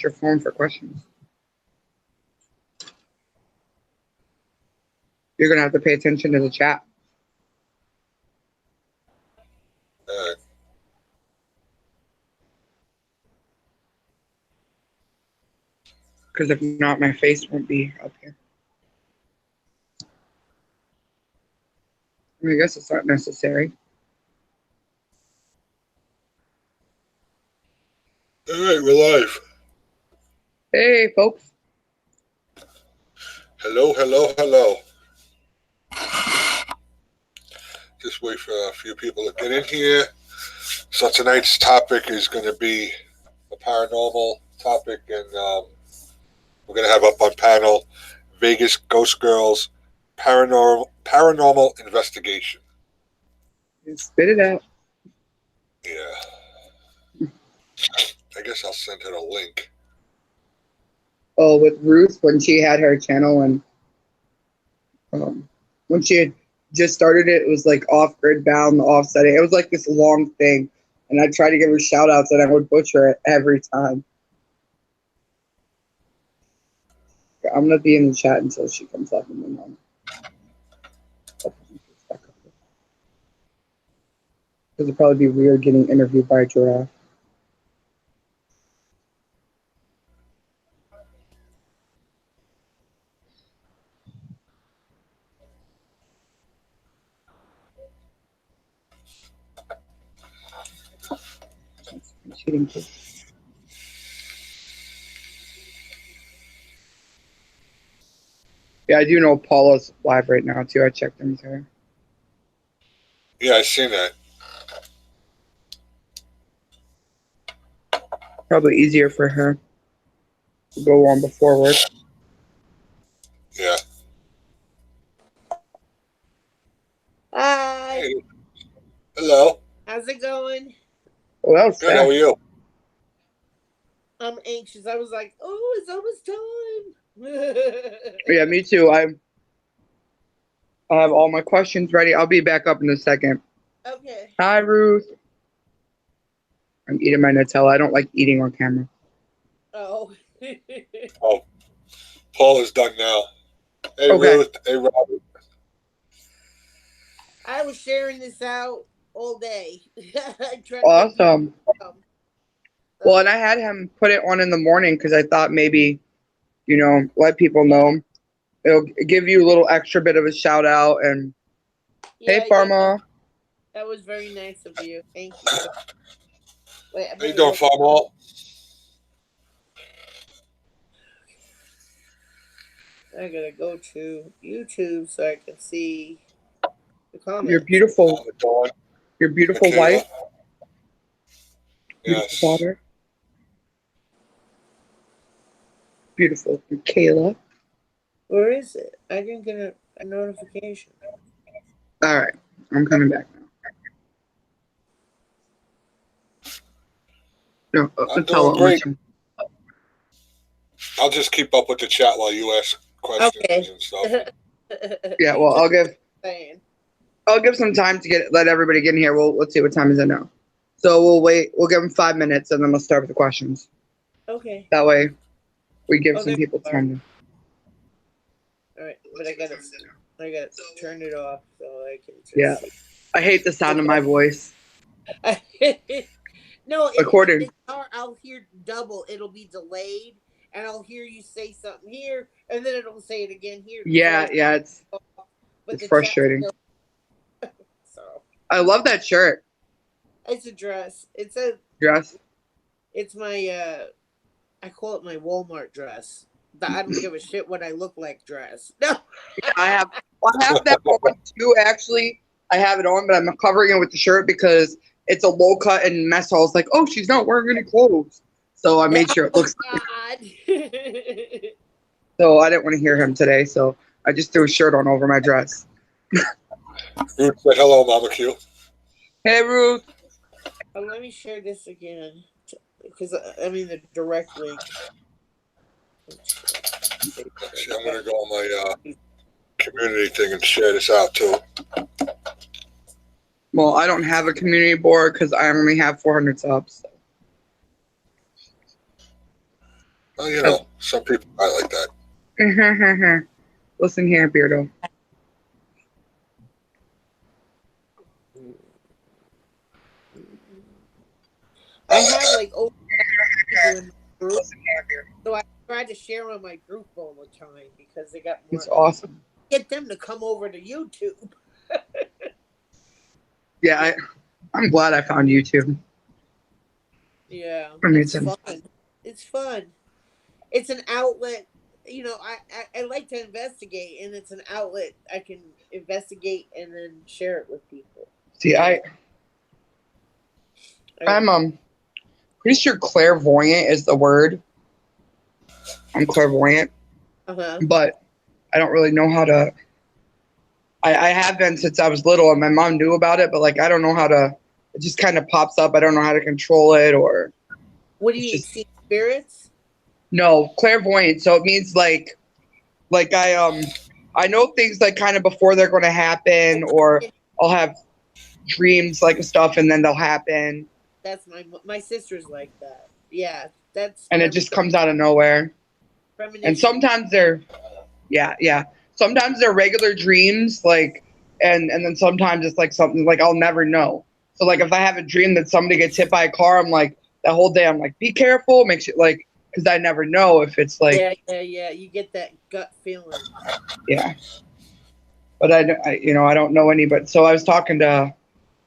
your phone for questions. You're going to have to pay attention to the chat. Because if not, my face won't be up here. I guess it's not necessary. All right, we're live. Hey, folks. Hello, hello, hello. Just wait for a few people to get in here. So tonight's topic is going to be a paranormal topic, and we're going to have up on panel Vegasghostgirls paranormal investigation. Spit it out. Yeah. I guess I'll send her a link. Oh, with Ruth, when she had her channel, and when she had just started it, it was like off-grid bound, offsetting. It was like this long thing, and I tried to give her shout-outs, and I would butcher it every time. I'm going to be in the chat until she comes up, and then because it'd probably be weird getting interviewed by a giraffe. Shooting too. Yeah, I do know Paula's live right now too. I checked into her. Yeah, I seen that. Probably easier for her to go on before work. Yeah. Hi. Hey. Hello. How's it going? Oh, that was Good. How are you? I'm anxious. I was like, oh, it's almost time. Yeah, me too. I have all my questions ready. I'll be back up in a second. Okay. Hi, Ruth. I'm eating my Nutella. I don't like eating on camera. Oh. Oh, Paul is done now. Hey, Okay. Ruth. Hey, Robert. I was sharing this out all day. Awesome. Well, and I had him put it on in the morning because I thought maybe, let people know. It'll give you a little extra bit of a shout out. And hey, Pharma. That was very nice of you. Thank you. Wait, How you doing, Pharma? I gotta go to YouTube so I can see the comments. Your beautiful wife. Yes. Beautiful daughter. Beautiful Kayla. Where is it? I didn't get a notification. All right. I'm coming back now. No, I'm doing great. I'll just keep up with the chat while you ask questions and stuff. Yeah, well, I'll give some time to let everybody get in here. Let's see what time is it now. So we'll wait. We'll give them 5 minutes, and then we'll start with the questions. Okay. That way, we give some people time. All right, but I gotta turn it off so I can. Yeah, I hate the sound of my voice. No, recording. I'll hear double. It'll be delayed, and I'll hear you say something here, and then it'll say it again here. Yeah, it's frustrating. So I love that shirt. It's a dress. It's a dress. It's my I call it my Walmart dress. The I don't give a shit what I look like dress. No. I have that on too, actually. I have it on, but I'm covering it with the shirt because it's a low cut and mess hall. It's like, oh, she's not wearing any clothes. So I made sure it looks So I didn't want to hear him today, so I just threw a shirt on over my dress. Ruth, say hello, Mama Q. Hey, Ruth. Let me share this again. Because, I mean, the direct link. Actually, I'm going to go on my community thing and share this out, too. Well, I don't have a community board because I only have 400 subs. So. Well, you know, some people I like that. Listen here, Beardo. I have like over people in my group, so I try to share on my group all the time because they got more. It's awesome. Get them to come over to YouTube. Yeah, I'm glad I found YouTube. Yeah, It's fun. It's fun. It's an outlet. You know, I like to investigate, and it's an outlet I can investigate and then share it with people. See, I'm pretty sure clairvoyant is the word. I'm clairvoyant, but I don't really know how to. I have been since I was little, and my mom knew about it, but like I don't know how to. It just kind of pops up. I don't know how to control it, or. What do you see? Spirits? No, clairvoyant. So it means like I know things like kind of before they're going to happen, or I'll have dreams like stuff, and then they'll happen. That's my sister's like that. Yeah, that's. And it just comes out of nowhere. And sometimes they're, yeah. Sometimes they're regular dreams, like, and then sometimes it's like something like I'll never know. So like if I have a dream that somebody gets hit by a car, I'm like that whole day I'm like, be careful, makes you like, because I never know if it's like. Yeah. You get that gut feeling. Yeah. But I don't know anybody. So I was talking to,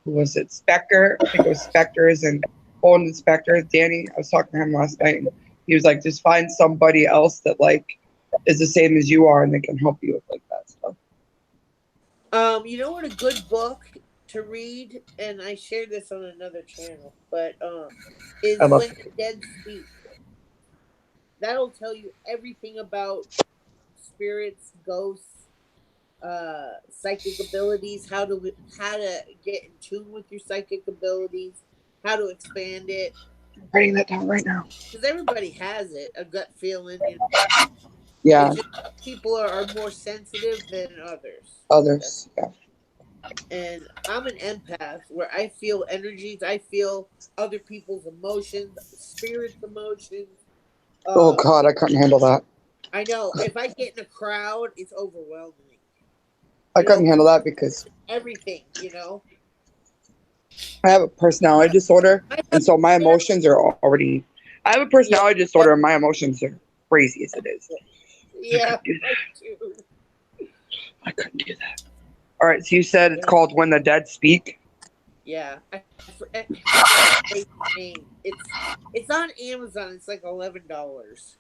who was it? Spectre. I think it was Spectre's and Golden Spectre. Danny. I was talking to him last night, and he was like, just find somebody else that like is the same as you are, and they can help you with like that stuff. You know what? A good book to read, and I shared this on another channel, but is When the Dead Speak. That'll tell you everything about spirits, ghosts, psychic abilities, how to get in tune with your psychic abilities, how to expand it. I'm writing that down right now. Because everybody has it, a gut feeling. You know? Yeah. People are more sensitive than others. Yeah. And I'm an empath where I feel energies, I feel other people's emotions, spirits' emotions. Oh God, I couldn't handle that. I know. If I get in a crowd, it's overwhelming. I couldn't handle that because everything, you know. I have a personality disorder, and so my emotions are already. I have a personality disorder, and my emotions are crazy as it is. Yeah, I couldn't do that. All right, so you said it's called When the Dead Speak. Yeah, it's on Amazon. It's like $11.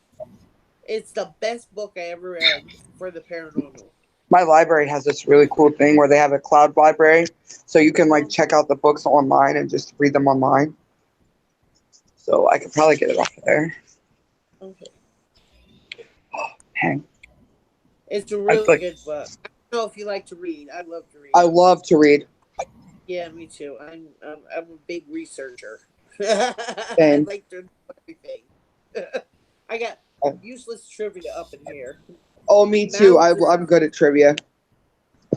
It's the best book I ever read for the paranormal. My library has this really cool thing where they have a cloud library, so you can like check out the books online and just read them online. So I could probably get it off of there. Okay. Oh, dang. It's a really good book. I don't know if you like to read. I love to read. I love to read. Yeah, me too. I'm a big researcher. Same. I like to know everything. I got useless trivia up in here. Oh, me too. I'm good at trivia.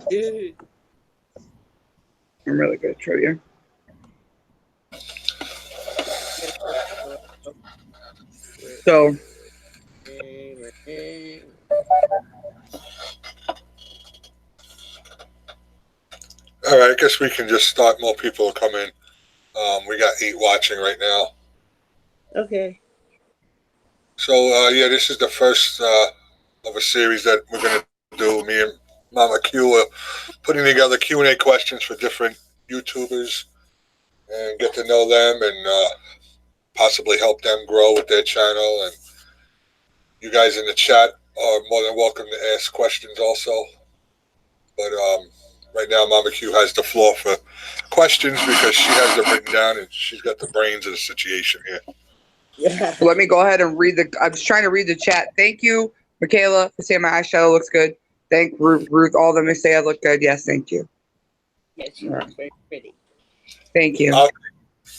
Dude. I'm really good at trivia. So. All right, I guess we can just start. More people will come in. We got 8 watching right now. Okay. So, this is the first of a series that we're going to do. Me and Mama Q are putting together Q&A questions for different YouTubers and get to know them and possibly help them grow with their channel. And you guys in the chat are more than welcome to ask questions also. But right now, Mama Q has the floor for questions because she has them written down and she's got the brains of the situation here. Yeah. Let me go ahead and read I'm just trying to read the chat. Thank you, Michaela, for saying my eyeshadow looks good. Thank Ruth. All of them say I look good. Yes, thank you. Yes, you look very pretty. Thank you.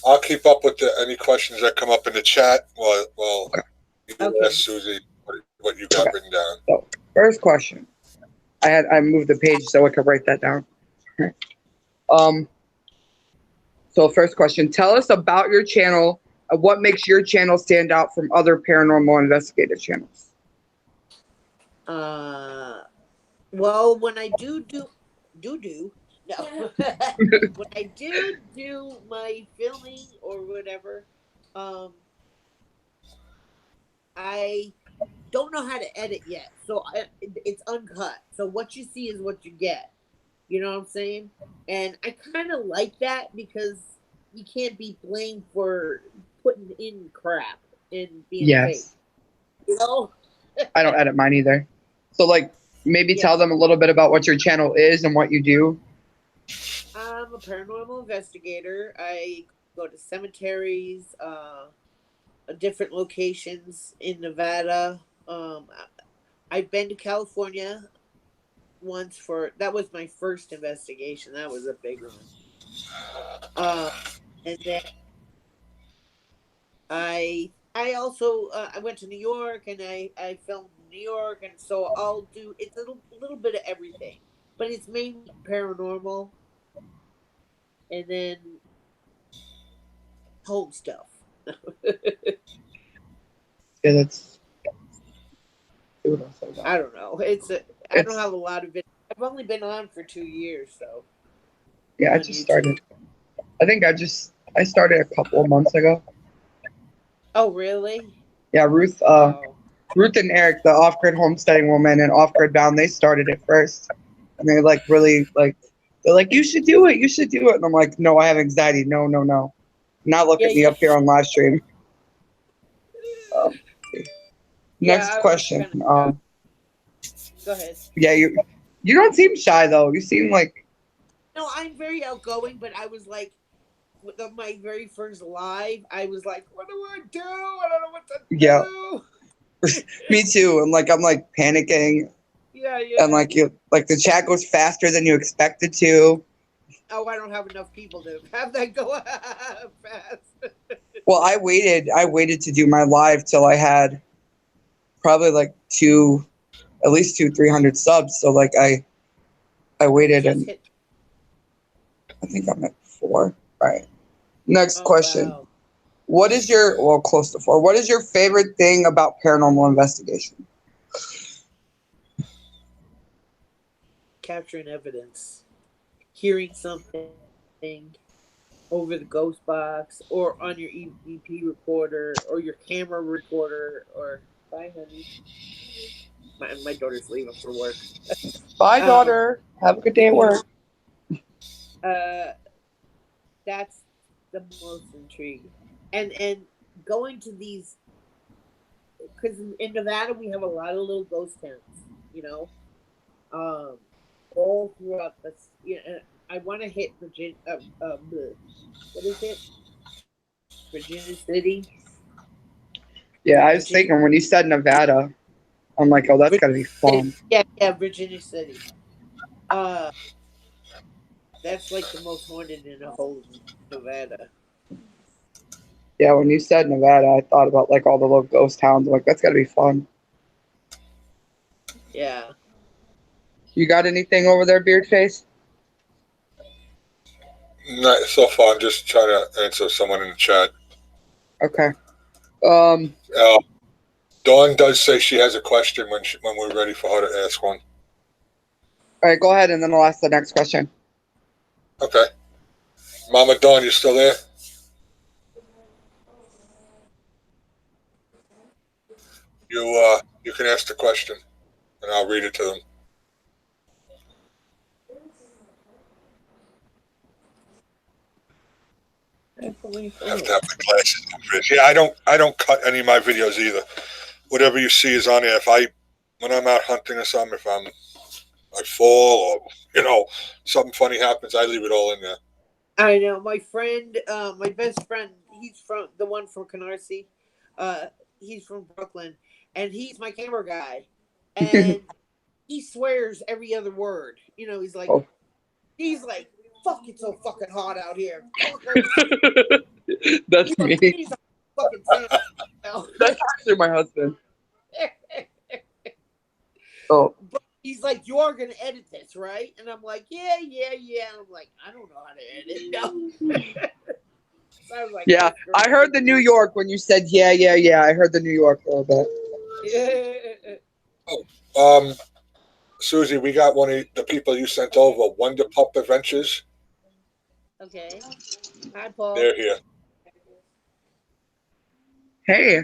I'll keep up with any questions that come up in the chat while you ask Susie what you got written down. So, first question. I moved the page so I could write that down. So first question. Tell us about your channel what makes your channel stand out from other paranormal investigative channels? Well, when I do no, when I do my filming or whatever, I don't know how to edit yet, so it's uncut. So what you see is what you get. You know what I'm saying? And I kind of like that because you can't be blamed for putting in crap and being fake. Yes. You know? I don't edit mine either. So, like, maybe Yeah. tell them a little bit about what your channel is and what you do. I'm a paranormal investigator. I go to cemeteries, different locations in Nevada. I've been to California once that was my first investigation. That was a big one. And then I also I went to New York and I filmed in New York, and so I'll do it's a little bit of everything, but it's mainly paranormal, and then home stuff. Yeah, that's. I don't know. I don't have a lot of it. I've only been on for 2 years, so. Yeah, I just started. I think I started a couple of months ago. Oh, really? Yeah, Ruth and Eric, the off-grid homesteading woman and off-grid bound, they started it first, and they like really like they're like, you should do it, and I'm like, no, I have anxiety, no, now look at me up here on live stream. Next question. Go ahead. Yeah, you don't seem shy though. You seem like. No, I'm very outgoing, but I was like, with my very first live, I was like, what do I do? I don't know what to do. Yeah. Me too. And like I'm like panicking. Yeah. And like the chat goes faster than you expect it to. Oh, I don't have enough people to have that go fast. Well, I waited to do my live till I had probably like at least 300 subs. So like I waited and I think I'm at 4. All right. Next question. Wow. What is close to 4. What is your favorite thing about paranormal investigation? Capturing evidence. Hearing something over the ghost box or on your EVP recorder or your camera recorder or bye honey. My daughter's leaving for work. Bye, daughter. Have a good day at work. That's the most intriguing. And going to these, because in Nevada we have a lot of little ghost towns, you know, all throughout the, I want to hit Virginia, what is it? Virginia City? Yeah, I was thinking when you said Nevada, I'm like, oh, that's gotta be fun. Yeah, Virginia City. That's like the most haunted in the whole Nevada. Yeah, when you said Nevada, I thought about like all the little ghost towns. I'm like, that's gotta be fun. Yeah. You got anything over there, Beardface? Not so far. I'm just trying to answer someone in the chat. Okay. Dawn does say she has a question when we're ready for her to ask one. All right, go ahead, and then I'll ask the next question. Okay. Mama Dawn, you still there? You can ask the question, and I'll read it to them. I have to have the glasses on. Yeah, I don't cut any of my videos either. Whatever you see is on there. When I'm out hunting or something, if I fall or something funny happens, I leave it all in there. I know my friend, my best friend. He's from the one from Canarsie. He's from Brooklyn, and he's my camera guy, and he swears every other word. He's like, "Fuck, it's so fucking hot out here." That's me. He's a fucking That's actually my husband. Oh. But he's like, "You are gonna edit this, right?" And I'm like, "Yeah." I'm like, "I don't know how to edit." No. I was like, Yeah, I heard the New York when you said yeah, yeah, yeah. I heard the New York a little bit. Oh, Susie, we got one of the people you sent over, Wonder Pup Adventures. Okay. Hi, Paul. They're here. Hey.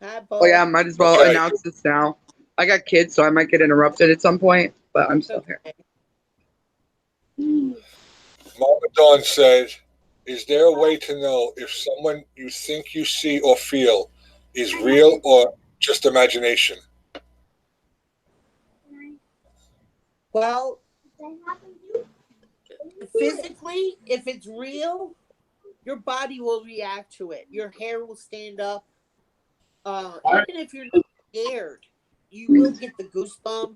Hi, Paul. Oh yeah, I might as well Okay. announce this now. I got kids, so I might get interrupted at some point, but I'm still here. Mama Dawn said, is there a way to know if someone you think you see or feel is real or just imagination? Well, physically, if it's real, your body will react to it. Your hair will stand up. Even if you're not scared, you will get the goosebumps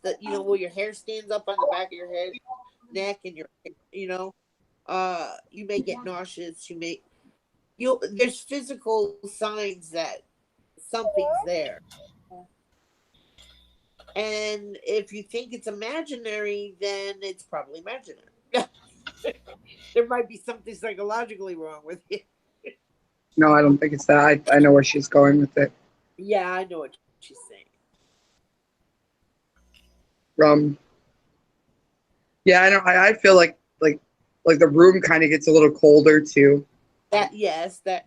that, where your hair stands up on the back of your head, neck, and you may get nauseous. There's physical signs that something's there. And if you think it's imaginary, then it's probably imaginary. There might be something psychologically wrong with you. No, I don't think it's that. I know where she's going with it. Yeah, I know what she's saying. Yeah, I know. I feel like the room kind of gets a little colder too. That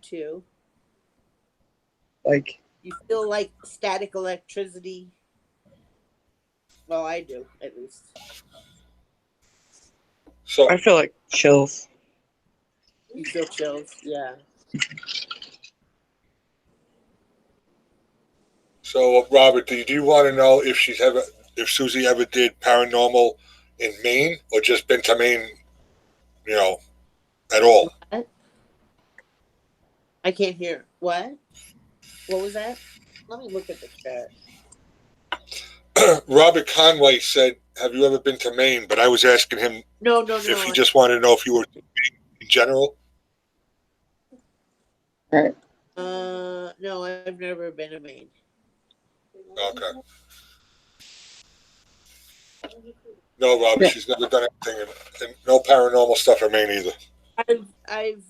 too. Like you feel like static electricity. Well, I do, at least. So I feel like chills. You feel chills, yeah. So, Robert, do you want to know if Susie ever did paranormal in Maine or just been to Maine, at all? What? I can't hear. What? What was that? Let me look at the chat. Robert Conway said, have you ever been to Maine? But I was asking him No. if he just wanted to know if you were in general. Right. No, I've never been to Maine. Okay. No, Robert, she's never done anything, and no paranormal stuff in Maine either. I've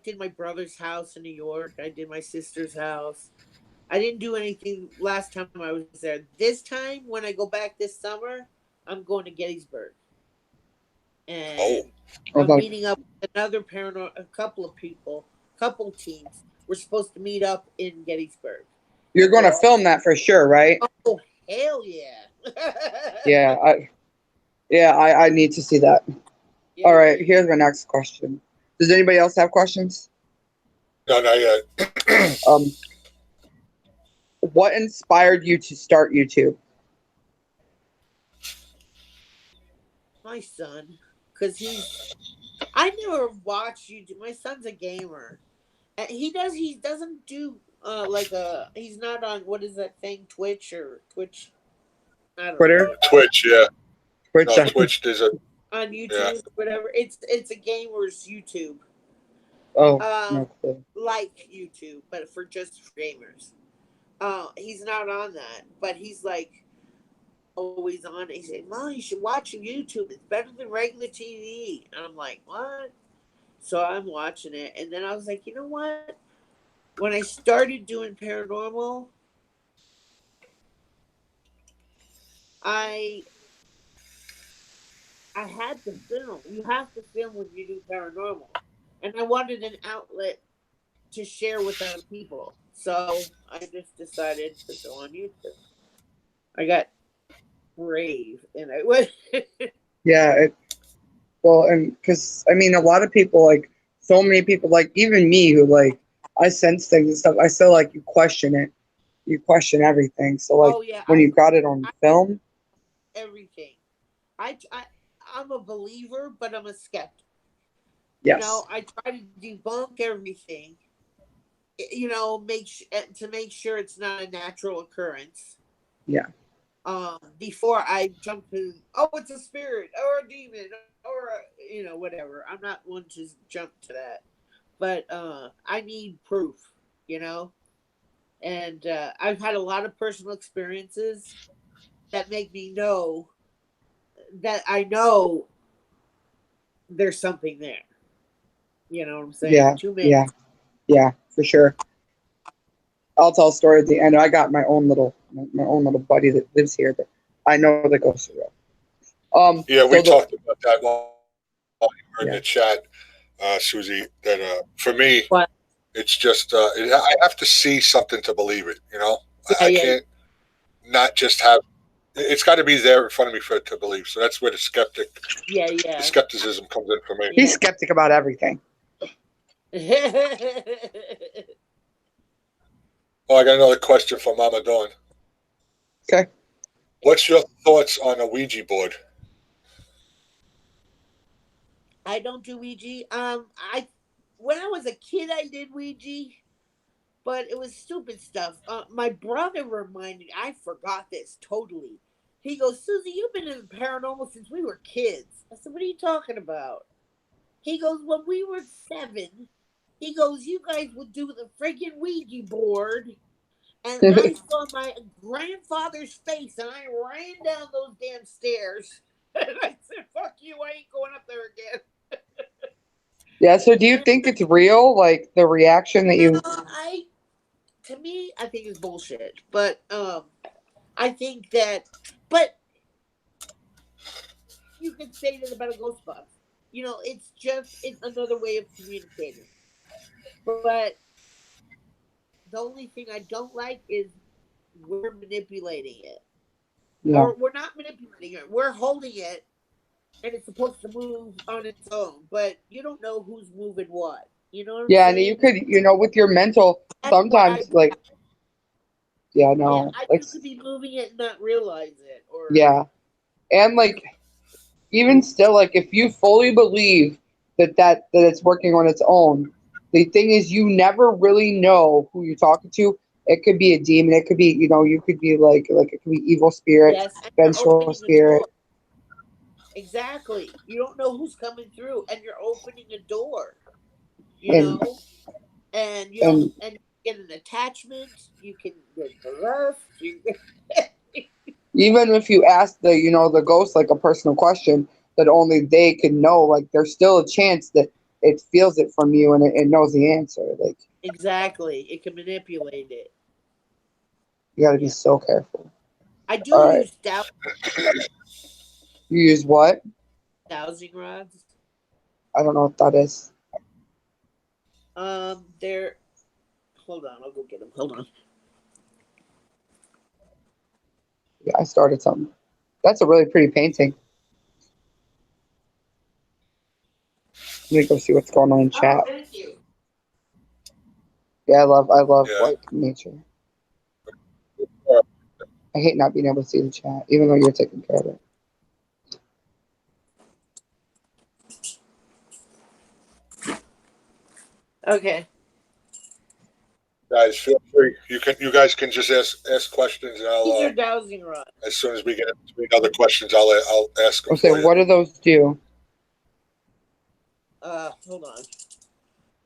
did my brother's house in New York. I did my sister's house. I didn't do anything last time I was there. This time, when I go back this summer, I'm going to Gettysburg. And I'm meeting up with a couple of people, couple teams. We're supposed to meet up in Gettysburg. You're going to film that for sure, right? Oh, hell yeah. I need to see that. Yeah, all right, here's my next question. Does anybody else have questions? No, not yet. What inspired you to start YouTube? My son, because I never watched YouTube. My son's a gamer. He doesn't do he's not on, what is that thing, Twitch? I don't Twitter? know. Twitch, yeah. Twitch. No, Twitch is on YouTube, whatever. It's a gamer's YouTube. Oh, no clue. Like YouTube, but for gamers. He's not on that, but he's always on it. He said, "Mom, you should watch YouTube. It's better than regular TV." And I'm like, "What?" So I'm watching it, and then I was like, you know what? When I started doing paranormal, I had to film. You have to film when you do paranormal, and I wanted an outlet to share with other people. So I just decided to go on YouTube. I got brave, and I went. Yeah, and because a lot of people, so many people, even me, who I sense things and stuff. I still you question it, you question everything. So when you got it on film, everything. I'm a believer, but I'm a skeptic. Yes. I try to debunk everything. Make sure it's not a natural occurrence. Yeah. Before I jump to, it's a spirit or a demon or whatever. I'm not one to jump to that, but I need proof. And I've had a lot of personal experiences that make me know that I know there's something there. You know what I'm saying? Yeah, Too many. yeah, for sure. I'll tell a story at the end. I got my own little buddy that lives here, but I know the ghosts are real. Yeah, we talked about that while you were in Yeah. the chat, Susie. That for me, What? it's just I have to see something to believe it. You know, I Yeah. can't not just have. It's got to be there in front of me for it to believe. So that's where the Yeah. skepticism comes in for me. He's skeptic about everything. Oh, I got another question from Mama Dawn. Okay. What's your thoughts on a Ouija board? I don't do Ouija. When I was a kid, I did Ouija, but it was stupid stuff. My brother reminded me. I forgot this totally. He goes, Susie, you've been in the paranormal since we were kids. I said, what are you talking about? He goes, when we were 7, he goes, you guys would do the freaking Ouija board. And I saw my grandfather's face, and I ran down those damn stairs. And I said, fuck you, I ain't going up there again. Yeah, so do you think it's real? Like the reaction that you To me, I think it's bullshit. But I think that, but you can say that about a ghost box. You know, it's another way of communicating. But the only thing I don't like is we're manipulating it. Yeah. Or we're not manipulating it. We're holding it and it's supposed to move on its own, but you don't know who's moving what. You know what I'm Yeah, saying? and you could, with your mental, That's what sometimes, like, yeah, no, like, you could be moving it and not realize it. Or yeah. And, like, even still, like, if you fully believe that it's working on its own, the thing is you never really know who you're talking to. It could be a demon. It could be, you could be, like, it could be evil spirit, yes, and you're vengeful opening a spirit. door. Exactly. You don't know who's coming through, and you're opening a door. You And, know, and you don't, and and you get an attachment. You can get the lust. even if you ask the ghost like a personal question that only they can know, like there's still a chance that it feels it from you and it knows the answer. Like Exactly, it can manipulate it. you got to be so careful. I do All right, use you use what? dowsing rods. I don't know what that is. They're. Hold on, I'll go get them. Hold on. Yeah, I started something. That's a really pretty painting. Let me go see what's going on in chat. Oh, thank you. Yeah, I love Yeah. like nature. I hate not being able to see the chat, even though you're taking care of it. Okay. Guys, feel free. You guys can just ask questions, and These are I'll dowsing rods. as soon as we get into other questions, I'll ask them Okay, for you. what do those do? Hold on.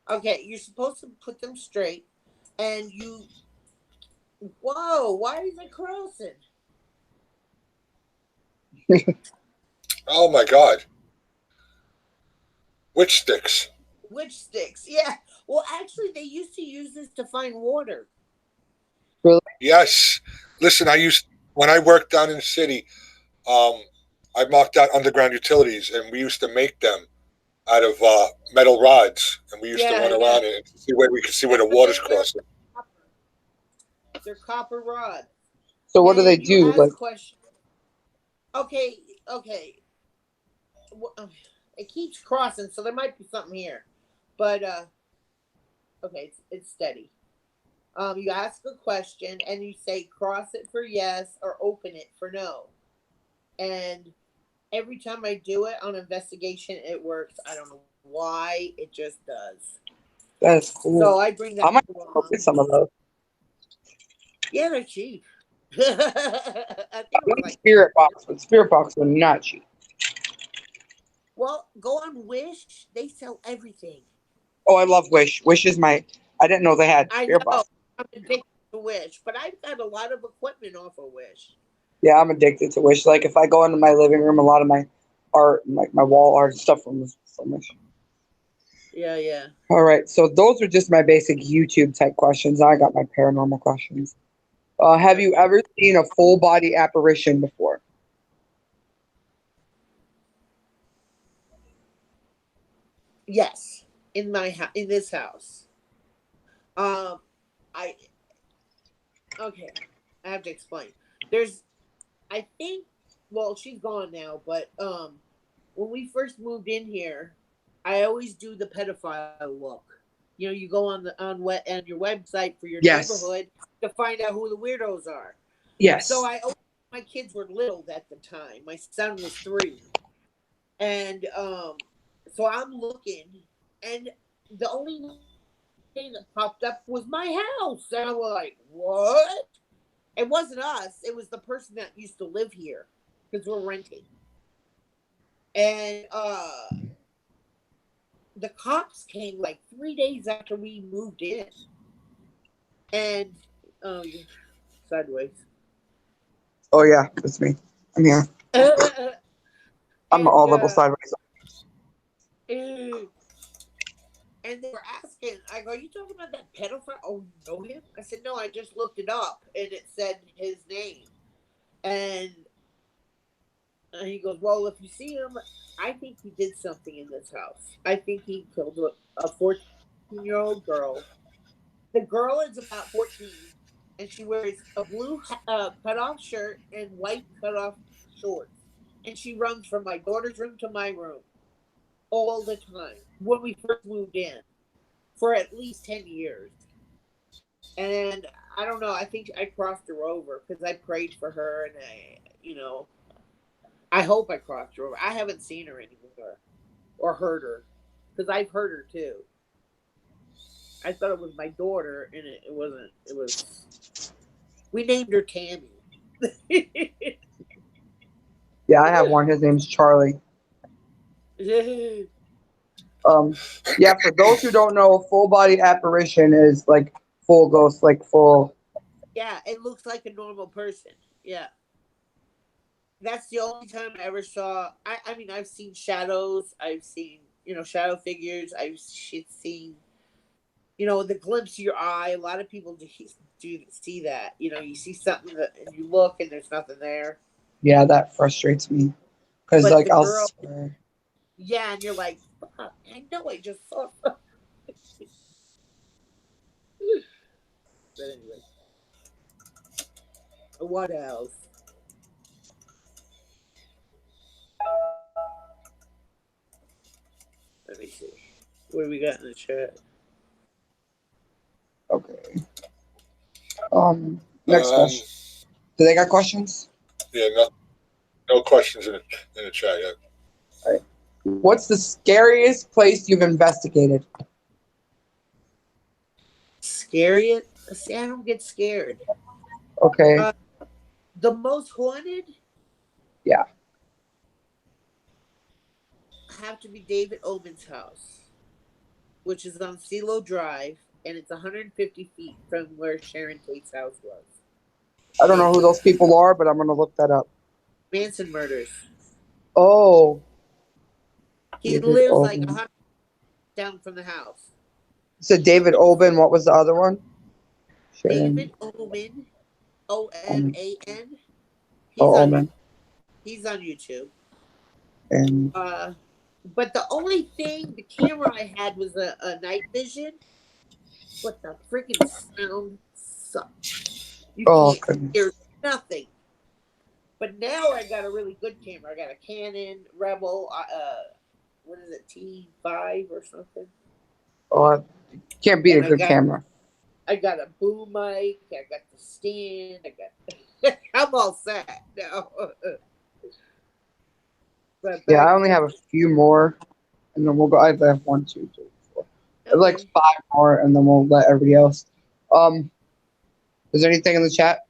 Okay, you're supposed to put them straight, and you. Whoa! Why is it crossing? Oh my God! Witch sticks. Witch sticks. Yeah. Well, actually, they used to use this to find water. Really? Yes. Listen, when I worked down in the city. I marked out underground utilities, and we used to make them out of metal rods, and we used to run around it and see where we could see where the water's crossing. They're copper rods. So what do they do? Ask questions. Okay. It keeps crossing, so there might be something here, but okay, it's steady. You ask a question and you say cross it for yes or open it for no, and every time I do it on investigation, it works. I don't know why, it just does. That's cool. So I bring that. I might get some of those. Yeah, they're cheap. I like Spirit Box, but Spirit Box are not cheap. Well, go on Wish. They sell everything. Oh, I love Wish. Wish is I didn't know they had Spirit Box. I'm addicted to Wish, but I've got a lot of equipment off of Wish. Yeah, I'm addicted to Wish. Like if I go into my living room, a lot of my art, like my wall art stuff from Wish. Yeah, yeah. All right, so those are just my basic YouTube type questions. I got my paranormal questions. Have you ever seen a full body apparition before? Yes, in in this house. Um, I okay. I have to explain. There's, I think, well, she's gone now, but when we first moved in here, I always do the pedophile look. You know, you go on on your website for your Yes. neighborhood to find out who the weirdos are. So Yes. my kids were little at the time. My son was 3, and so I'm looking, and the only thing that popped up was my house, and I was like, "What?" It wasn't us. It was the person that used to live here because we're renting, and the cops came like 3 days after we moved in, and oh, you're sideways. Oh yeah, that's me. I'm here. I'm and all level sideways. and they were asking, I go, "You talking about that pedophile? Oh, you know him?" I said, "No, I just looked it up and it said his name." And he goes, "Well, if you see him, I think he did something in this house. I think he killed a 14-year-old girl. The girl is about 14, and she wears a blue cutoff shirt and white cutoff shorts. And she runs from my daughter's room to my room all the time when we first moved in for at least 10 years. And I don't know, I think I crossed her over because I prayed for her and I hope I crossed her over. I haven't seen her anymore or heard her because I've heard her too. I thought it was my daughter, and it wasn't. It was. We named her Tammy. Yeah, I have one. His name's Charlie. Yeah, for those who don't know, a full body apparition is like full ghost, like full. Yeah, it looks like a normal person. Yeah, that's the only time I ever saw. I mean, I've seen shadows. I've seen shadow figures. I've seen the glimpse of your eye. A lot of people do see that. You see something and you look and there's nothing there. Yeah, that frustrates me because But like the I'll girl, swear. yeah, and you're like, "Fuck, I know I just saw something." But anyway, what else? Let me see. What do we got in the chat? Okay. Next question. Do they got questions? Yeah, no questions in the chat yet. All right. What's the scariest place you've investigated? Scary? See, I don't get scared. Okay. The most haunted? Yeah. Have to be David Omen's house, which is on CeeLo Drive, and it's 150 feet from where Sharon Tate's house was. I don't know who those people are, but I'm gonna look that up. Manson murders. Oh. He David lives Oben. like 100 down from the house. So David Oben. What was the other one? David Omen, Oman. Omen. He's on YouTube. And but the only thing, the camera I had was a night vision, but the freaking sound sucked. You can't hear nothing. But now I got a really good camera. I got a Canon Rebel. What is it, T5 or something? Oh, can't beat a good camera. I got a boom mic. I got the stand. I'm all set now. Yeah, I only have a few more, and then we'll go. I have 1, 2, 3, 4. Okay. Like 5 more, and then we'll let everybody else. Is there anything in the chat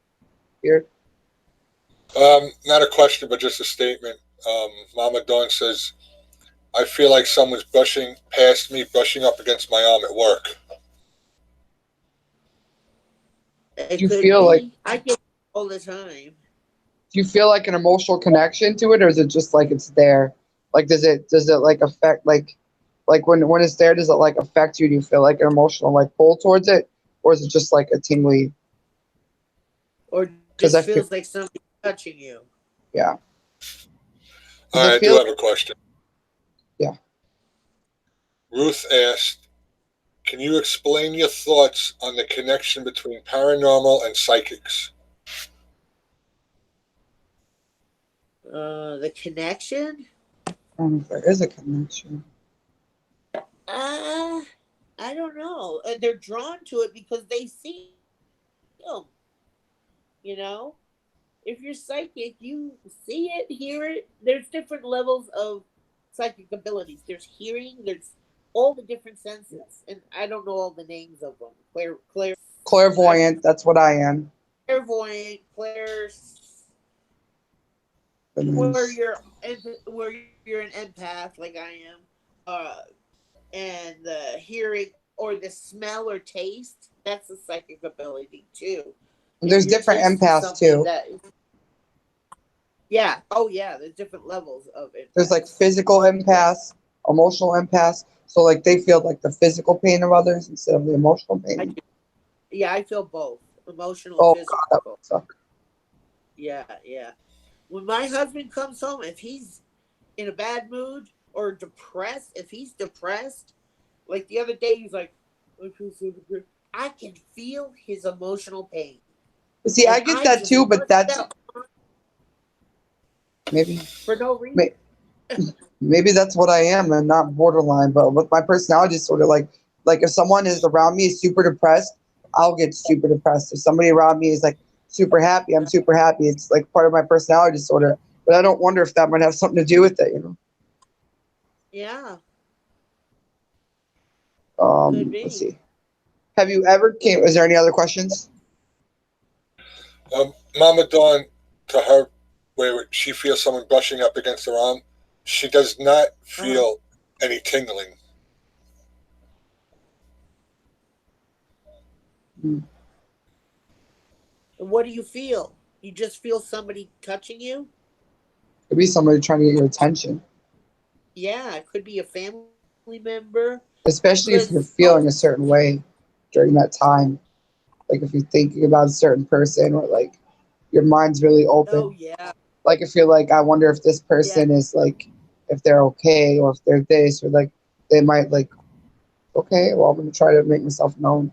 here? Not a question, but just a statement. Mama Dawn says, "I feel like someone's brushing past me, brushing up against my arm at work." Do you feel like I get it all the time? Do you feel like an emotional connection to it, or is it just like it's there? Like, does it like affect like Like when it's there, does it like affect you? Do you feel like an emotional like pull towards it, or is it just like a tingly? Or Because I just feel feels like somebody touching you. yeah. Because All I right, I feel do have a question. yeah. Ruth asked, "Can you explain your thoughts on the connection between paranormal and psychics?" The connection? I don't know if there is a connection. Uh, I don't know. They're drawn to it because they see them. You know, if you're psychic, you see it, hear it. There's different levels of psychic abilities. There's hearing. There's all the different senses, and I don't know all the names of them. Clairvoyant. That's what I am. Clairvoyant, And then where you're an empath like I am, and the hearing or the smell or taste, that's a psychic ability too. If there's you're different tasting empaths something too. that, yeah, oh yeah, there's different levels of There's like empaths. physical empaths, emotional empaths. So like they feel like the physical pain of others instead of the emotional I pain. do. Yeah, I feel both, emotional and Oh God, that physical. would suck. Yeah, yeah. When my husband comes home, if he's in a bad mood or depressed, if he's depressed, like the other day, he's like, I feel so depressed. I can feel his emotional pain. See, And I get I that just too, but rushed that's out maybe for no reason. maybe that's what I am and not borderline. But with my personality is sort of like if someone is around me is super depressed, I'll get super depressed. If somebody around me is like super happy, I'm super happy. It's like part of my personality disorder. But I don't wonder if that might have something to do with it, you know. Yeah, could Let's be. see. Have you ever came? Is there any other questions? Mama Dawn, to her, where she feels someone brushing up against her arm, she does not Uh-huh. feel any tingling. Hmm. And what do you feel? You just feel somebody touching you? Could be somebody trying to get your attention, Yeah, it could be a family member. especially if you're Because feeling a certain way during that time. Like if you're thinking about a certain person or like your mind's really oh open. yeah, Like if you're like, I wonder if this yeah. person is like, if they're okay or if they're this or like they might like, okay, well I'm gonna try to make myself known.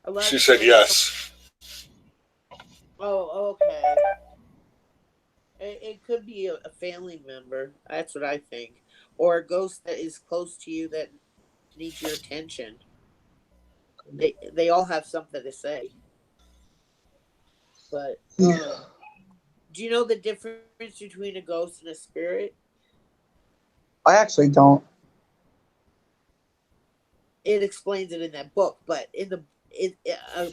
A lot She of said times. yes. Oh, okay. It could be a family member. That's what I think, or a ghost that is close to you that needs your attention. They all have something to say. But Yeah. do you know the difference between a ghost and a spirit? I actually don't. It explains it in that book, but a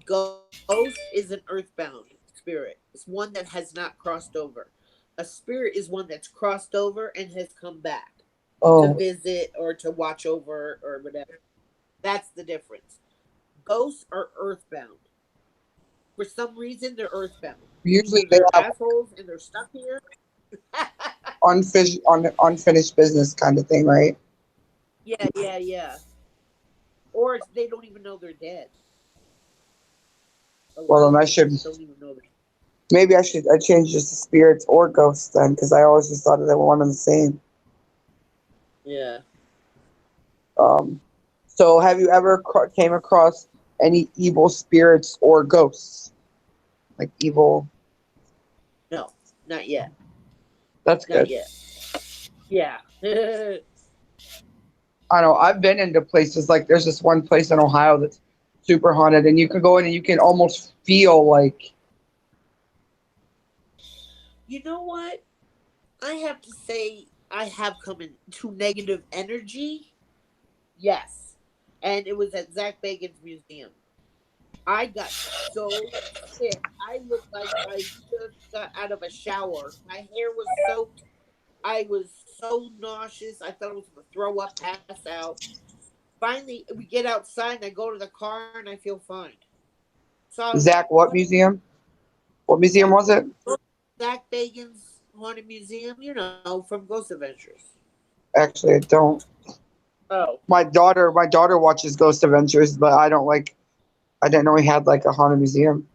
ghost is an earthbound spirit. It's one that has not crossed over. A spirit is one that's crossed over and has come back to Oh, visit or to watch over or whatever. That's the difference. Ghosts are earthbound. For some reason, they're earthbound. usually Either they they're have assholes and they're stuck here. unfinished business kind of thing, right? Yeah, yeah, yeah. Or they don't even know they're dead. A Well, lot then of I them should don't even know they're. maybe I change just to spirits or ghosts then because I always just thought they were one and the same. Yeah. Um, so have you ever came across any evil spirits or ghosts? Like evil. No, not yet. That's Not good. yet. Yeah. I know I've been into places like there's this one place in Ohio that's super haunted, and you can go in and you can almost feel like You know what? I have to say, I have come into negative energy. Yes. And it was at Zach Bagan's museum. I got so sick. I looked like I just got out of a shower. My hair was soaked. I was so nauseous. I thought I was going to throw up, pass out. Finally, we get outside and I go to the car and I feel fine. So I was like, Zach, what what? museum? What museum Zach, was it? Zach Bagan's Haunted Museum, from Ghost Adventures. Actually, I don't. Oh, My daughter watches Ghost Adventures, but I don't like. I didn't know he had like a haunted museum.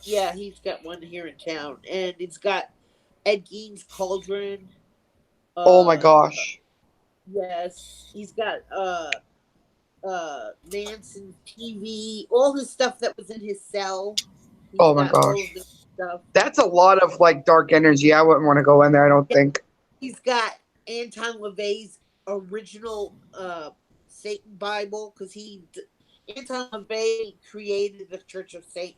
yeah, he's got one here in town, and it's got Ed Gein's Cauldron. Oh my Uh, gosh. yes, he's got Manson's TV, all his stuff that was in his cell. He's Oh my got all gosh. of this stuff. That's a lot of like dark energy. I wouldn't want to go in there. I don't think. He's got Anton LaVey's original Satan Bible because Anton LaVey created the Church of Satan,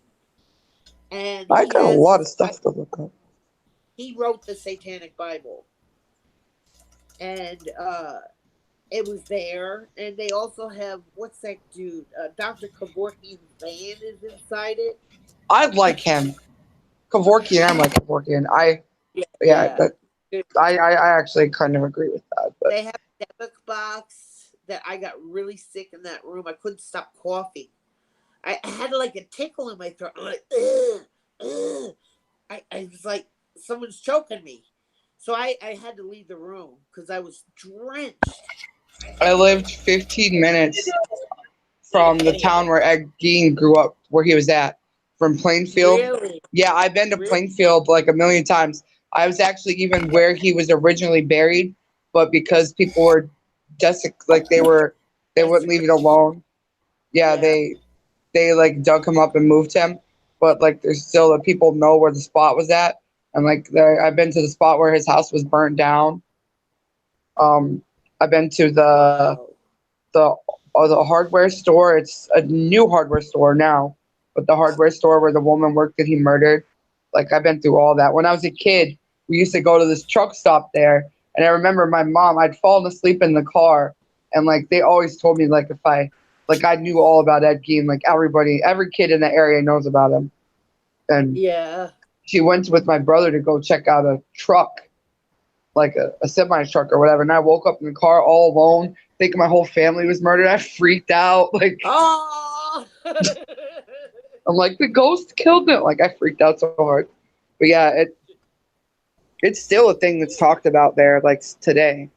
and I he got a has lot his of stuff to look up. he wrote the Satanic Bible, and it was there. And they also have what's that dude? Dr. Kevorkian's van is inside it. I like him. Kevorkian. I like Kevorkian. Yeah. Yeah. That I actually kind of agree with that. But They have a debug box that I got really sick in that room. I couldn't stop coughing. I had like a tickle in my throat. I'm like, ugh, ugh. I was like, someone's choking me. So I had to leave the room because I was drenched. I lived 15 minutes from the town where Ed Gein grew up, where he was at, from Plainfield. Really? Yeah, I've been to Really? Plainfield like a million times. I was actually even where he was originally buried, but because people were just like they wouldn't leave it alone. Yeah, Yeah. they like dug him up and moved him, but like there's still the people know where the spot was at, and like I've been to the spot where his house was burnt down. I've been to Wow. the the hardware store. It's a new hardware store now, but the hardware store where the woman worked that he murdered. Like I've been through all that. When I was a kid, we used to go to this truck stop there, and I remember my mom. I'd fallen asleep in the car, and like they always told me like if I knew all about Ed Gein. Like every kid in the area knows about him. And Yeah. she went with my brother to go check out a truck, like a semi truck or whatever. And I woke up in the car all alone, thinking my whole family was murdered. I freaked out. Like Oh. I'm like the ghost killed them. Like I freaked out so hard. But yeah, it's still a thing that's talked about there, like today.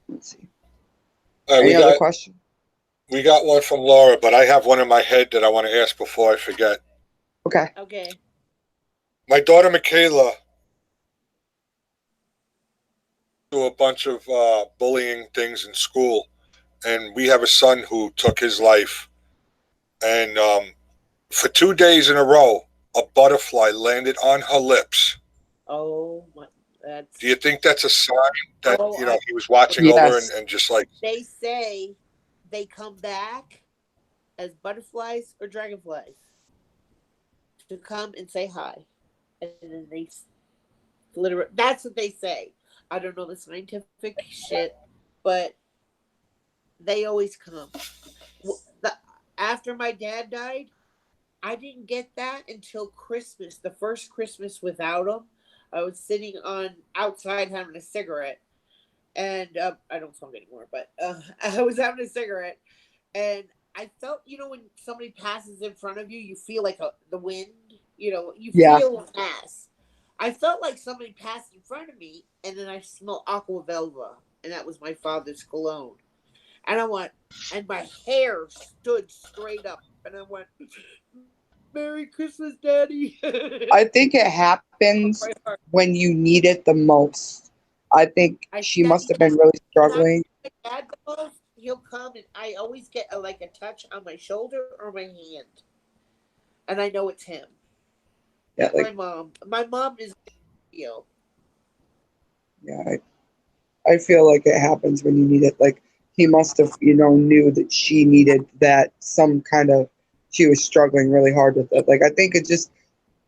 Let's see. Any other question? We got one from Laura, but I have one in my head that I want to ask before I forget. Okay. Okay. My daughter Michaela do a bunch of bullying things in school, and we have a son who took his life. And for 2 days in a row, a butterfly landed on her lips. Oh my! That's. Do you think that's a sign that he was watching Yes. over and just like They say they come back as butterflies or dragonflies to come and say hi, and then they literally. That's what they say. I don't know the scientific shit, but they always come. After my dad died, I didn't get that until Christmas. The first Christmas without him, I was sitting on outside having a cigarette, and I don't smoke anymore, but I was having a cigarette, and I felt, when somebody passes in front of you, you feel like the wind, you feel a pass. I felt like somebody passed in front of me, and then I smelled aqua velva, and that was my father's cologne. And I went, and my hair stood straight up, and I went, Merry Christmas, Daddy. I think it happens when you need it the most. I think she must have been really struggling. My dad the most, he'll come, and I always get a touch on my shoulder or my hand, and I know it's him. Yeah, Not my mom. My mom is ill. Yeah, I feel like it happens when you need it. Like he must have, knew that she needed that she was struggling really hard with it. Like I think it just,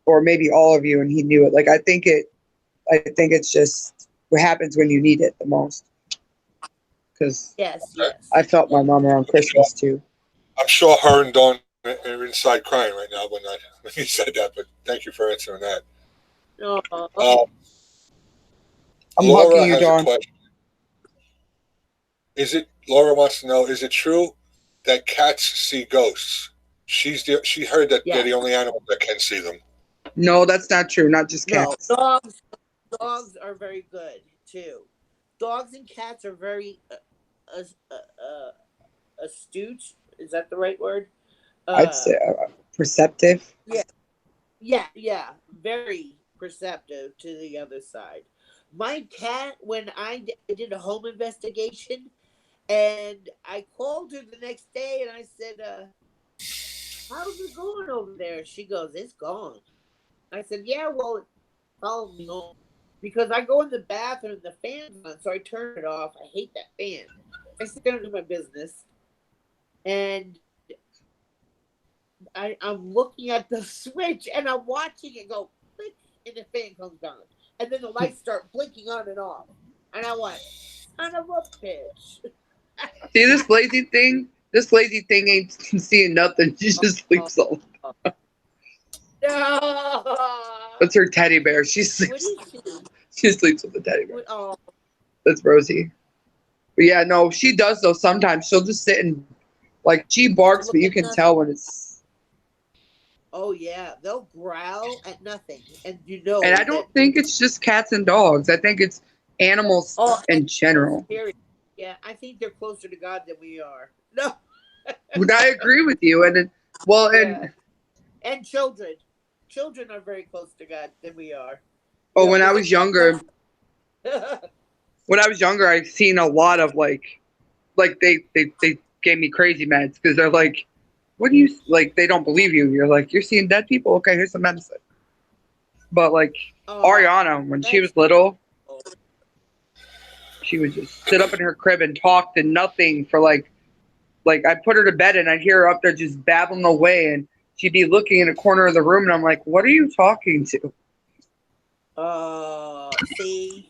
or maybe all of you, and he knew it. Like I think it's just what happens when you need it the most. Because yes, I felt my mom around Christmas too. I'm sure her and Dawn are inside crying right now when you said that. But thank you for answering that. I'm Laura hugging you, has Dawn. a question. Laura wants to know: is it true that cats see ghosts? She heard that they're the only animal that can see them. No, that's not true. Not just cats. No, dogs are very good too. Dogs and cats are very astute. Is that the right word? I'd say perceptive. Yeah, yeah. Very perceptive to the other side. My cat, when I did a home investigation, and I called her the next day, and I said, "How's it going over there?" She goes, "It's gone." I said, "Yeah, well, it followed me home because I go in the bathroom and the fan's on, so I turn it off. I hate that fan. I sit down and do my business, and I'm looking at the switch and I'm watching it go click, and the fan comes on, and then the lights start blinking on and off, and I went, "Son of a bitch!" See this lazy thing? This lazy thing ain't seeing nothing. She just sleeps all. No. That's her teddy bear. She What sleeps. is she? She sleeps with the teddy bear. Oh, That's Rosie. But yeah, no, she does though. Sometimes she'll just sit and like she barks, look but you at can nothing. tell when it's. Oh yeah, they'll growl at nothing, and you know. And I don't think it's just cats and dogs. I think it's animals in general. Period. Yeah, I think they're closer to God than we are. No. But I agree with you. And Yeah. And children are very close to God than we are. when I was younger, I've seen a lot of like they gave me crazy meds because they're like, what do you like? They don't believe you. You're like, you're seeing dead people. Okay, here's some medicine. But like Ariana, when she was little, she would just sit up in her crib and talk to nothing for like I put her to bed and I'd hear her up there just babbling away, and she'd be looking in a corner of the room, and I'm like, what are you talking to? See.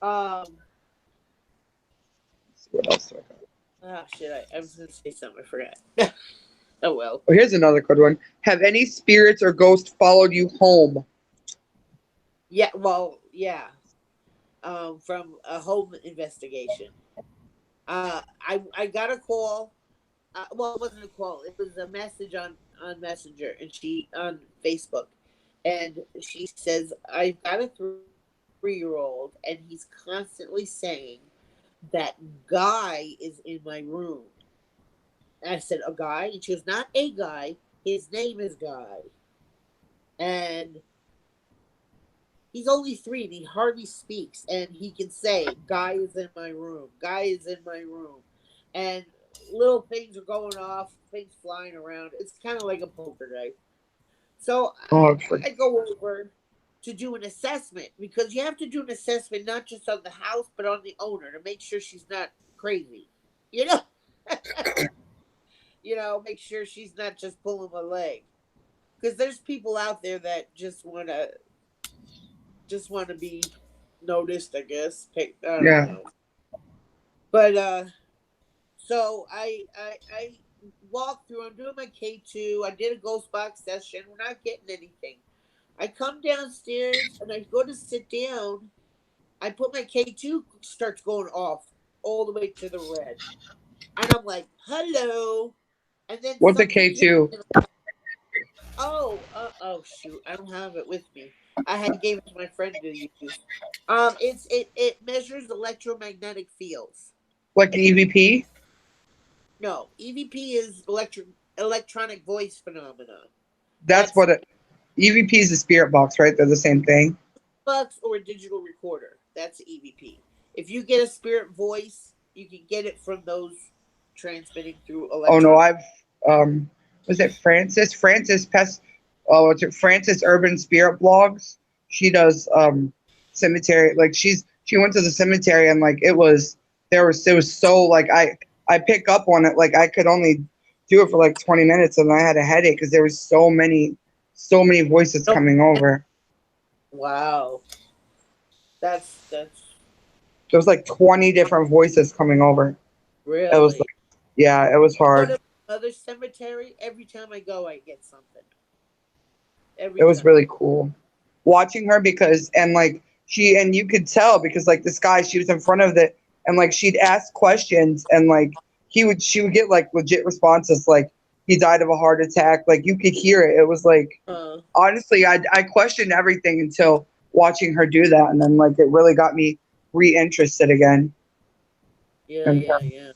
What else do I got? Oh shit! I was gonna say something. I forgot. Oh well. Oh, here's another good one. Have any spirits or ghosts followed you home? Yeah. Well. Yeah. From a home investigation. I got a call. Well, it wasn't a call. It was a message on Messenger, and she on Facebook, and she says, "I've got a 3-year-old, and he's constantly saying that guy is in my room." And I said, "A guy?" And she goes, "Not a guy. His name is Guy." And he's only 3 and he hardly speaks. And he can say, "Guy is in my room. Guy is in my room." And little things are going off, things flying around. It's kind of like a poltergeist. So I go over to do an assessment because you have to do an assessment not just on the house, but on the owner to make sure she's not crazy. You know? Make sure she's not just pulling my leg. Because there's people out there that just want to be noticed, I guess. I don't know. But so I walk through. I'm doing my K2. I did a ghost box session. We're not getting anything. I come downstairs and I go to sit down. I put my K2, starts going off all the way to the red, and I'm like, "Hello." And then what's a K2? Oh shoot! I don't have it with me. I had gave it to my friend to use. It measures electromagnetic fields. Like an EVP? No, EVP is electronic voice phenomenon. That's what EVP is a spirit box, right? They're the same thing. Box or a digital recorder. That's EVP. If you get a spirit voice, you can get it from those transmitting through electronic. Oh no, I've was it Frances? What's it? Frances Urban Spirit Blogs. She does cemetery. Like she went to the cemetery and like it was so like I pick up on it, like I could only do it for like 20 minutes and I had a headache because there was so many voices coming over. Wow. That's there was like 20 different voices coming over. Really? It was like, yeah, it was hard. Go to another cemetery, every time I go I get something. It was really cool watching her because you could tell because like this guy, she was in front of it and like she'd ask questions and like she would get like legit responses like he died of a heart attack. Like you could hear it. It was like honestly, I questioned everything until watching her do that, and then like it really got me reinterested again. Yeah, And yeah.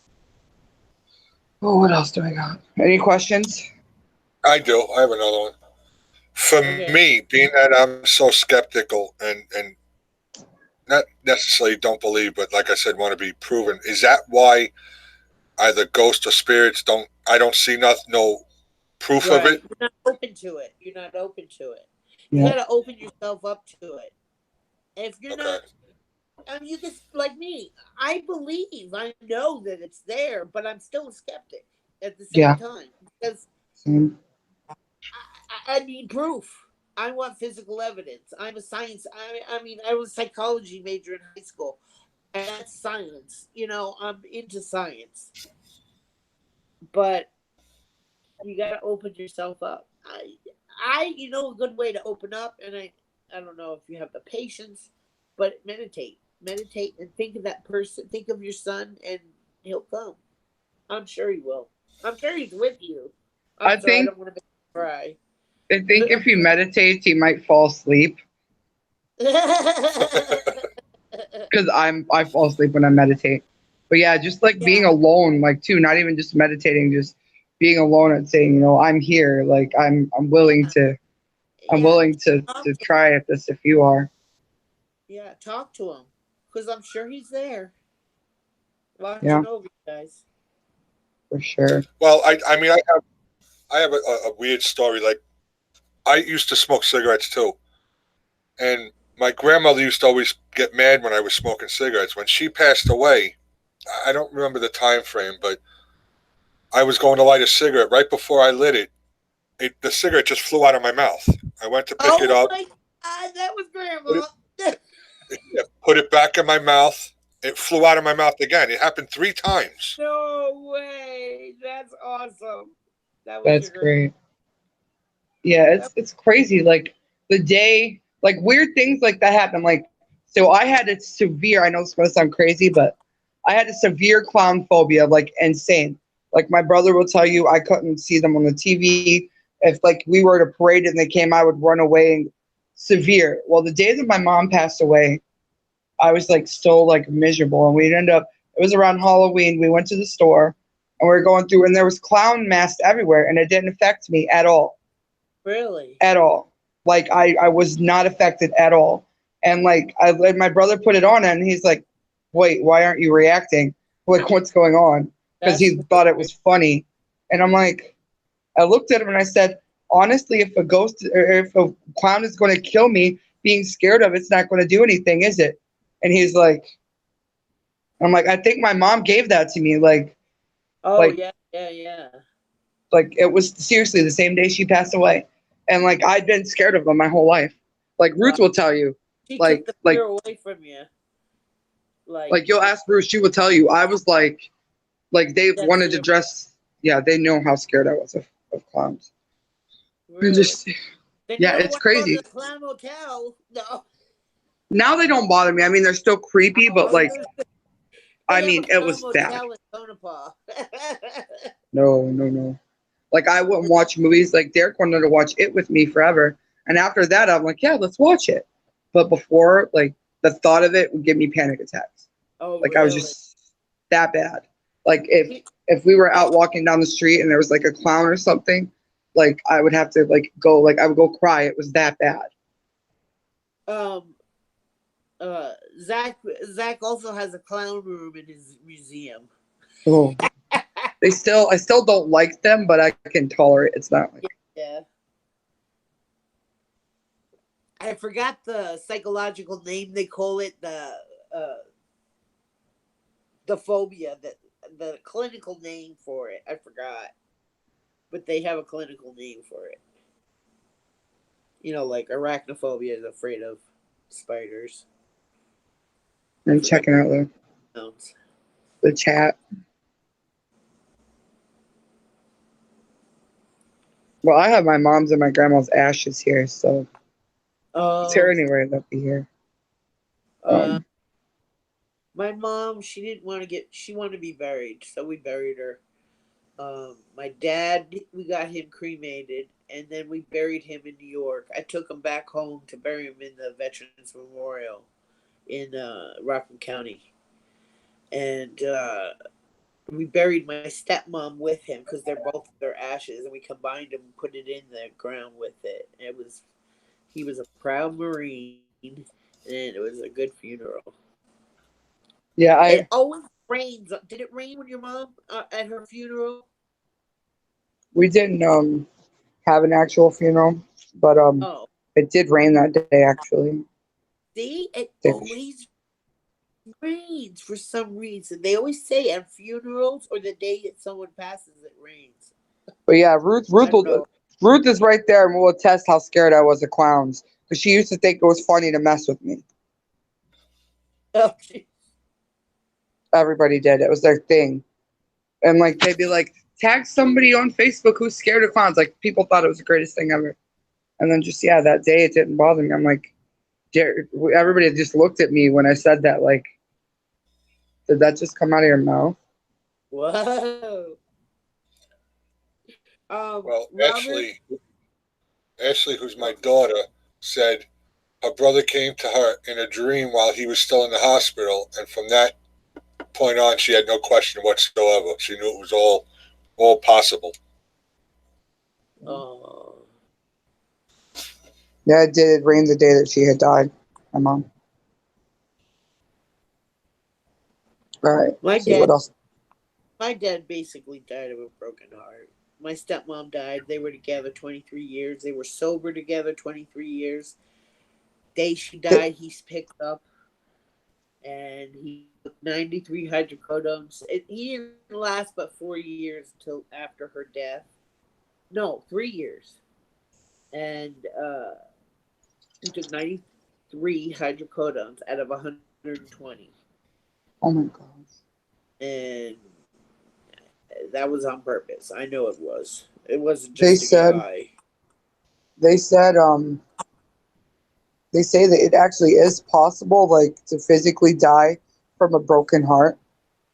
oh, what else do I got? Any questions? I do. I have another one. For Okay. me, being that I'm so skeptical and not necessarily don't believe, but like I said, want to be proven, is that why either ghosts or spirits I don't see no proof of Right. it? You're not open to it. You're not open to it. You Yeah, got to open yourself up to it. If you're Okay. not, I mean, you just like me. I believe, I know that it's there, but I'm still a skeptic at the same yeah. time because Same. I need proof. I want physical evidence. I'm a science. I mean, I was a psychology major in high school, and that's science. You know, I'm into science, but you got to open yourself up. You know, a good way to open up, and I don't know if you have the patience, but meditate, and think of that person. Think of your son, and he'll come. I'm sure he will. I'm sure he's with you. I'm I sorry, I think don't want to make you cry. I think if he meditates, he might fall asleep because I fall asleep when I meditate. But yeah, just like being Yeah, alone, like too, not even just meditating, just being alone and saying, you know, I'm here. Like I'm willing yeah, to I'm yeah. willing Talk to to try at this if you are. Yeah, talk to him because I'm sure he's there Yeah, watching over you guys. for sure. Well, I mean, I have a weird story. Like, I used to smoke cigarettes too, and my grandmother used to always get mad when I was smoking cigarettes. When she passed away, I don't remember the time frame, but I was going to light a cigarette. Right before I lit the cigarette just flew out of my mouth. I went to pick it Oh up, my God, that was put Grandma. it, put it back in my mouth. It flew out of my mouth again. It happened 3 times. No way, that's awesome. That was That's your grandma. great. Yeah, That, it's crazy. Like the day, like weird things like that happen. Like so, I had a severe. I know it's gonna sound crazy, but I had a severe clown phobia, like insane. Like my brother will tell you, I couldn't see them on the TV. If like we were at a parade and they came, I would run away. And severe. Well, the day that my mom passed away, I was like so like miserable, and we'd end up. It was around Halloween. We went to the store, and we were going through, and there was clown masks everywhere, and it didn't affect me at all, really? at all. Like I was not affected at all. And like I let my brother put it on, and he's like, "Wait, why aren't you reacting? Like what's going on?" Because That's he thought it weird. was funny, and I'm like, I looked at him and I said, honestly, if a ghost or if a clown is going to kill me, being scared of it's not going to do anything, is it? And he's like, I'm like, I think my mom gave that to me, Oh like, yeah, yeah. like it was seriously the same day she passed away, and like I'd been scared of them my whole life. Like Wow. Ruth will tell you, She took like, the fear like, away from you. Like like you'll ask Ruth, she will tell you. I was like they that's wanted to serious. dress. Yeah, they know how scared I was of clowns. And Really? just They yeah, know I it's want to go to crazy. the clown motel. No. Now they don't bother me. I mean, they're still creepy, but Oh, like, I they have a mean, it clown was bad. motel in Tonopah. No, no, no. Like I wouldn't watch movies. Like Derek wanted to watch it with me forever, and after that, I'm like, yeah, let's watch it. But before, like the thought of it would give me panic attacks. Oh, Like I was really? just that bad. Like if we were out walking down the street and there was like a clown or something, like I would have to like go, like I would go cry. It was that bad. Um, Zach also has a clown room in his museum. Oh, I still don't like them, but I can tolerate. It's not like Yeah. I forgot the psychological name they call it, uh the phobia, that the clinical name for it. I forgot. But they have a clinical name for it. You know, like arachnophobia is afraid of spiders. I I'm forgot checking out the sounds. the chat. Well, I have my mom's and my grandma's ashes here, so it's here Um anyway. They'll be here. uh Um, my mom, she didn't want to get she wanted to be buried, so we buried her. My dad, we got him cremated, and then we buried him in New York. I took him back home to bury him in the Veterans Memorial in Rockland County, and we buried my stepmom with him because they're both their ashes, and we combined them and put it in the ground with it. He was a proud Marine, and it was a good funeral. Yeah, It always rains. Did it rain when your mom at her funeral? we didn't have an actual funeral, but Oh, it did rain that day actually. see, it always rains for some reason. They always say at funerals or the day that someone passes, it rains. But yeah, I don't know. Ruth is right there and will attest how scared I was of clowns because she used to think it was funny to mess with me. Oh, geez. Everybody did. It was their thing. And like they'd be like, tag somebody on Facebook who's scared of clowns. Like people thought it was the greatest thing ever. And then just that day it didn't bother me. I'm like, everybody just looked at me when I said that. Like, did that just come out of your mouth? Whoa. Well, Robert. Ashley, who's my daughter, said her brother came to her in a dream while he was still in the hospital, and from that point on, she had no question whatsoever. She knew it was all possible. Oh. Yeah, it did. It rained the day that she had died. My mom. All right. My dad basically died of a broken heart. My stepmom died. They were together 23 years. They were sober together 23 years. Day she died, he's picked up, and he took 93 hydrocodones. He didn't last but 4 years till after her death. No, 3 years. And he took 93 hydrocodones out of 120. Oh my gosh. And that was on purpose. I know it was. It wasn't just a guy. They said they say that it actually is possible, like, to physically die from a broken heart.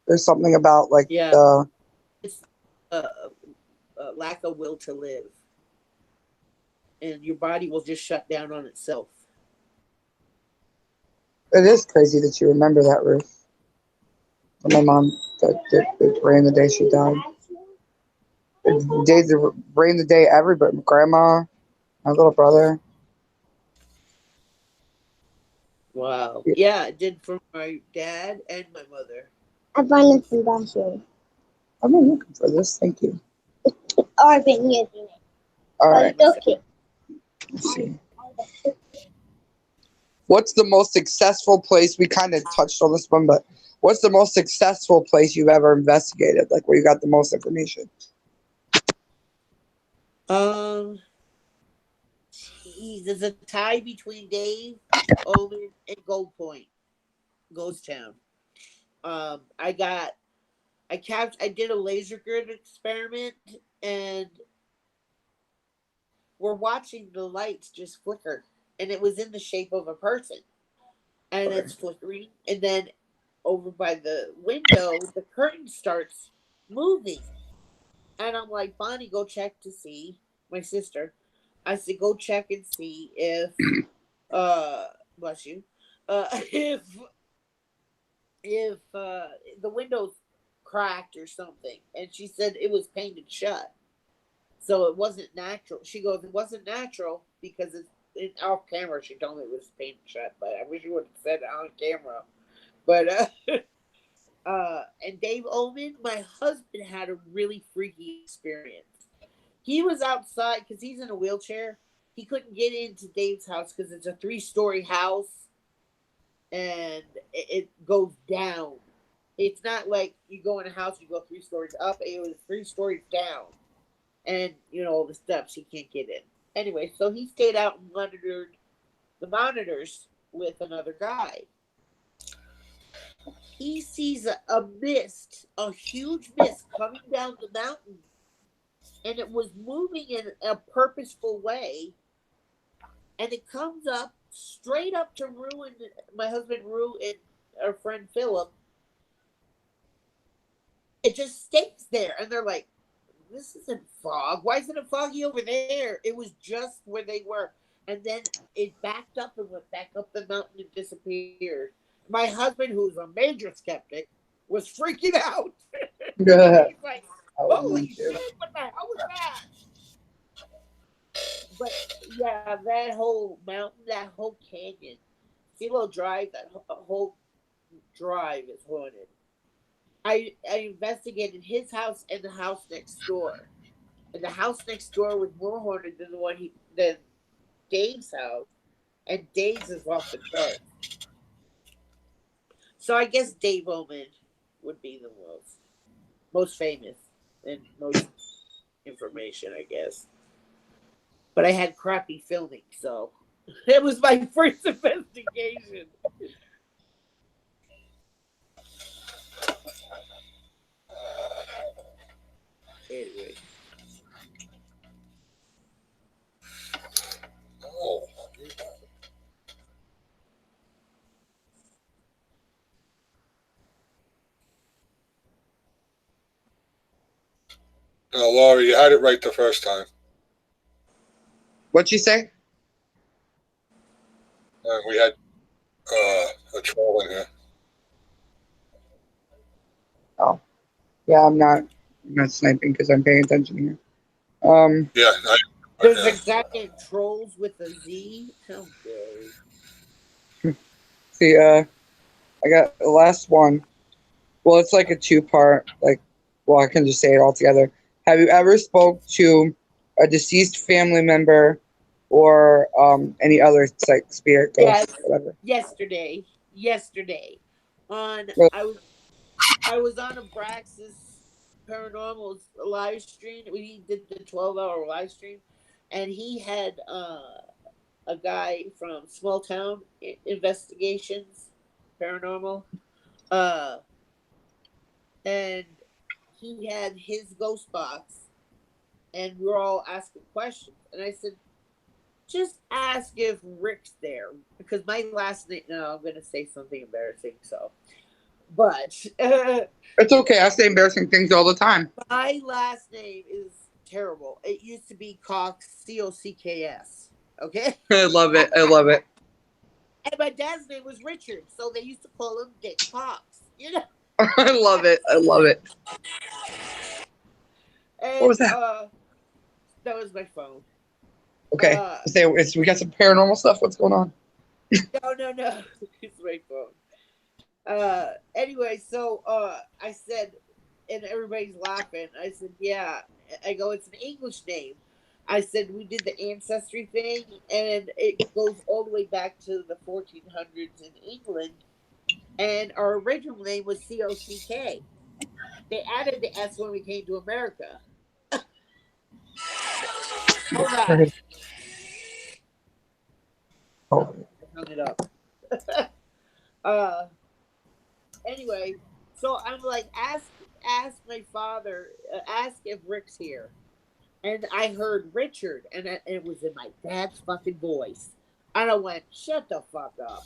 There's something about like it's a lack of will to live, and your body will just shut down on itself. It is crazy that you remember that, Ruth. My mom, it rained the day she died. It rained the day everybody, grandma, my little brother. Wow. Yeah, it did for my dad and my mother. I found this in I've been looking for this. Thank you. I've been using it. All right. Okay. Let's see. What's the most successful place? We kind of touched on this one, but what's the most successful place you've ever investigated? Like where you got the most information? There's a tie between Dave, Owen, and Gold Point, Ghost Town. I did a laser grid experiment, and we're watching the lights just flicker, and it was in the shape of a person, and it's flickering, and then over by the window, the curtain starts moving, and I'm like, Bonnie, go check to see. My sister, I said, go check and see if, bless you, if the windows cracked or something, and she said it was painted shut, so it wasn't natural. She goes, it wasn't natural because it's off camera. She told me it was painted shut, but I wish you would have said it on camera. But and Dave Oman, my husband had a really freaky experience. He was outside because he's in a wheelchair. He couldn't get into Dave's house because it's a 3-story house, and it goes down. It's not like you go in a house, you go 3 stories up. It was 3 stories down. And, all the steps he can't get in. Anyway, so he stayed out and monitored the monitors with another guy. He sees a mist, a huge mist coming down the mountain. And it was moving in a purposeful way. And it comes up straight up to Rue and my husband Rue and our friend Philip. It just stays there. And they're like, this isn't fog. Why isn't it foggy over there? It was just where they were. And then it backed up and went back up the mountain and disappeared. My husband, who's a major skeptic, was freaking out. Yeah. He's like, I would holy need to. shit, what the hell was that? But yeah, that whole mountain, that whole canyon, Philo Drive, that whole drive is haunted. I investigated his house and the house next door. And the house next door was more haunted than than Dave's house. And Dave's is off the charts. So I guess Dave Omen would be the most famous and most information, I guess. But I had crappy filming, so it was my first investigation. Anyway. Oh. No, Laura, you had it right the first time. What'd you say? And we had a troll in here. Oh, yeah. I'm not sniping because I'm paying attention here. Yeah. There's a guy named Trolls with a Z. How dare you? See, I got the last one. Well, it's like a two-part. Like, well, I can just say it all together. Have you ever spoke to a deceased family member or any other like spirit, ghost, Yes. whatever? Yesterday, on Well, I was on Abraxas Paranormal's live stream. We did the 12-hour live stream, and he had a guy from Small Town Investigations Paranormal, uh, and he had his ghost box, and we were all asking questions, and I said, just ask if Rick's there because my last name. No, I'm going to say something embarrassing. So, but it's okay. I say embarrassing things all the time. my last name is terrible. It used to be Cox, Cocks. Okay, I love it. I love it. and my dad's name was Richard, so they used to call him Dick Cox. You know. I love it. I love it. And, What was that? That was my phone. Okay. We got some paranormal stuff. What's going on? No. It's my phone. Anyway, so I said, and everybody's laughing. I said, yeah. I go, it's an English name. I said, we did the ancestry thing, and it goes all the way back to the 1400s in England. And our original name was Cock. They added the S when we came to America. Hold on. Oh. I hung it up. Anyway, so I'm like, ask my father, ask if Rick's here. And I heard Richard, and it was in my dad's fucking voice. And I went, shut the fuck up.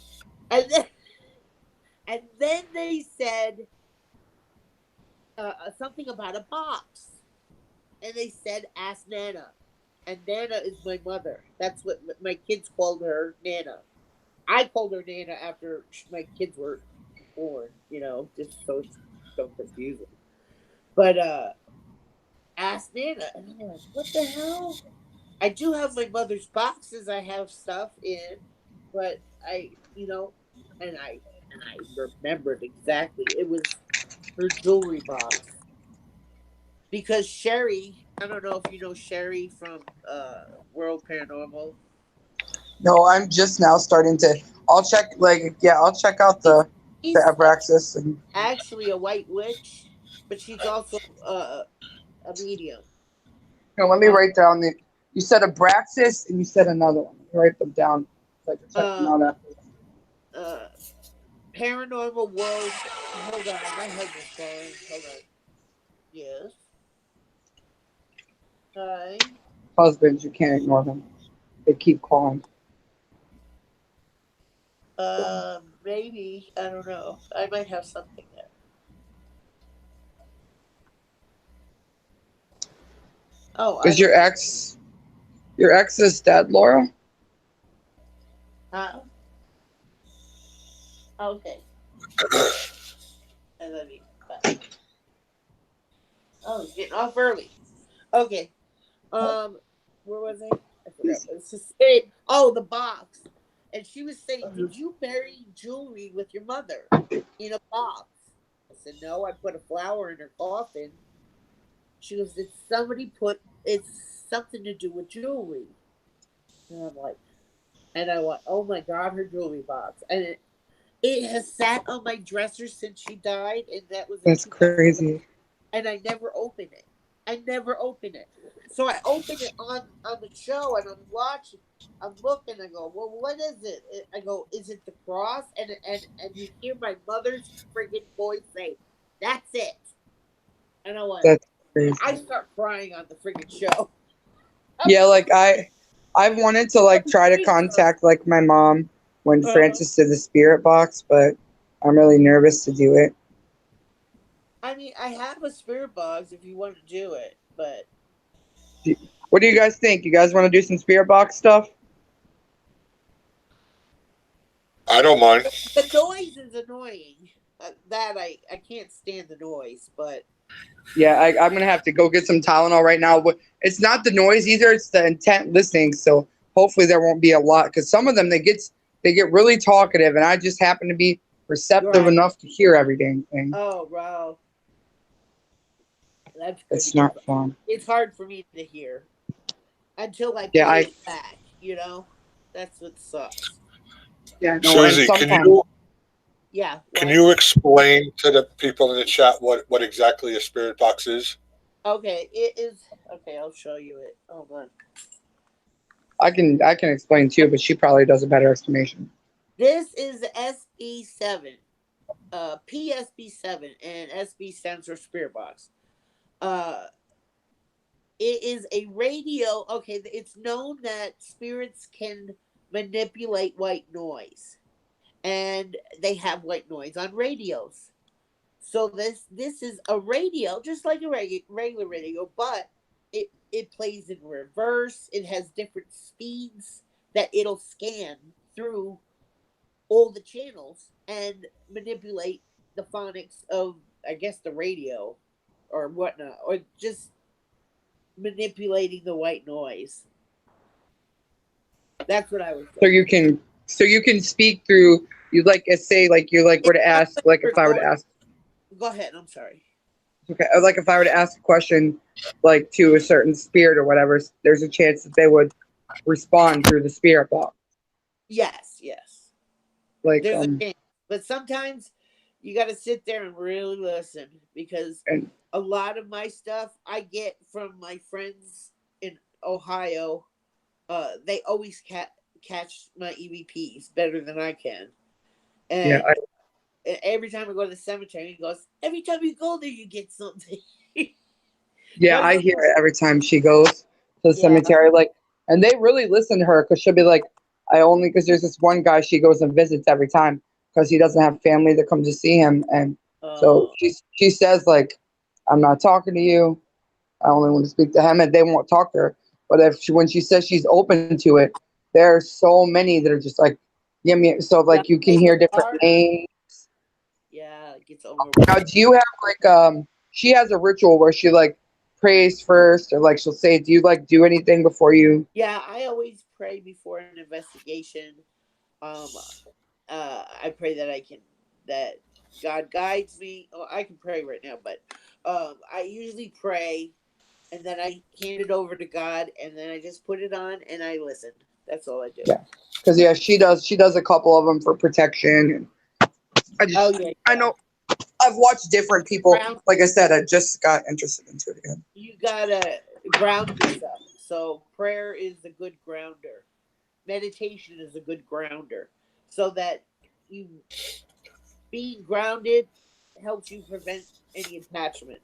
And then they said something about a box. And they said, ask Nana. And Nana is my mother. That's what my kids called her, Nana. I called her Nana after my kids were born, just so it's so confusing. But ask Nana, and I'm like, what the hell? I do have my mother's boxes I have stuff in, but and I remembered exactly. It was her jewelry box. Because Sherry, I don't know if you know Sherry from World Paranormal. No, I'm just now starting to. I'll check. I'll check out the Abraxas and actually a white witch, but she's also a medium. let me write down the. You said Abraxas and you said another one. Let me write them down so I can check them out after. Paranormal World. Hold on, my husband's calling. Hold on. Yes. Hi. Husbands, you can't ignore them. They keep calling. Maybe. I don't know. I might have something there. Oh, I Is don't. your ex is dead, Laura? Okay. I love you. Bye. Oh, he's getting off early. Okay. Where was I? I forgot what to say. Oh, the box. And she was saying, "Did you bury jewelry with your mother in a box?" I said, "No, I put a flower in her coffin." She goes, "Did somebody put it's something to do with jewelry?" And I'm like, and I went, "Oh my God, her jewelry box." And it has sat on my dresser since she died, and that was in That's 2000. crazy. And I never open it. I never open it. So I open it on the show, and I'm watching. I'm looking. I go, "Well, what is it?" I go, "Is it the cross?" And you hear my mother's friggin' voice say, "That's it." And I went, That's I crazy. start crying on the friggin' show. I'm Yeah, like crying. I've wanted to like try to contact like my mom when Uh-huh. Francis did the spirit box, but I'm really nervous to do it. I mean, I have a spirit box if you want to do it, but What do you guys think? You guys want to do some spirit box stuff? I don't mind. the noise is annoying. That I can't stand the noise, but Yeah, I'm gonna have to go get some Tylenol right now. But it's not the noise either; it's the intent listening. So hopefully there won't be a lot because some of them they get really talkative, and I just happen to be receptive right. enough to hear everything. And Oh, wow. That's good it's because not fun. it's hard for me to hear until I Yeah, play it back, you know? That's what sucks. no, and Susie, sometimes Yeah, can what? you explain to the people in the chat what exactly a spirit box is? Okay, it is. Okay, I'll show you it. Hold on. I can explain too, but she probably does a better explanation. This is the SB7, PSB7, and SB stands for Spirit Box. Uh, it is a radio. Okay, it's known that spirits can manipulate white noise, and they have white noise on radios. So this is a radio, just like a regular radio, but it plays in reverse. It has different speeds that it'll scan through all the channels and manipulate the phonics of, I guess, the radio or whatnot, or just manipulating the white noise. That's what I was So saying. you can speak through. You like say like you like were It's to not ask like like if you're I were to going. ask Go ahead. I'm sorry. okay like if I were to ask a question like to a certain spirit or whatever, there's a chance that they would respond through the spirit box. Yes, yes. Like There's a chance, but sometimes you got to sit there and really listen because and a lot of my stuff I get from my friends in Ohio. They always catch my EVPs better than I can, yeah, and every time I go to the cemetery, he goes, "Every time you go there, you get something." yeah, There's I a hear it every time she goes to the yeah, cemetery. Like, and they really listen to her because she'll be like, I only because there's this one guy she goes and visits every time because he doesn't have family that comes to see him, and so uh, she says like, I'm not talking to you. I only want to speak to him, and they won't talk to her. But when she says she's open to it, there are so many that are just like, give me. So yeah, like you can make hear it different harder. names. Yeah, it gets overwhelming. Now, do you have like she has a ritual where she like prays first, or like she'll say, do you like do anything before you? Yeah, I always pray before an investigation. Um, I pray that I can that God guides me. Oh, I can pray right now, but I usually pray and then I hand it over to God and then I just put it on and I listen. That's all I do. Yeah, because yeah, she does a couple of them for protection, and Oh yeah, I yeah. know I've watched different people. Ground. Like I said, I just got interested into it again. You gotta ground yourself. So prayer is a good grounder. Meditation is a good grounder, so that you being grounded helps you prevent any attachments.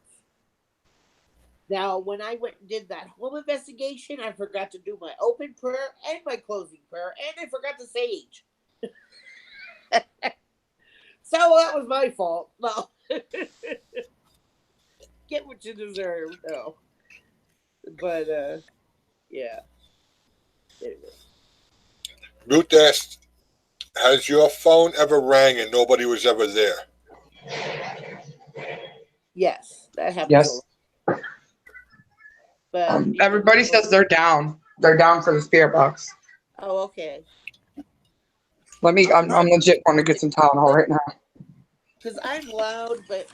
Now, when I went and did that home investigation, I forgot to do my open prayer and my closing prayer, and I forgot to sage. So that was my fault. No, get what you deserve. No, But yeah. There it is. Ruth asked, has your phone ever rang and nobody was ever there? Yes, that happens a lot. Yes. But Everybody says they're down. They're down for the spirit box. oh, okay. Let me. I'm legit going to get some Tylenol right now. Because I'm loud, but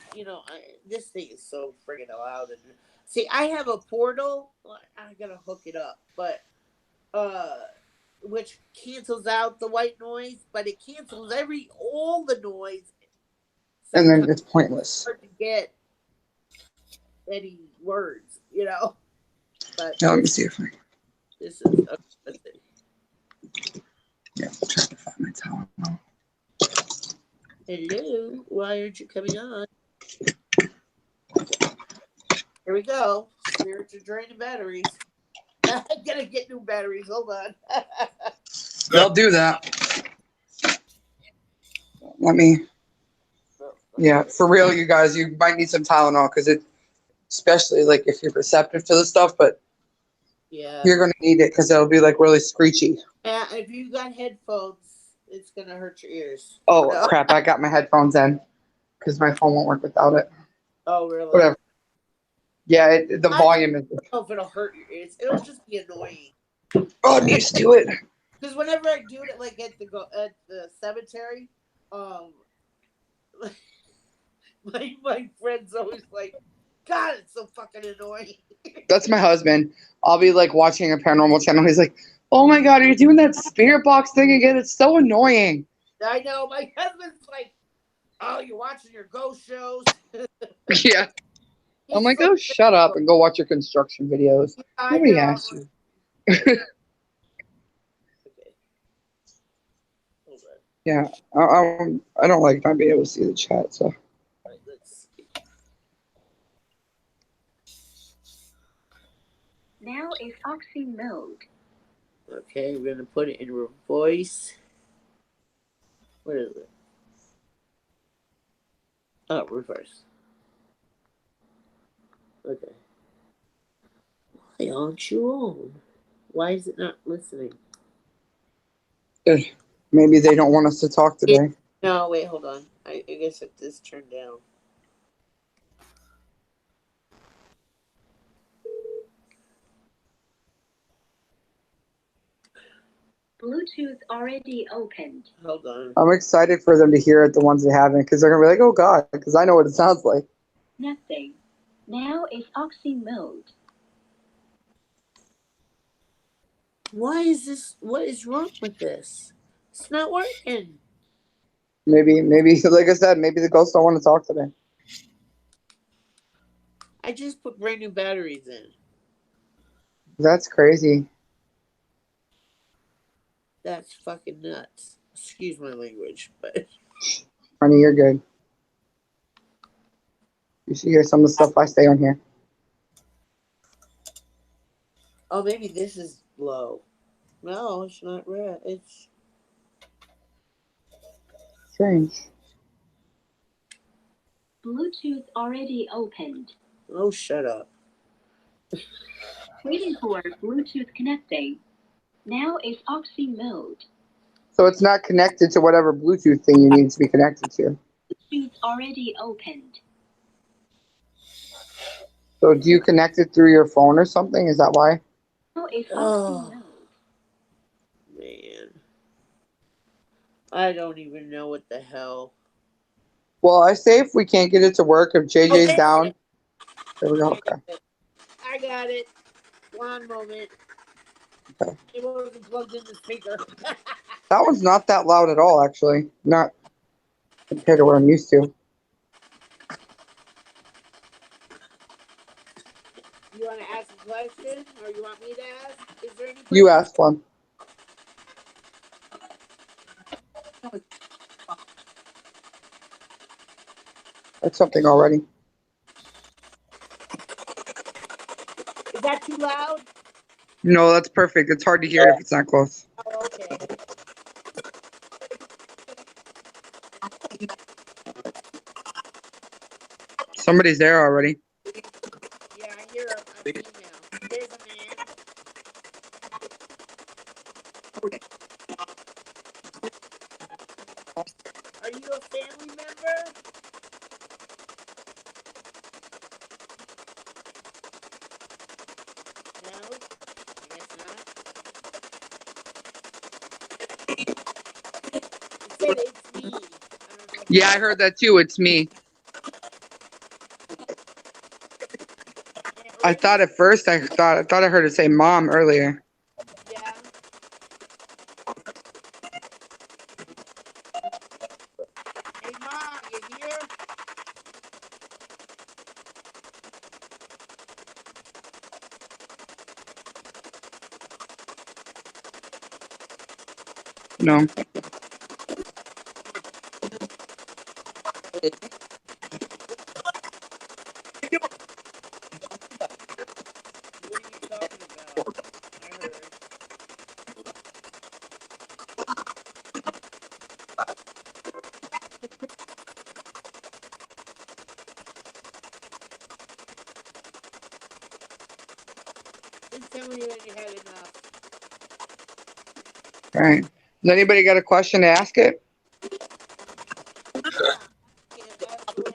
this thing is so friggin' loud. And see, I have a portal. I gotta hook it up, but which cancels out the white noise, but it cancels all the noise. And Sometimes then it's pointless. it's hard to get any words, But Now let me see if I. this is let's see. Yeah, I'm trying to find my Tylenol. Hello, why aren't you coming on? Here we go. Spirits are draining batteries. I'm gonna get new batteries. Hold on. They'll do that. Let me. Yeah, for real, you guys, you might need some Tylenol because it, especially like if you're receptive to the stuff, but Yeah. you're gonna need it because it'll be like really screechy. Yeah, if you got headphones, it's gonna hurt your ears. Oh crap! I got my headphones in because my phone won't work without it. Oh really? Whatever. Yeah, the volume is. I don't know if it'll hurt your ears. It'll just be annoying. Oh, I'm used to it. Because whenever I do it, like at the cemetery, my friends always like, God, it's so fucking annoying. That's my husband. I'll be like watching a paranormal channel. He's like, "Oh my god, are you doing that spirit box thing again? It's so annoying." I know my husband's like, oh, you're watching your ghost shows. Yeah. I'm like, oh, shut up and go watch your construction videos. I Nobody know. asked you. Okay. Hold on. Yeah, I don't like not being able to see the chat. So All right, let's see. Now is Oxy mode. Okay, we're gonna put it in her voice. What is it? Oh, reverse. Okay. Why aren't you on? Why is it not listening? maybe they don't want us to talk today. No, wait, hold on. I guess if this turned down. Bluetooth already opened. Hold on. I'm excited for them to hear it, the ones that haven't, because they're gonna be like, "Oh God," because I know what it sounds like. Nothing. Now is Oxy mode. Why is this? What is wrong with this? It's not working. Maybe, like I said, maybe the ghosts don't want to talk today. I just put brand new batteries in. That's crazy. That's fucking nuts. Excuse my language, but Honey, you're good. You should hear some of the stuff I say on here. oh, maybe this is low. No, it's not red. It's Strange. Bluetooth already opened. oh, shut up. Waiting for Bluetooth connecting. Now is Oxy mode. So it's not connected to whatever Bluetooth thing you need to be connected to. Bluetooth already opened. So do you connect it through your phone or something? Is that why? Now is Oh. Oxy mode. Man, I don't even know what the hell. Well, I say if we can't get it to work, if JJ's Okay. down. There we go. Okay. I got it. One moment. Okay. It wasn't plugged in the speaker. That one's not that loud at all, actually. Not compared to what I'm used to. You want to ask a question, or you want me to ask? Is there any? You asked one. That's something already. Is that too loud? No, that's perfect. It's hard to hear it if it's not close. Oh, okay. Somebody's there already. Yeah, I hear an email. There's Are you a family member? No, I guess not. It said it's me. I don't know if Yeah, I heard that too. It's me. I thought at first I thought I heard it say mom earlier. Yeah. Hey, Mom, you here? No. What are you talking about? I heard. Please tell me when you had enough. All right. Does anybody got a question to ask it? Yeah. Can't ask away.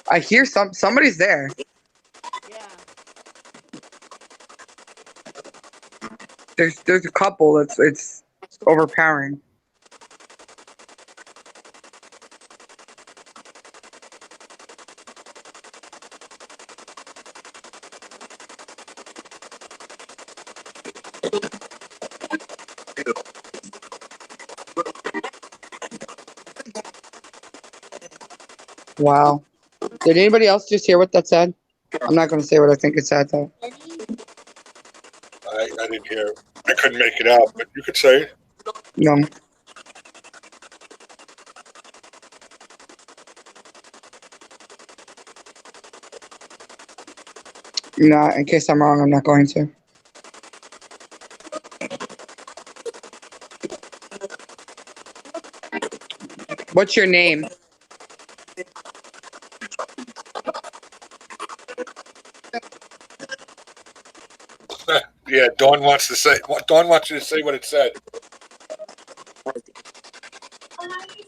I hear somebody's there. Yeah. There's a couple. It's overpowering. Wow. Did anybody else just hear what that said? I'm not going to say what I think it said though. Any? I didn't hear. I couldn't make it out, but you could say it. No. No, in case I'm wrong, I'm not going to. What's your name? Yeah, Dawn wants to say. Dawn wants you to say what it said.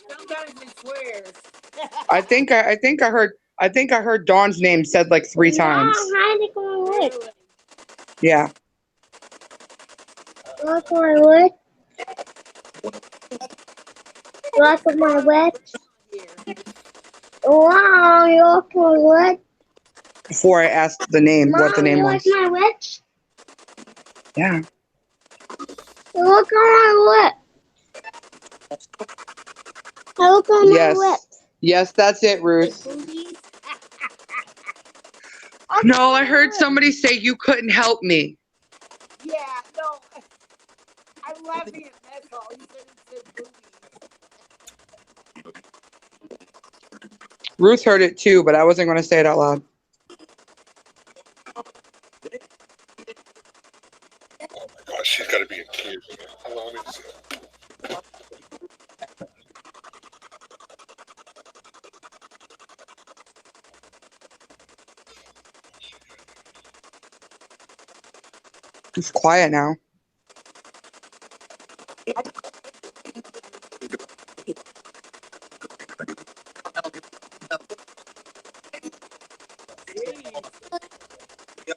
Sometimes it swears. I think I heard Dawn's name said like 3 times. Really? Yeah. Look my wood. Look at my wood. Here. Wow, you look my wood. Before I asked the name, what the Mom, name you was. like my witch? Yeah. You look at my whip. I look at my Yes. whip. Yes, that's it, Ruth. Boobies? No, I heard somebody say you couldn't help me. Yeah, no. I'm laughing at that's all. He said it said boobies. Ruth heard it too, but I wasn't going to say it out loud. Oh my gosh, she's got to be in tears. Hold on, let me see. It's quiet now.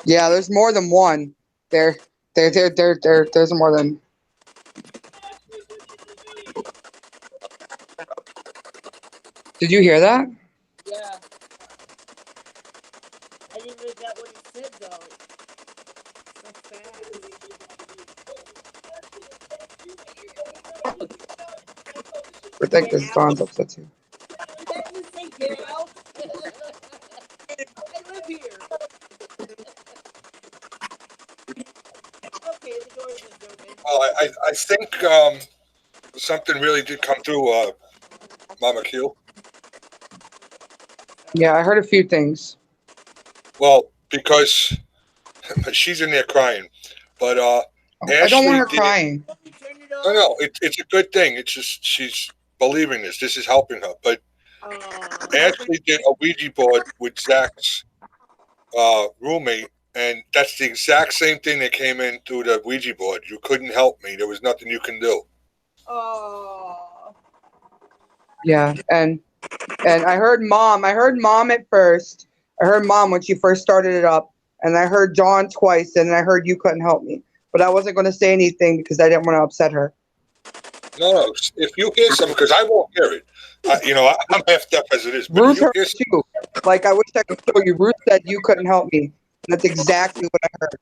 Yeah, there's more than one. There's more than. Did you hear that? Yeah. I didn't really get what he said though. So fast. I think Get this out. Dawn's upset too. Did that just say get out? I live here. Okay, the door just open. Well, I think something really did come through, Mama Q. Yeah, I heard a few things. Well, because she's in there crying, but I don't want Ashley her did. crying. Turn it No, off. no, it's a good thing. It's just she's believing this. This is helping her. But Ashley did a Ouija board with Zach's roommate, And that's the exact same thing that came in through the Ouija board. You couldn't help me. There was nothing you can do. Oh. Yeah, and I heard mom. I heard mom at first. I heard mom when she first started it up, and I heard John twice, and I heard you couldn't help me. But I wasn't going to say anything because I didn't want to upset her. No, if you hear something, because I won't hear it. I'm half deaf as it is. But Ruth if you heard hear it too. Like, I wish I could show you. Ruth said you couldn't help me. That's exactly what I heard.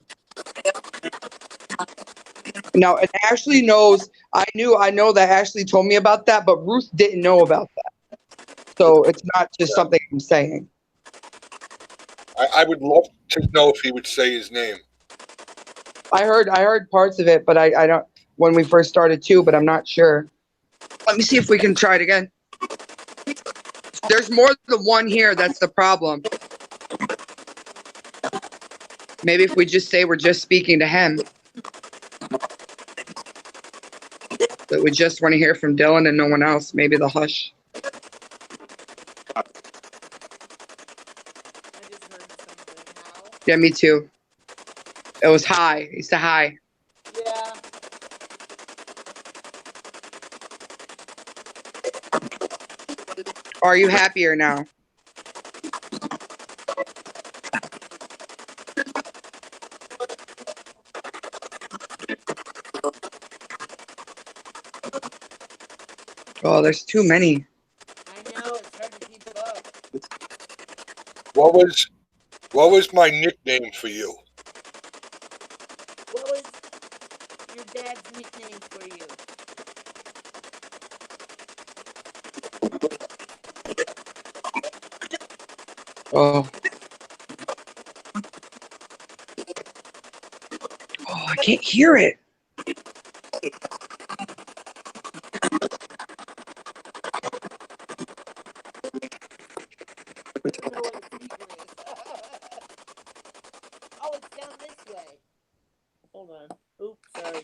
Now, and Ashley knows. I know that Ashley told me about that, but Ruth didn't know about that. So it's not just something I'm saying. I would love to know if he would say his name. I heard parts of it, but I don't when we first started too, but I'm not sure. Let me see if we can try it again. There's more than one here, that's the problem. Maybe if we just say we're just speaking to him. That we just want to hear from Dylan and no one else. Maybe the hush. Yeah, me too. It was high. He said hi. Yeah. Are you happier now? Oh, there's too many. I know, it's hard to keep up. What was my nickname for you? What was your dad's nickname for you? Oh. Oh, I can't hear it. Oh, it's down this way. Hold on. Oops, sorry.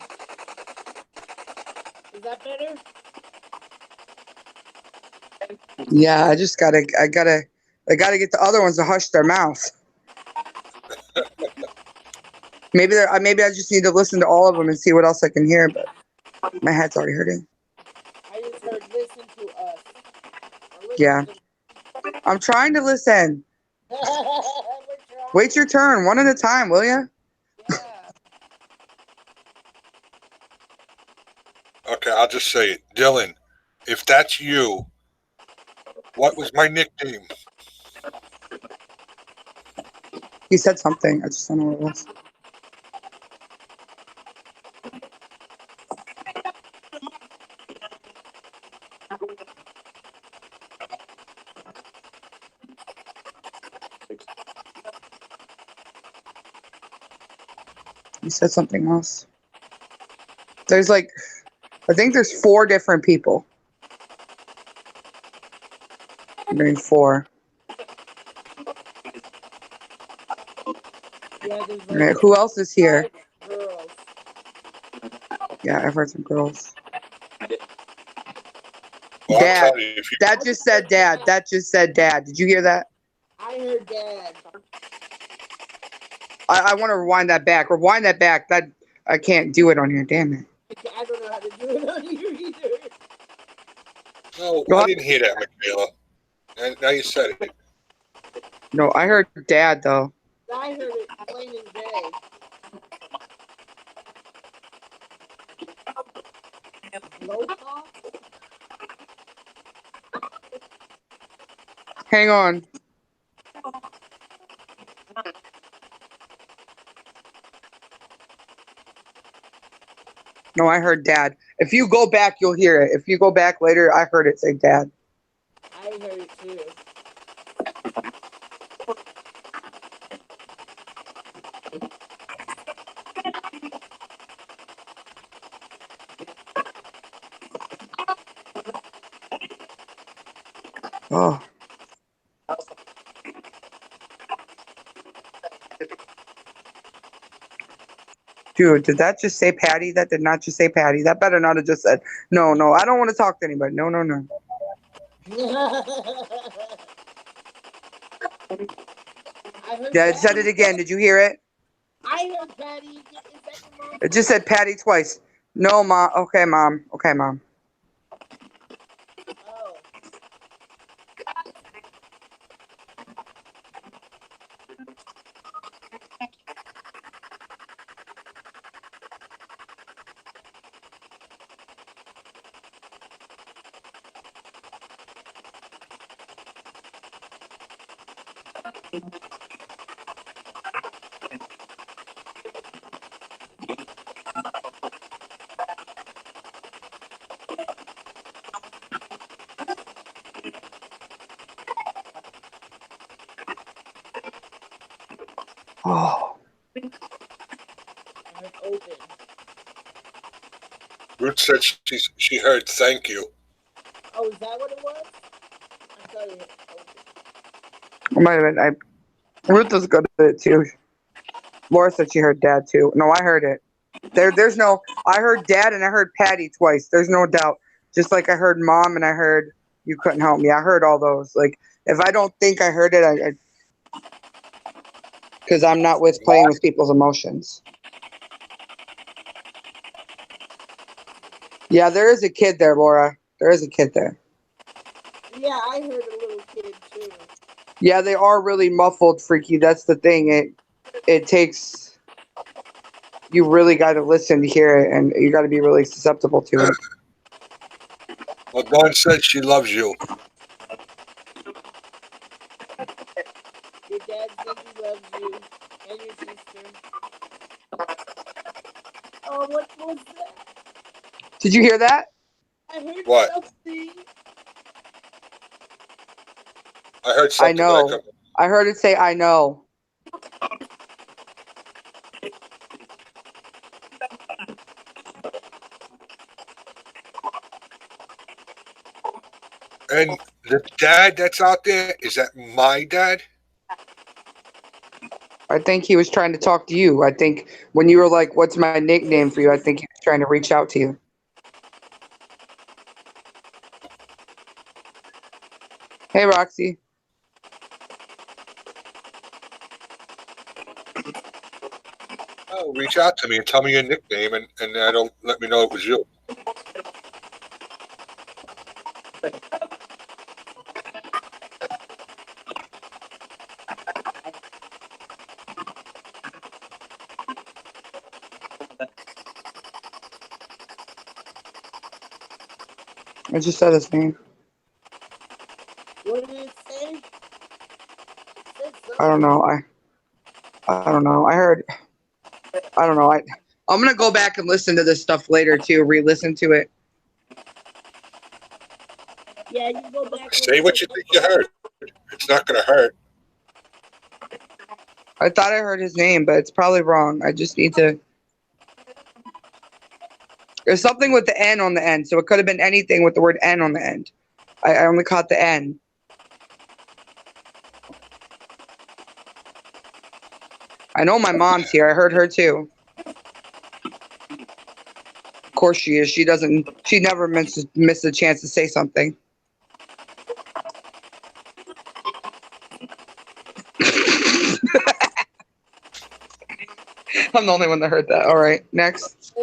Is that better? Yeah, I gotta get the other ones to hush their mouth. Maybe I just need to listen to all of them and see what else I can hear, but my head's already hurting. I just heard listen to us. Yeah. I'm trying to listen. Wait your turn, one at a time, will ya? Yeah. Okay, I'll just say it. Dylan, if that's you, what was my nickname? He said something. I just don't know what it was. He said something else. There's I think there's 4 different people. Maybe 4. Yeah, there's All right, who else is here? 5 girls. Yeah, I've heard some girls. Well, Dad. you, That just said dad. That just said dad. Did you hear that? I heard dad. I want to rewind that back. Rewind that back. That I can't do it on here. Damn it. I don't know how to do it on here either. No, Well, I didn't hear that, Michaela. And now you said it. No, I heard dad though. I heard it plain as day. Low call? Hang on. No, I heard dad. If you go back, you'll hear it. If you go back later, I heard it say dad. I heard it too. Oh. Dude, did that just say Patty? That did not just say Patty. That better not have just said, no, I don't want to talk to anybody. No. I heard Yeah, it said it again. Did you hear it? I heard Patty. Is that your mom's It just voice? said Patty twice. No, Mom. Okay, Mom. Okay, Mom. Oh. Oh. I heard open. Ruth said she heard thank you. Oh, is that what it was? I thought it was open. It might have been. Ruth was good at it too. Laura said she heard Dad too. No, I heard it. There's no. I heard Dad and I heard Patty twice. There's no doubt. Just like I heard Mom and I heard You Couldn't Help Me. I heard all those. Like if I don't think I heard it, because I'm not with playing with people's emotions. Yeah, there is a kid there, Laura. There is a kid there. Yeah, I heard a little kid too. Yeah, they are really muffled, Freaky. That's the thing. It takes. You really got to listen to hear it, and you got to be really susceptible to it. Well, Dawn said she loves you. Your dad said he loves you and your sister. Oh, what was that? Did you hear that? I heard What? something. I heard I something know. like I heard it say, I know. and the dad that's out there, is that my dad? I think he was trying to talk to you. I think when you were like, what's my nickname for you? I think he was trying to reach out to you. Hey, Roxy. Oh, reach out to me and tell me your nickname, and I don't let me know it was you. I just said his name. What did it say? It said I don't something. know. I don't know. I heard. I don't know. I'm gonna go back and listen to this stuff later too. Re-listen to it. Yeah, you go back and Say what you listen. think you heard. It's not going to hurt. I thought I heard his name, but it's probably wrong. I just need to. There's something with the N on the end, so it could have been anything with the word N on the end. I only caught the N. I know my mom's here. I heard her too. Of course she is. She doesn't. She never miss a chance to say something. I'm the only one that heard that. All right, next.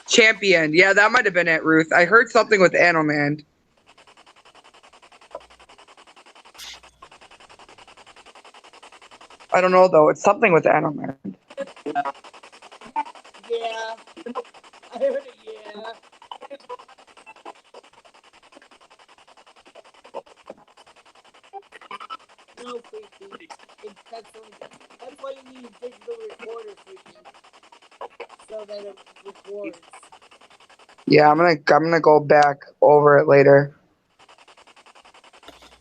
Champion. Yeah, that might have been it, Ruth. I heard something with N on the end. I don't know though. It's something with N on the end. Yeah, I heard it. Yeah. No, Freaky. That's why you need a digital recorder, Freaky, so that it records. Yeah, I'm gonna go back over it later.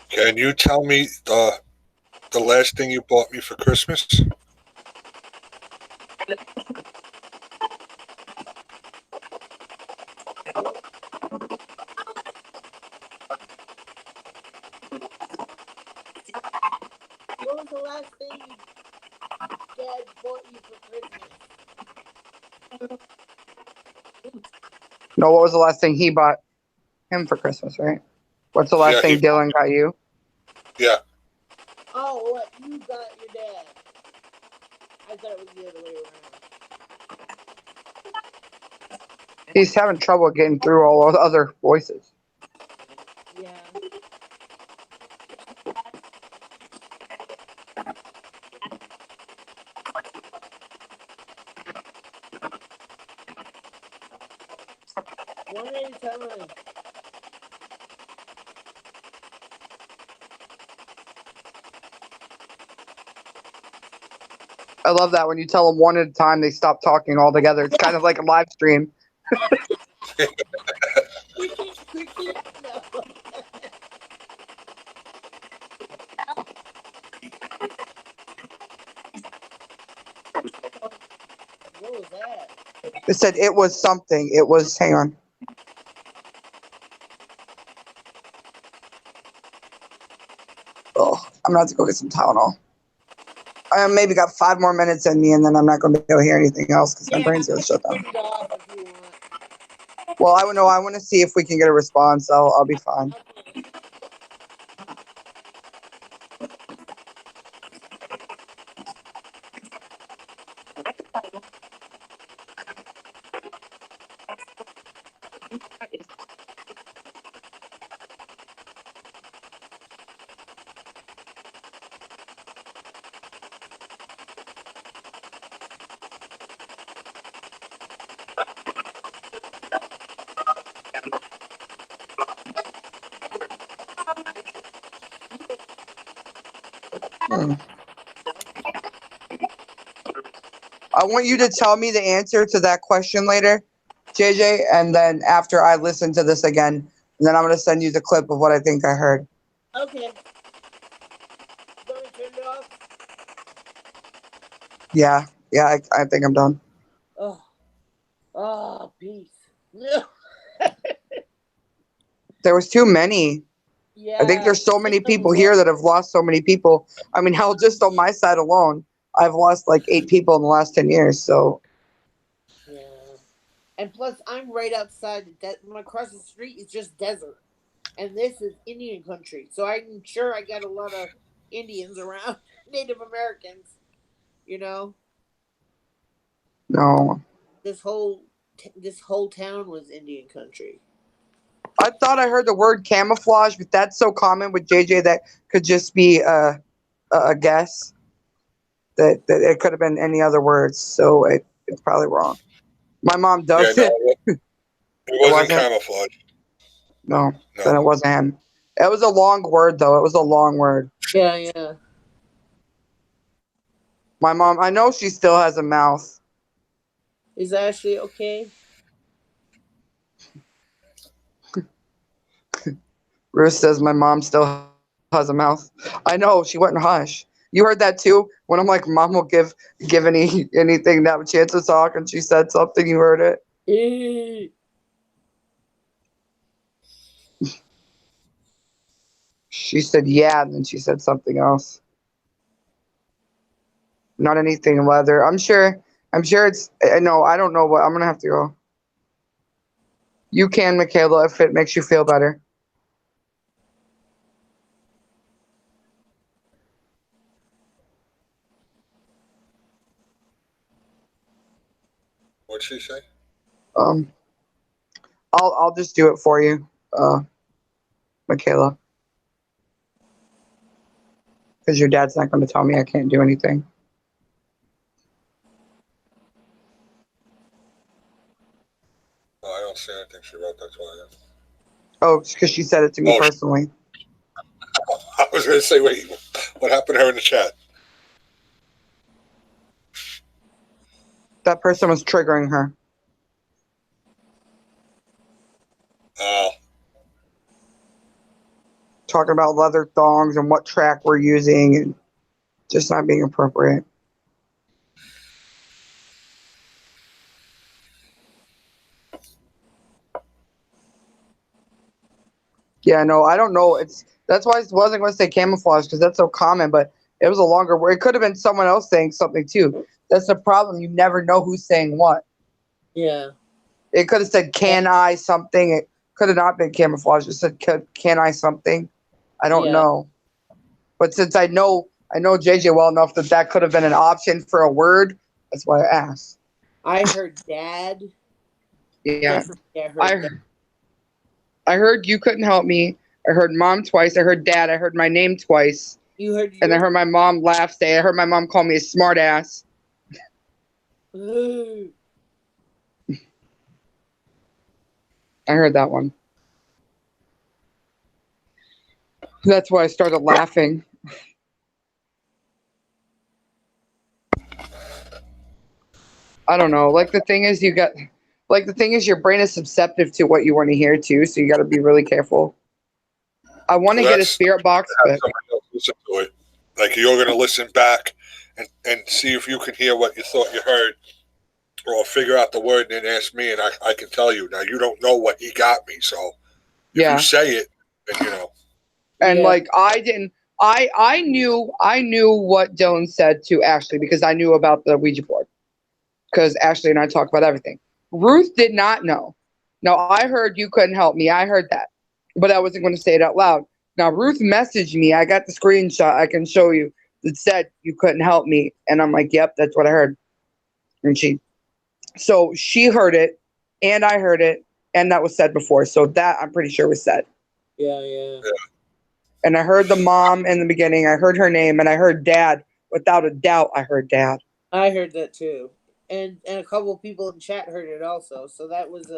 Can you tell me the last thing you bought me for Christmas? What was the last thing Dad bought you for Christmas? No, what was the last thing he bought him for Christmas, right? What's the last Yeah, thing Dylan got you? Yeah. Oh, what you got your dad? I thought it was the other way around. He's having trouble getting through all the other voices. Yeah. One at a time. I love that when you tell them one at a time, they stop talking altogether. It's kind of like a live stream. Cricket. No. What was that? It said it was something. It was, hang on. Oh, I'm going to have to go get some Tylenol. I maybe got 5 more minutes in me, and then I'm not going to be able to hear anything else because my brain's going to shut down. Turn it off if you want. Well, I know. I want to see if we can get a response. I'll be fine. I want you to tell me the answer to that question later, JJ, and then after I listen to this again, and then I'm going to send you the clip of what I think I heard. Okay. Don't turn it off. Yeah, I think I'm done. Oh, peace. There was too many. Yeah. I think there's so many people here that have lost so many people. I mean, hell, just on my side alone, I've lost like 8 people in the last 10 years. So. Yeah. And plus, I'm right outside across the street is just desert, and this is Indian country. So I'm sure I got a lot of Indians around, Native Americans. You know. No. This whole town was Indian country. I thought I heard the word camouflage, but that's so common with JJ that could just be a guess. That it could have been any other words, so it's probably wrong. My mom does Yeah, it. no, it wasn't camouflage. No, then it wasn't him. It was a long word, though. It was a long word. Yeah. My mom, I know she still has a mouth. Is Ashley okay? Ruth says my mom still has a mouth. I know, she went hush. You heard that too? When I'm like, Mom will give anything to have a chance to talk, and she said something, you heard it? She said yeah, and then she said something else. Not anything leather. I'm sure it's, no, I don't know what, I'm going to have to go. You can, Michaela, if it makes you feel better. What'd she say? I'll just do it for you, Michaela. Because your dad's not going to tell me I can't do anything. Oh, I don't see anything she wrote, that's why. Oh, because she said it to me personally. I was going to say, wait, what happened to her in the chat? That person was triggering her. Oh. Talking about leather thongs and what track we're using and just not being appropriate. Yeah, no, I don't know. That's why I wasn't going to say camouflage because that's so common, but it was a longer word. It could have been someone else saying something too. That's the problem. You never know who's saying what. Yeah. It could have said, can I something. It could have not been camouflage. It said, can I something. I don't know. But since I know I know JJ well enough that that could have been an option for a word. That's why I asked. I heard dad. Yeah. Definitely I heard dad. I heard you couldn't help me. I heard mom twice. I heard dad. I heard my name twice. You heard And I heard my mom laugh say, I heard my mom call me a smart ass. Ooh. I heard that one. That's why I started laughing. I don't know. Like the thing is your brain is susceptible to what you want to hear too, so you got to be really careful. I want to get a spirit box, but somebody else listen to it. Like you're going to listen back and see if you can hear what you thought you heard, or figure out the word and then ask me, and I can tell you. Now you don't know what he got me, so if you say it, then you know. And like I knew what Dylan said to Ashley because I knew about the Ouija board. Because Ashley and I talk about everything. Ruth did not know. Now, I heard you couldn't help me. I heard that. But I wasn't going to say it out loud. Now, Ruth messaged me. I got the screenshot I can show you that said you couldn't help me. And I'm like, yep, that's what I heard. And so she heard it, and I heard it, and that was said before. So that I'm pretty sure was said. Yeah. And I heard the mom in the beginning. I heard her name, and I heard dad. Without a doubt, I heard dad. I heard that too. And a couple of people in chat heard it also. So that was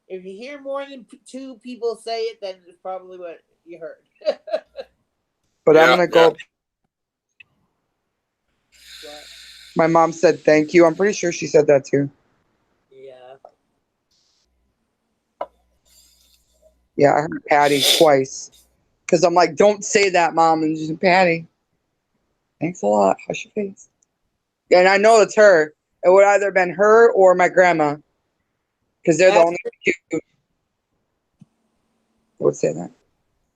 if you hear more than two people say it, then it's probably what you heard. But I'm going to go. What? My mom said thank you. I'm pretty sure she said that too. Yeah. Yeah, I heard Patty twice. Because I'm like, don't say that, Mom. And she's Patty. Thanks a lot. Hush your face. And I know it's her. It would either have been her or my grandma. Because they're the only two who would say that.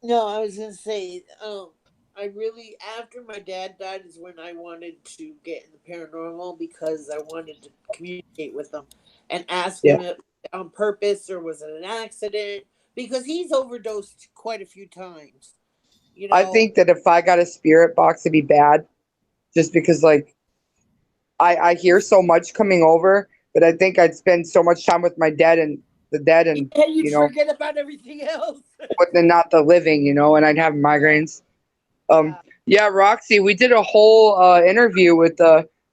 No, I was going to say, I really, after my dad died is when I wanted to get in the paranormal because I wanted to communicate with him and ask him if on purpose or was it an accident? Because he's overdosed quite a few times. You know, I think that if I got a spirit box, it'd be bad. Just because, like, I hear so much coming over, but I think I'd spend so much time with my dad and the dead and, you'd forget about everything else. but then not the living, and I'd have migraines. Yeah, Roxy, we did a whole interview with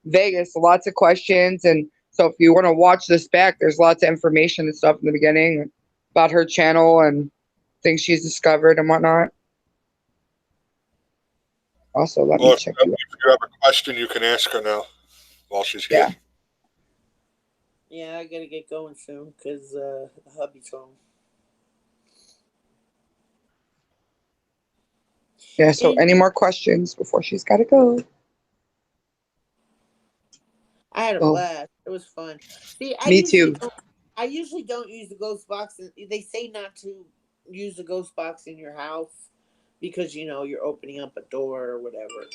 Vegas, lots of questions. And so if you want to watch this back, there's lots of information and stuff in the beginning about her channel and things she's discovered and whatnot. Also, let me check. If you have a question, you can ask her now while she's here. Yeah, I got to get going soon because the hubby's home. Yeah, so any more questions before she's got to go? I had a blast. It was fun. See, Me too. I usually don't use the ghost box. They say not to use the ghost box in your house because, you're opening up a door or whatever.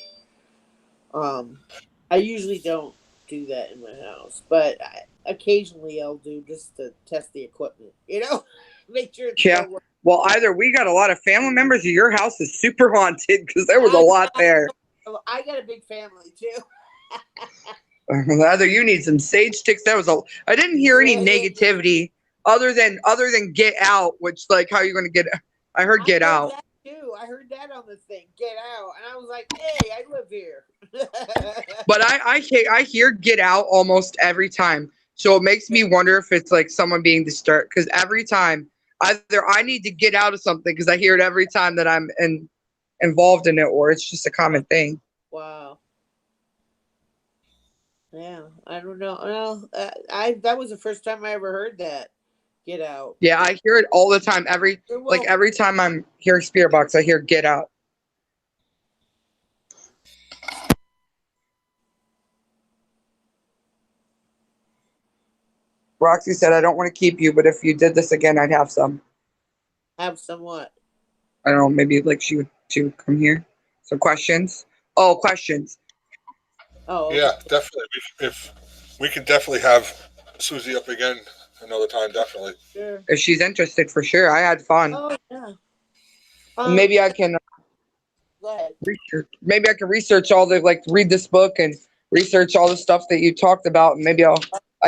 I usually don't do that in my house, but occasionally I'll do just to test the equipment, make sure it's still working. Well, either we got a lot of family members or your house is super haunted because there was a lot there. I got a big family too. Either you need some sage sticks. I didn't hear any negativity other than get out, which like how are you going to get? I heard get out. That too. I heard that on the thing, get out, and I was like, hey, I live here. But I hear get out almost every time, so it makes me wonder if it's like someone being disturbed because every time. Either I need to get out of something because I hear it every time that I'm involved in it, or it's just a common thing. Wow. Yeah, I don't know. Well, that was the first time I ever heard that. Get out. Yeah, I hear it all the time. Every time I'm hearing spirit box, I hear get out. Roxy said, I don't want to keep you, but if you did this again, I'd have some. Have some what? I don't know, maybe like she would come here. So questions? Oh, questions. Oh. Okay. Yeah, definitely. If we can definitely have Susie up again another time, definitely. Sure. If she's interested, for sure. I had fun. Oh, yeah. Maybe I can Go ahead. research. Maybe I can research all the like read this book and research all the stuff that you talked about, and maybe I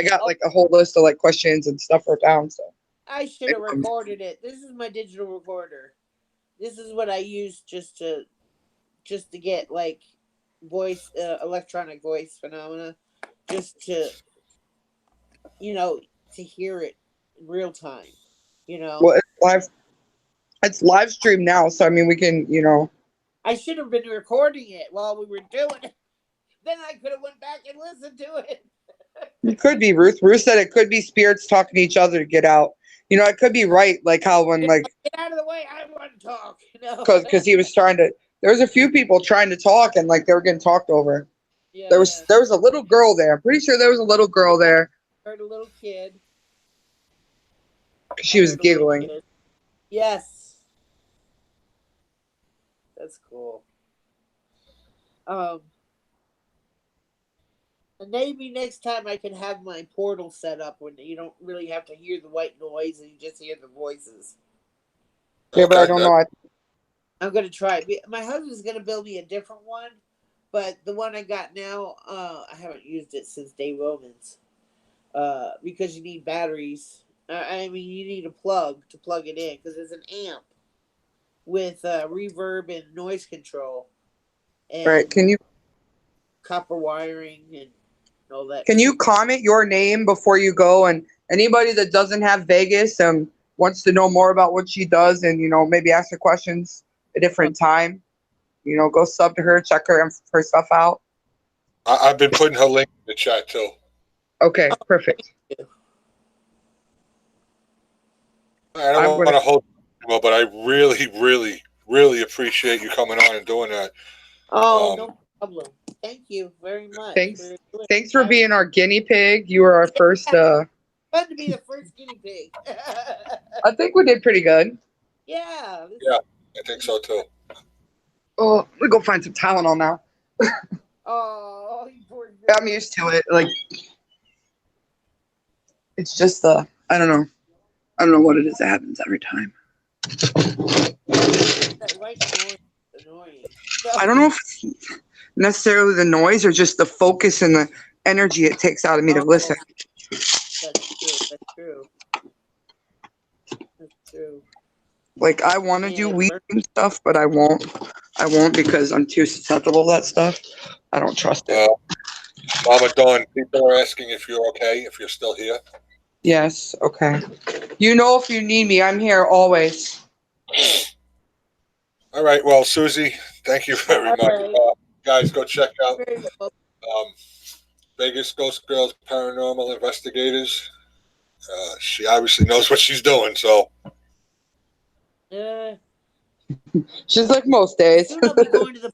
got like a whole list of like questions and stuff wrote down. So I should have recorded it. This is my digital recorder. This is what I use just to get like voice, electronic voice phenomena, just to to hear it in real time. well, it's live stream now, so I mean we can I should have been recording it while we were doing it. Then I could have went back and listened to it. it could be Ruth. Ruth said it could be spirits talking to each other to get out. It could be right, like how when like Get out of the way, I want to talk. because he was trying to. There was a few people trying to talk and like they were getting talked over. Yeah. There was a little girl there. I'm pretty sure there was a little girl there. Heard a little kid. She was giggling. Yes. That's cool. And maybe next time I can have my portal set up when you don't really have to hear the white noise and you just hear the voices. Yeah, but I don't know. I'm gonna try it. My husband's gonna build me a different one, but the one I got now, I haven't used it since day Romans. Because you need batteries. I mean, you need a plug to plug it in because it's an amp with reverb and noise control. And right? Can you copper wiring and all that? Can you comment your name before you go? And anybody that doesn't have Vegas and wants to know more about what she does, and maybe ask her questions a different time. Go sub to her, check her stuff out. I've been putting her link in the chat too. Okay, perfect. I don't want to hold you, but I really, really, really appreciate you coming on and doing that. Oh, no problem. Thank you very much. Thanks for being our guinea pig. You were our first. Fun to be the first guinea pig. I think we did pretty good. Yeah. Yeah, I think so too. Oh, we go find some Tylenol now. Oh, you poor girl. I'm used to it. Like, it's just I don't know. I don't know what it is that happens every time. That white noise is annoying. I don't know if it's necessarily the noise or just the focus and the energy it takes out of me to listen. That's true. Like, I want to do weed and stuff, but I won't. I won't because I'm too susceptible to that stuff. I don't trust it. Mama Dawn, people are asking if you're okay, if you're still here. Yes, okay. If you need me, I'm here always. All right, well, Susie, thank you very much. Guys, go check out Vegasghostgirls Paranormal Investigators. She obviously knows what she's doing, so. She's like most days. Soon I'll be going to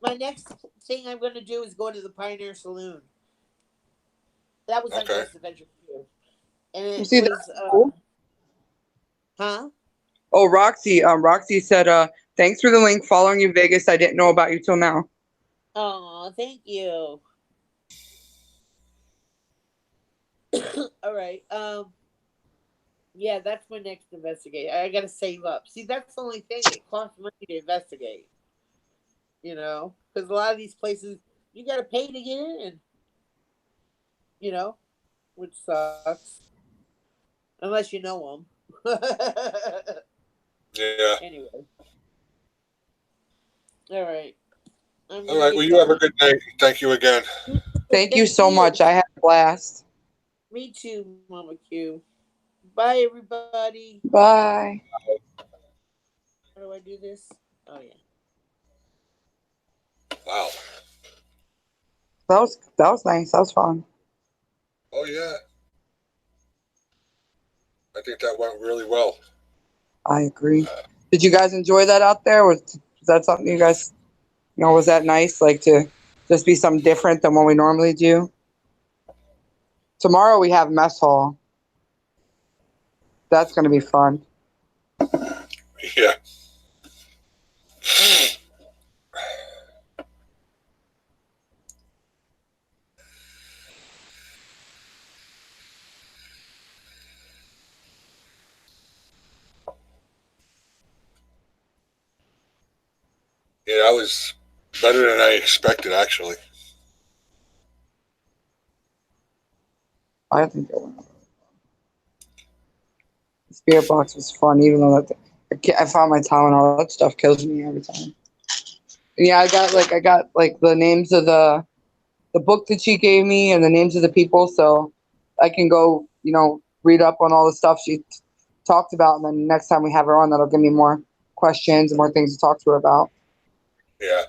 my next thing I'm going to do is go to the Pioneer Saloon. That was my next adventure too. And it was cool. Huh? Oh, Roxy. Roxy said, thanks for the link. Following you, Vegas. I didn't know about you till now. Oh, thank you. All right. Yeah, that's my next investigate. I gotta save up. See, that's the only thing. It costs money to investigate. Because a lot of these places you gotta pay to get in. Which sucks. Unless you know them. Yeah. Anyway. All right. All right. Well, you have a good night. Thank you again. Thank you so much. I had a blast. Me too, Mama Q. Bye, everybody. Bye. How do I do this? Oh, yeah. Wow. That was nice. That was fun. Oh, yeah. I think that went really well. I agree. Did you guys enjoy that out there? Was that something you guys, was that nice? Like to just be something different than what we normally do? Tomorrow we have mess hall. That's going to be fun. Yeah. Yeah, that was better than I expected, actually. I think it went. The spirit box was fun, even though I found my towel and all that stuff kills me every time. And yeah, I got like the names of the book that she gave me and the names of the people, so I can go, read up on all the stuff she talked about, and then next time we have her on, that'll give me more questions and more things to talk to her about. Yeah.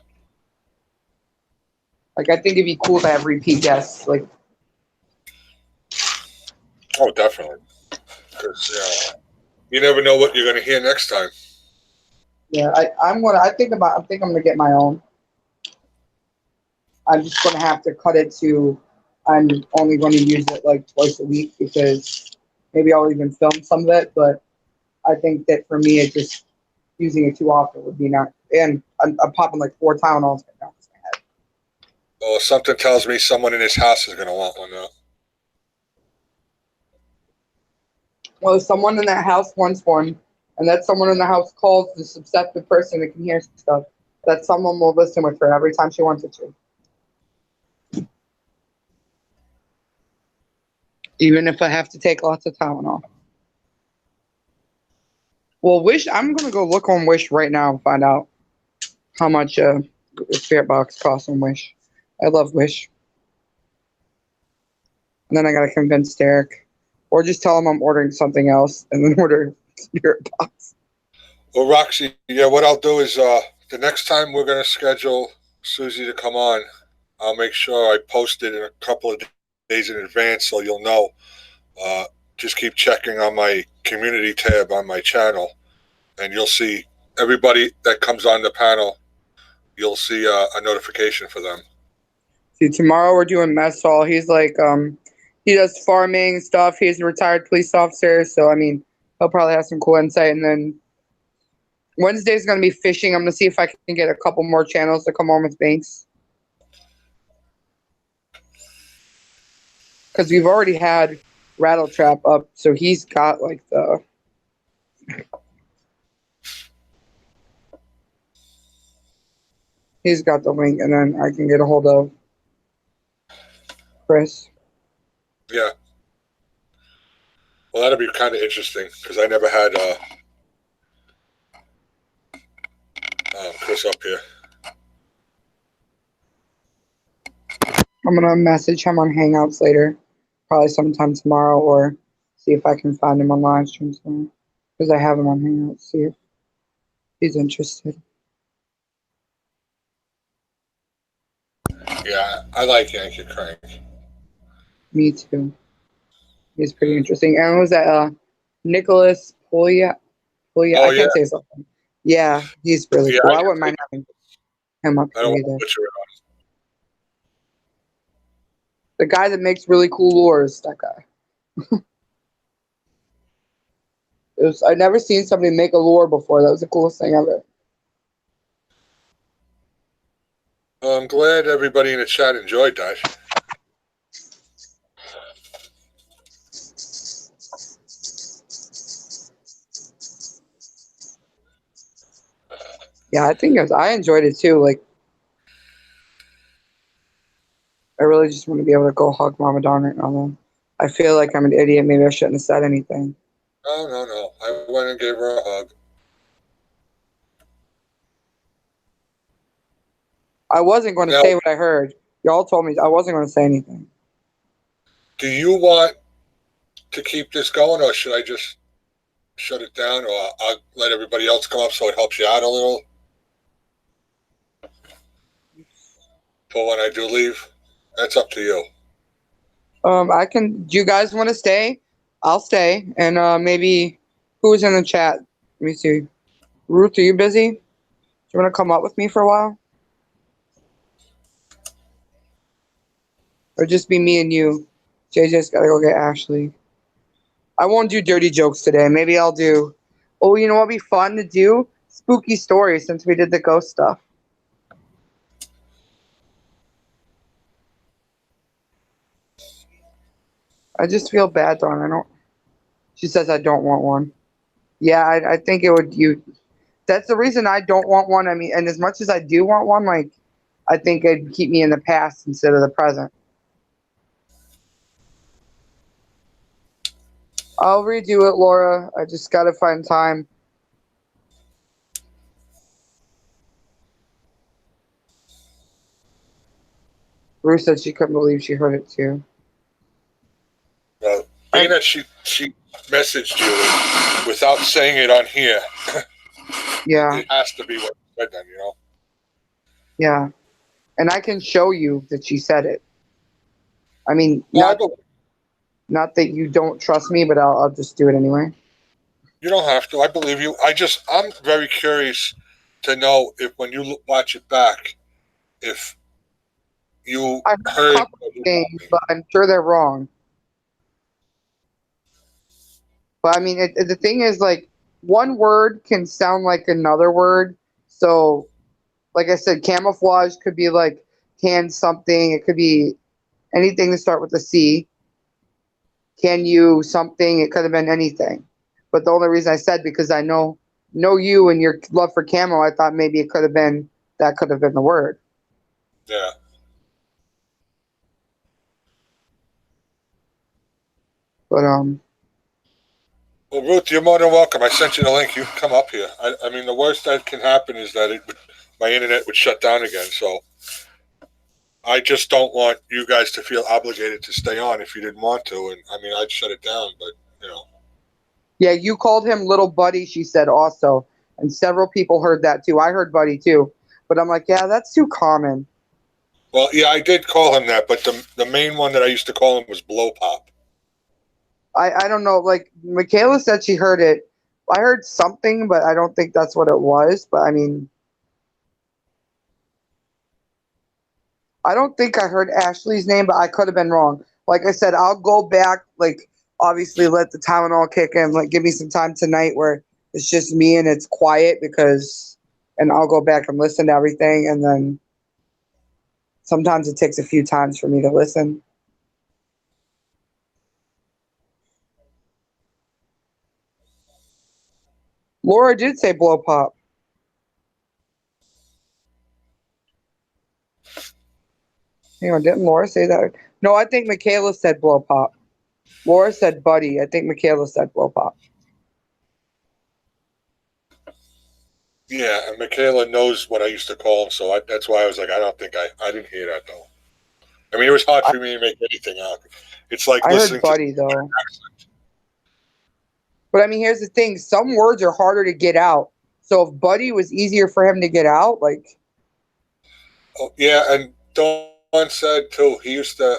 Like, I think it'd be cool to have repeat guests. Like, Oh, definitely. Because you never know what you're going to hear next time. yeah, I think I'm gonna get my own. I'm just gonna have to cut it to. I'm only going to use it like twice a week because maybe I'll even film some of it. But I think that for me, it just using it too often would be not. And I'm popping like 4 Tylenols right now. Well, something tells me someone in his house is going to want one now. Well, if someone in that house wants one, and that someone in the house calls this obsessive person that can hear stuff, that someone will listen with her every time she wants it to. Even if I have to take lots of Tylenol. Well, Wish, I'm going to go look on Wish right now and find out how much a spirit box costs on Wish. I love Wish. And then I got to convince Derek. Or just tell him I'm ordering something else and then order spirit box. Well, Roxy, yeah, what I'll do is the next time we're going to schedule Susie to come on, I'll make sure I post it in a couple of days in advance so you'll know. Just keep checking on my community tab on my channel, and you'll see everybody that comes on the panel. You'll see a notification for them. See, tomorrow we're doing mess hall. He's like, he does farming stuff. He's a retired police officer, so I mean, he'll probably have some cool insight. And then Wednesday's gonna be fishing. I'm gonna see if I can get a couple more channels to come on with Banks, because we've already had Rattle Trap up, so he's got like the. He's got the link, and then I can get a hold of Chris. Yeah. Well, that'll be kind of interesting because I never had Chris up here. I'm gonna message him on Hangouts later, probably sometime tomorrow, or see if I can find him on live stream somewhere, because I have him on Hangouts. See if he's interested. Yeah, I like Yankee Crank. Me too. He's pretty interesting. And what was that Nicholas Polia? Oh, I yeah. can't say something. Yeah, he's really Yeah, cool. I I can wouldn't say mind having him up I here don't want either. to butcher it on. The guy that makes really cool lures, that guy. I've never seen somebody make a lure before. That was the coolest thing ever. I'm glad everybody in the chat enjoyed that. Yeah, I enjoyed it too. Like, I really just want to be able to go hug Mama Dawn right now, though. I feel like I'm an idiot. Maybe I shouldn't have said anything. No. I went and gave her a hug. I wasn't going to Now, say what I heard. Y'all told me I wasn't going to say anything. do you want to keep this going, or should I just shut it down, or I'll let everybody else come up so it helps you out a little for when I do leave? That's up to you. Do you guys want to stay? I'll stay. And maybe, who's in the chat? Let me see. Ruth, are you busy? Do you want to come up with me for a while? Or just be me and you? JJ's got to go get Ashley. I won't do dirty jokes today. Maybe I'll do. Oh, you know what'd be fun to do? Spooky stories, since we did the ghost stuff. I just feel bad, Dawn. She says I don't want one. Yeah, I think it would. That's the reason I don't want one. I mean, and as much as I do want one, like, I think it'd keep me in the past instead of the present. I'll redo it, Laura. I just gotta find time. Ruth said she couldn't believe she heard it too. Well, being that she messaged you without saying it on here, Yeah, it has to be what you said then, you know? yeah. And I can show you that she said it. I mean, Well, not that you don't trust me, but I'll just do it anyway. you don't have to. I believe you. I'm very curious to know if when you watch it back, if you I heard a heard. couple of things, but I'm sure they're wrong. But I mean, the thing is, like, one word can sound like another word. So, like I said, camouflage could be like can something. It could be anything to start with a C. Can you something? It could have been anything. But the only reason I said because I know you and your love for camo, I thought maybe it could have been that could have been the word. Yeah. But Well, Ruth, you're more than welcome. I sent you the link. You can come up here. I mean, the worst that can happen is that my internet would shut down again. So I just don't want you guys to feel obligated to stay on if you didn't want to. And I mean, I'd shut it down, but you know. yeah, you called him little buddy. She said also, and several people heard that too. I heard buddy too, but I'm like, yeah, that's too common. Well, yeah, I did call him that, but the main one that I used to call him was Blow Pop. I don't know. Like Michaela said, she heard it. I heard something, but I don't think that's what it was. But I mean, I don't think I heard Ashley's name, but I could have been wrong. Like I said, I'll go back. Like obviously, let the Tylenol kick in. Like give me some time tonight where it's just me and it's quiet and I'll go back and listen to everything. And then sometimes it takes a few times for me to listen. Laura did say blow pop. Hang on, didn't Laura say that? No, I think Michaela said blow pop. Laura said buddy. I think Michaela said blow pop. Yeah, and Michaela knows what I used to call him, so that's why I was like, I don't think I didn't hear that though. I mean, it was hard for me to make anything out. It's like I listening heard buddy to though. But I mean, here's the thing: some words are harder to get out. So if buddy was easier for him to get out, like. Oh, yeah, and Dawn said too, he used to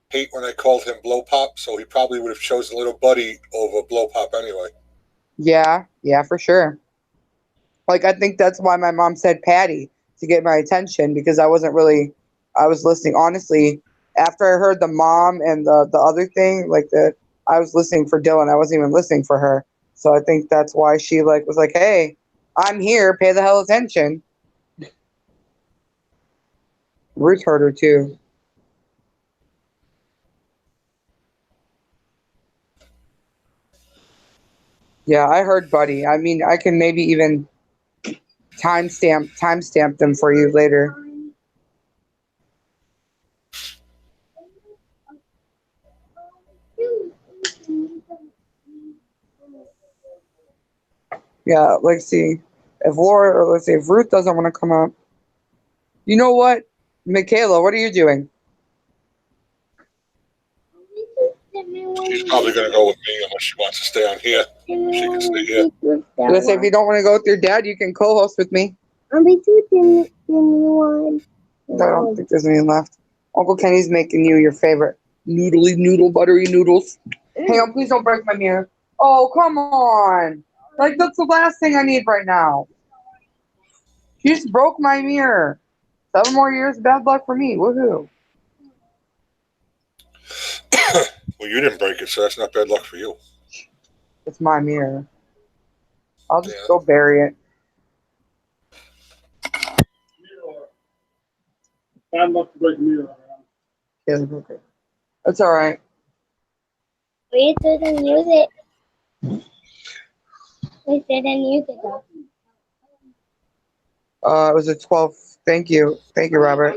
hate when I called him Blow Pop, so he probably would have chosen Little Buddy over Blow Pop anyway. Yeah, for sure. Like I think that's why my mom said Patty to get my attention because I was listening honestly. After I heard the mom and the other thing, I was listening for Dylan. I wasn't even listening for her. So I think that's why she was like, "Hey, I'm here. Pay the hell attention." Ruth heard her too. Yeah, I heard Buddy. I mean, I can maybe even timestamp them for you later. Yeah, let's see. If Ruth doesn't want to come up. You know what? Michaela, what are you doing? She's probably going to go with me unless she wants to stay on here. She can stay here. Let's say if you don't want to go with your dad, you can co-host with me. I don't think there's any left. Uncle Kenny's making you your favorite buttery noodles. Hang on, please don't break my mirror. Oh, come on. Like, that's the last thing I need right now. She just broke my mirror. 7 more years of bad luck for me. Woohoo. Well, you didn't break it, so that's not bad luck for you. It's my mirror. I'll just go bury it. Bad luck to break a mirror. Yeah, okay. That's all right. We didn't use it. We didn't use it though. It was at 12. Thank you. Thank you, Robert.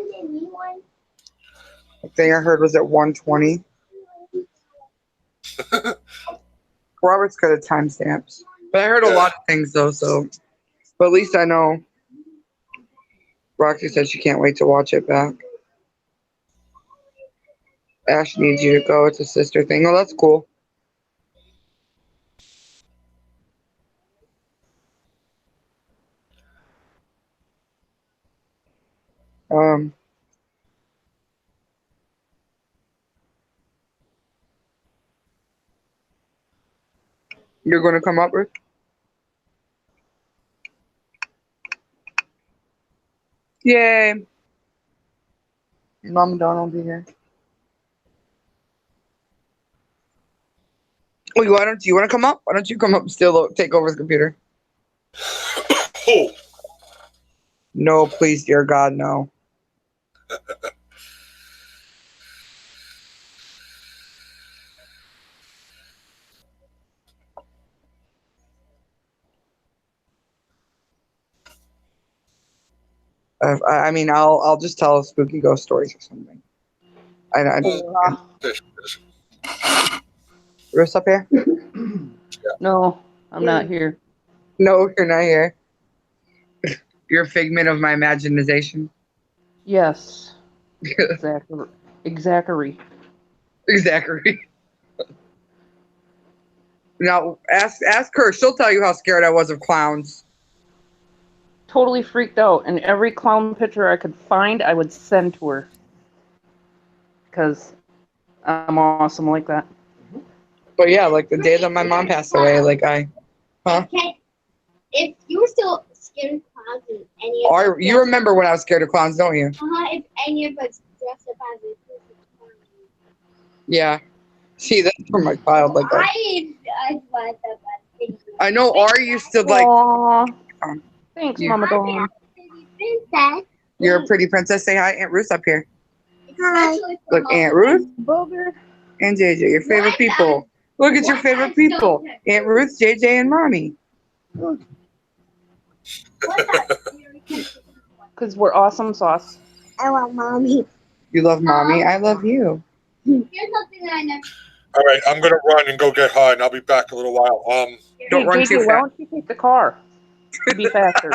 The thing I heard was at 1:20. Robert's good at timestamps. But I heard a Yeah. lot of things, though, so. But at least I know. Roxy said she can't wait to watch it back. Ash needs you to go. It's a sister thing. Oh, that's cool. Um, you're going to come up, Ruth? Yay. Mom and Don will be here. Oh, why don't you want to come up? Why don't you come up and still take over the computer? Oh, No, please, dear God, no. I mean, I'll just tell spooky ghost stories or something. Ruth's up here? No, I'm not here. No, you're not here. You're a figment of my imagination. Yes. Exactly. Exactly. Exactly. Now, ask her. She'll tell you how scared I was of clowns. Totally freaked out, and every clown picture I could find, I would send to her. Because I'm awesome like that. But yeah, like the day that my mom passed away, like huh? Okay. If you were still scared of clowns and any of You remember when I was scared of clowns, don't you? if any of us dressed up as a clown. Yeah. See, that's from my child like that. I dressed up as a I know Ari used to like. Aww. Thanks, you- Mama Dawn. princess. You're a pretty princess. Say hi, Aunt Ruth up here. Especially for Look, Aunt Ruth Booger. and JJ, your favorite people. Look at your favorite people. Aunt Ruth, JJ, and Mommy. Because we're awesome sauce. I want mommy. You love Mommy. I love you. Here's something I never. all right. I'm gonna run and go get high, and I'll be back in a little while. Don't run JJ, too why fast. don't you take the car? To be faster.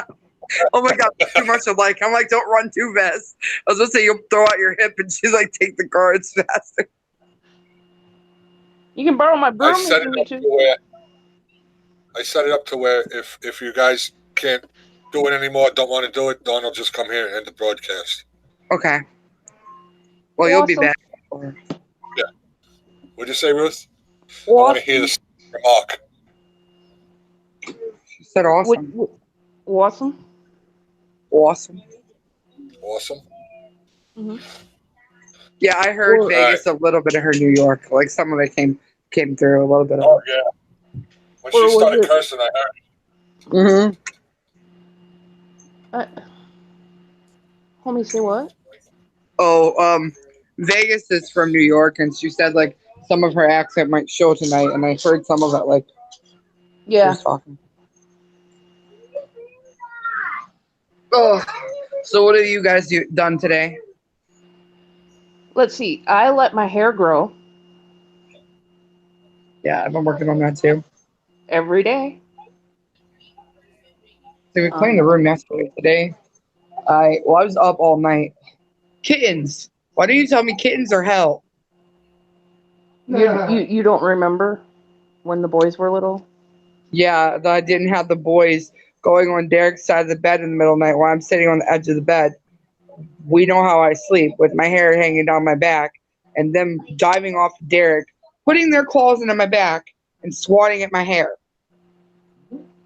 Oh my God, too much alike. I'm like, don't run too fast. I was gonna say you'll throw out your hip, and she's like, take the car. It's faster. You can borrow my I broom set if you it need up to. to where if you guys can't do it anymore, don't want to do it, Don will just come here and end the broadcast. Okay. Well, you'll be Awesome. back. What'd you say, Ruth? I want to hear Awesome. this remark. She said awesome. Awesome. Awesome. Awesome. Mm-hmm. Yeah, I heard Well, Vegas a little bit of her New York. Like some of it came through a little bit of Oh it. yeah. When Or she was started it- cursing, I heard. Mm-hmm. Homie, say what? Oh, Vegas is from New York, and she said like some of her accent might show tonight, and I heard some of it like she Yeah. was talking. Oh, so what have you guys done today? Let's see. I let my hair grow Yeah, I've been working on that too. every day. So we cleaned the room yesterday. Today, I was up all night. Kittens. Why don't you tell me kittens are hell? You don't remember when the boys were little? Yeah, I didn't have the boys going on Derek's side of the bed in the middle of the night while I'm sitting on the edge of the bed. We know how I sleep with my hair hanging down my back and them diving off Derek, putting their claws into my back and swatting at my hair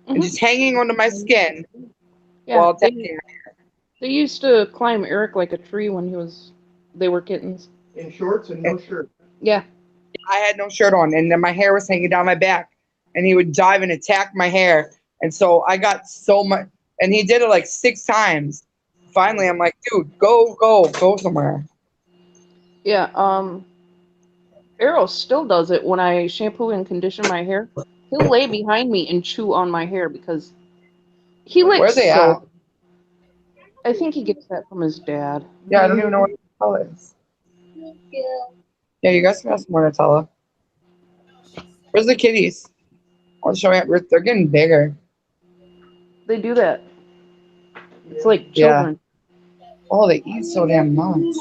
and just hanging onto my skin Yeah. while attacking. They used to climb Eric like a tree when they were kittens. In shorts and no shirt. Yeah. I had no shirt on, and then my hair was hanging down my back, and he would dive and attack my hair, and so I got so much, and he did it like 6 times. Finally, I'm like, dude, go somewhere. Yeah. Arrow still does it when I shampoo and condition my hair. He'll lay behind me and chew on my hair because he Where licks are they at? so. I think he gets that from his dad. Yeah, I don't even know what Nutella is. Yeah, you guys can have some more Nutella. Where's the kitties? I'll show you. They're getting bigger. They do that. It's like Yeah. children. Oh, they eat so damn much.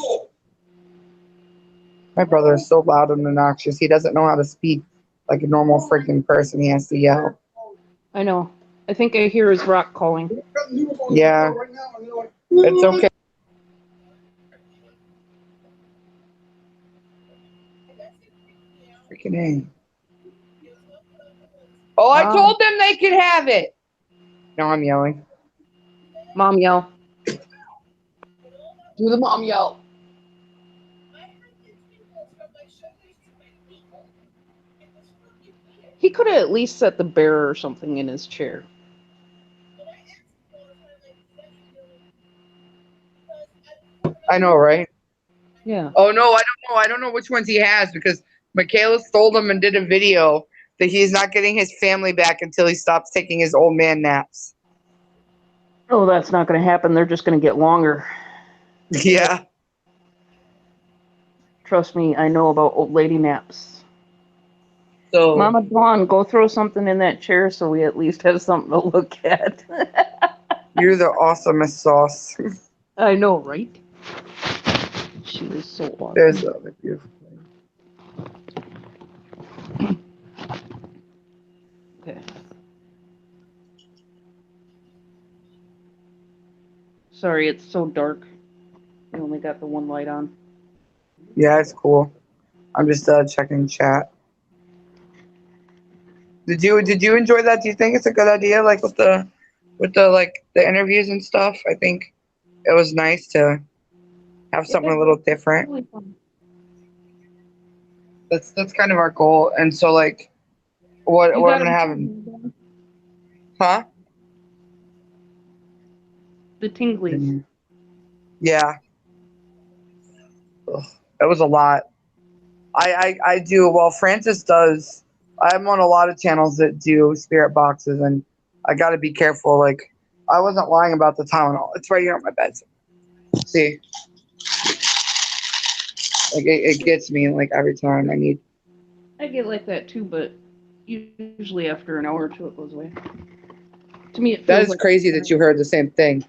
My brother is so loud and obnoxious. He doesn't know how to speak like a normal freaking person. He has to yell. I know. I think I hear his rock calling. Yeah. It's okay. Freaking A. Oh, I told them they could have it. Now I'm yelling. Mom yell. Do the mom yell. He could have at least set the bear or something in his chair. I know, right? Yeah. Oh no, I don't know. I don't know which ones he has because Michaela stole them and did a video that he's not getting his family back until he stops taking his old man naps. Oh, that's not going to happen. They're just going to get longer. Yeah. Trust me, I know about old lady naps. So Mama Dawn, go throw something in that chair so we at least have something to look at. you're the awesomest sauce. I know, right? She is so awesome. There's the other beautiful thing. Okay. Sorry, it's so dark. We only got the one light on. Yeah, it's cool. I'm just checking chat. Did you enjoy that? Do you think it's a good idea, like with the like the interviews and stuff? I think it was nice to have something a little different. Really fun. That's kind of our goal. And so like what You I'm got gonna have, huh? the tinglies. Yeah. Ugh, that was a lot. I do well. Francis does. I'm on a lot of channels that do spirit boxes, and I got to be careful. Like I wasn't lying about the Tylenol. It's right here on my bed. See, like it gets me like every time I need. I get like that too, but usually after an hour or two it goes away. To me, it That feels is like crazy that you heard the same thing,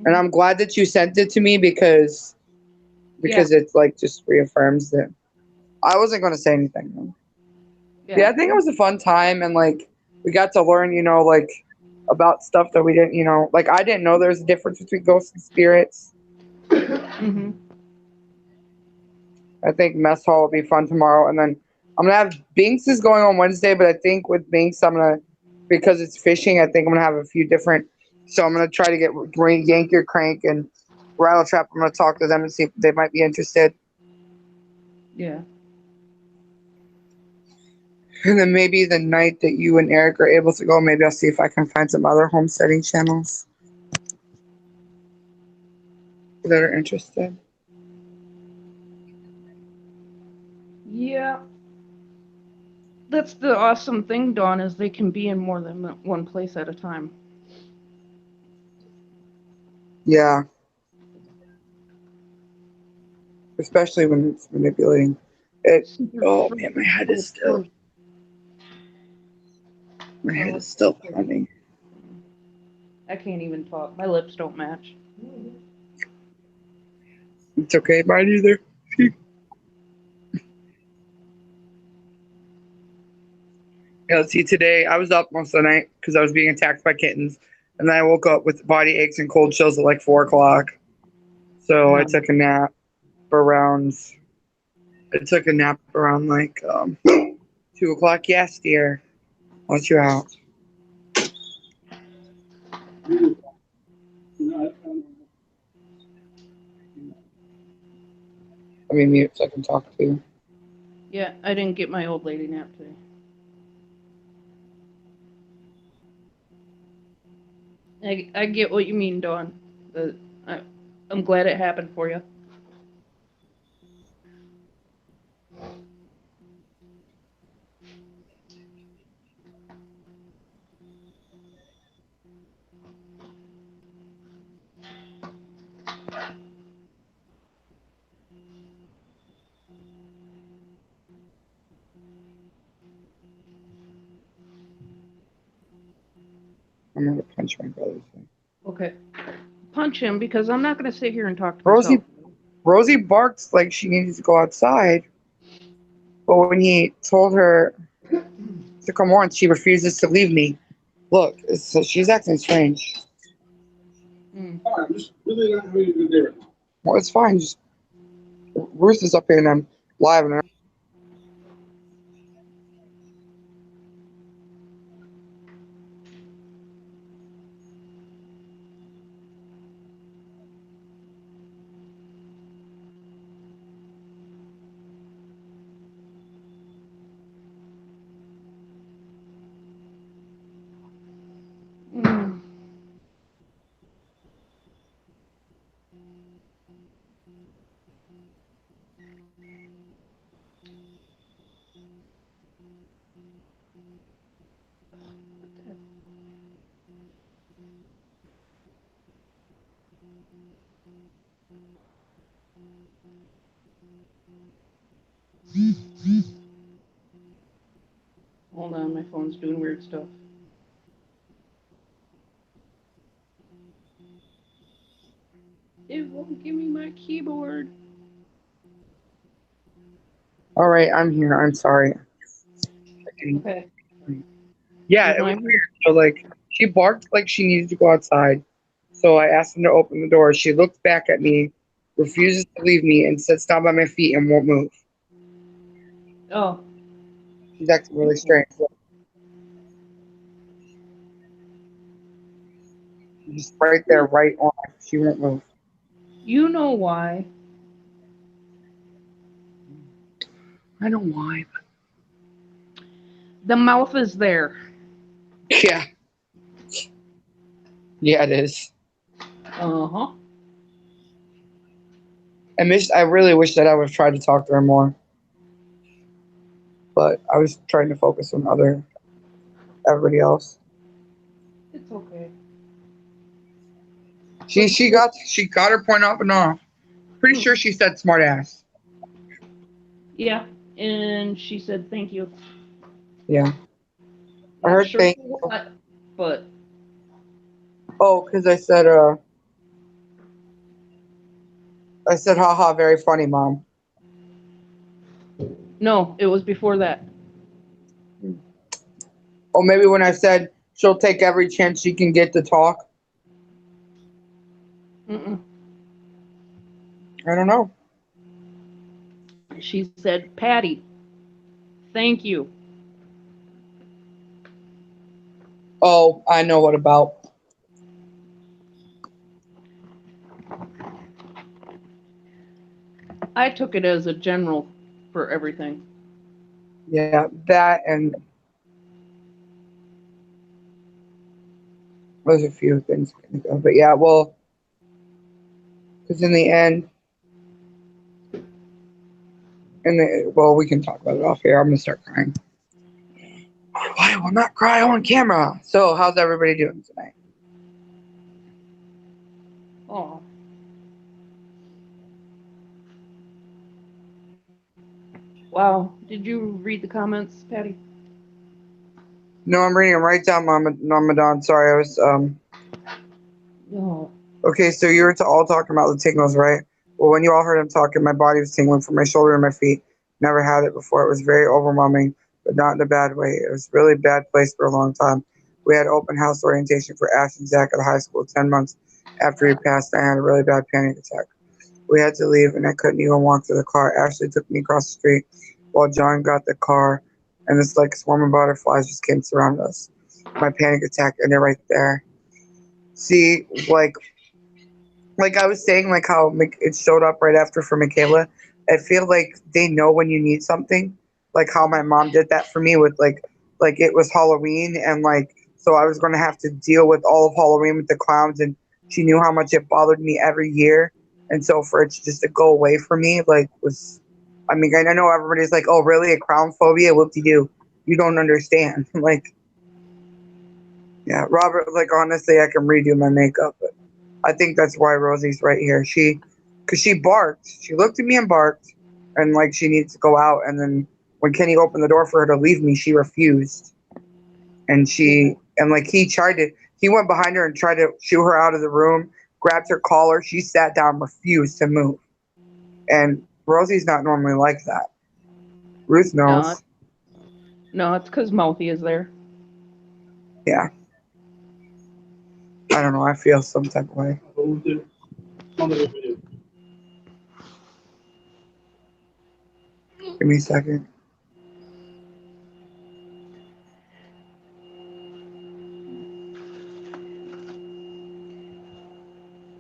and I'm glad that you sent it to me because it's like just reaffirms that I wasn't going to say anything. Though. Yeah, I think it was a fun time, and like we got to learn, like about stuff that we didn't, like I didn't know there's a difference between ghosts and spirits. Mm-hmm. I think mess hall will be fun tomorrow, and then I'm gonna have Binks is going on Wednesday, but I think with Binks because it's fishing, I think I'm gonna have a few different. So I'm gonna try to get Yank Your Crank and Rattle Trap. I'm gonna talk to them and see if they might be interested. Yeah. And then maybe the night that you and Eric are able to go, maybe I'll see if I can find some other homesteading channels that are interested. Yeah. That's the awesome thing, Dawn, is they can be in more than one place at a time. Yeah. Especially when it's manipulating. Oh man, my head is still pounding. I can't even talk. My lips don't match. It's okay, mine either. Yeah, see, today I was up most of the night because I was being attacked by kittens, and then I woke up with body aches and cold chills at like 4 o'clock. So I took a nap around. I took a nap around like 2 o'clock. Yes, dear. Let you out. Let me mute so I can talk to you. Yeah, I didn't get my old lady nap today. I get what you mean, Dawn. I'm glad it happened for you. I'm gonna punch my brother's thing. Okay. Punch him because I'm not going to sit here and talk to myself. Rosie barks like she needs to go outside, but when he told her to come on, she refuses to leave me. Look, so she's acting strange. Alright, I'm just really not having a good day right now. Well, it's fine. Just Ruth is up here and I'm live and Mm. Hold on, my phone's doing weird stuff. It won't give me my keyboard. all right, I'm here. I'm sorry. Okay. Yeah, it was Remind me. weird. So like she barked like she needed to go outside. So I asked him to open the door. She looked back at me, refuses to leave me, and sits down by my feet and won't move. Oh. She's acting really strange. She's just right there, right on. She won't move. You know why. I know why. The mouth is there. Yeah. Yeah, it is. Uh-huh. I really wish that I would have tried to talk to her more. But I was trying to focus on everybody else. It's okay. She got her point off and off. Pretty sure she said smart ass. Yeah. And she said thank you. Yeah. I Not heard sure thank for you. what, but Oh, because I said haha, very funny, Mom. no, it was before that. Or maybe when I said she'll take every chance she can get to talk. Mm-mm. I don't know. She said, Patty, thank you. Oh, I know what about. I took it as a general for everything. Yeah, that and there's a few things. But yeah, well, because in the end, well, we can talk about it off here. I'm gonna start crying. I will not cry on camera. So, how's everybody doing tonight? Oh. Wow. Did you read the comments, Patty? No, I'm reading them right down, Mama Don. Sorry, I was No. Okay, so you were all talking about the tingles, right? Well, when you all heard him talking, my body was tingling from my shoulder and my feet. Never had it before. It was very overwhelming, but not in a bad way. It was a really bad place for a long time. We had open house orientation for Ash and Zach at the high school 10 months after he passed. I had a really bad panic attack. We had to leave, and I couldn't even walk to the car. Ashley took me across the street while John got the car, and it's like a swarm of butterflies just came to surround us. My panic attack ended right there. See, like I was saying, like how it showed up right after for Michaela. I feel like they know when you need something, like how my mom did that for me with like it was Halloween and like so I was gonna have to deal with all of Halloween with the clowns and she knew how much it bothered me every year and so for it just to go away from me like was, I mean I know everybody's like, oh really, a clown phobia? Whoop de doo, you don't understand. Like yeah, Robert, like honestly, I can redo my makeup, but I think that's why Rosie's right here. Because she barked. She looked at me and barked, and like she needs to go out. And then when Kenny opened the door for her to leave me, she refused. And like he He went behind her and tried to shoo her out of the room, grabbed her collar. She sat down, refused to move. And Rosie's not normally like that. Ruth knows. No, it's because Mouthy is there. Yeah. I don't know. I feel some type of way. Give me a second.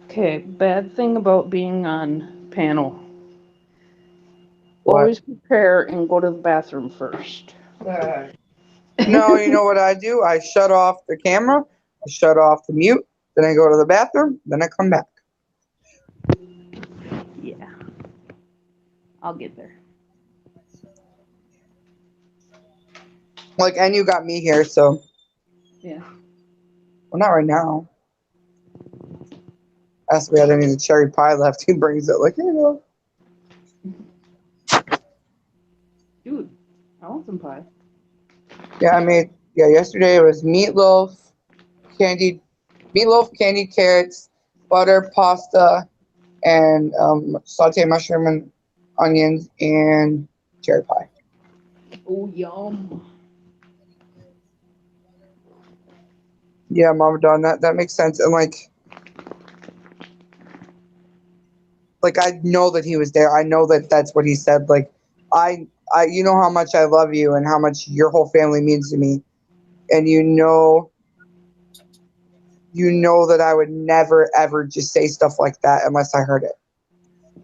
Okay, bad thing about being on panel. What? Always prepare and go to the bathroom first. No, you know what I do? I shut off the camera, I shut off the mute, then I go to the bathroom, then I come back. Yeah. I'll get there. Like, and you got me here, so. Yeah. Well, not right now. Asked me, I didn't need a cherry pie left. He brings it like, here you go. Dude, I want some pie. Yeah, yesterday it was meatloaf, candied carrots, butter, pasta, and sauteed mushroom and onions, and cherry pie. Oh, yum. Yeah, Mama Don, that makes sense. And like I know that he was there. I know that that's what he said. Like I you know how much I love you and how much your whole family means to me, and you know that I would never ever just say stuff like that unless I heard it.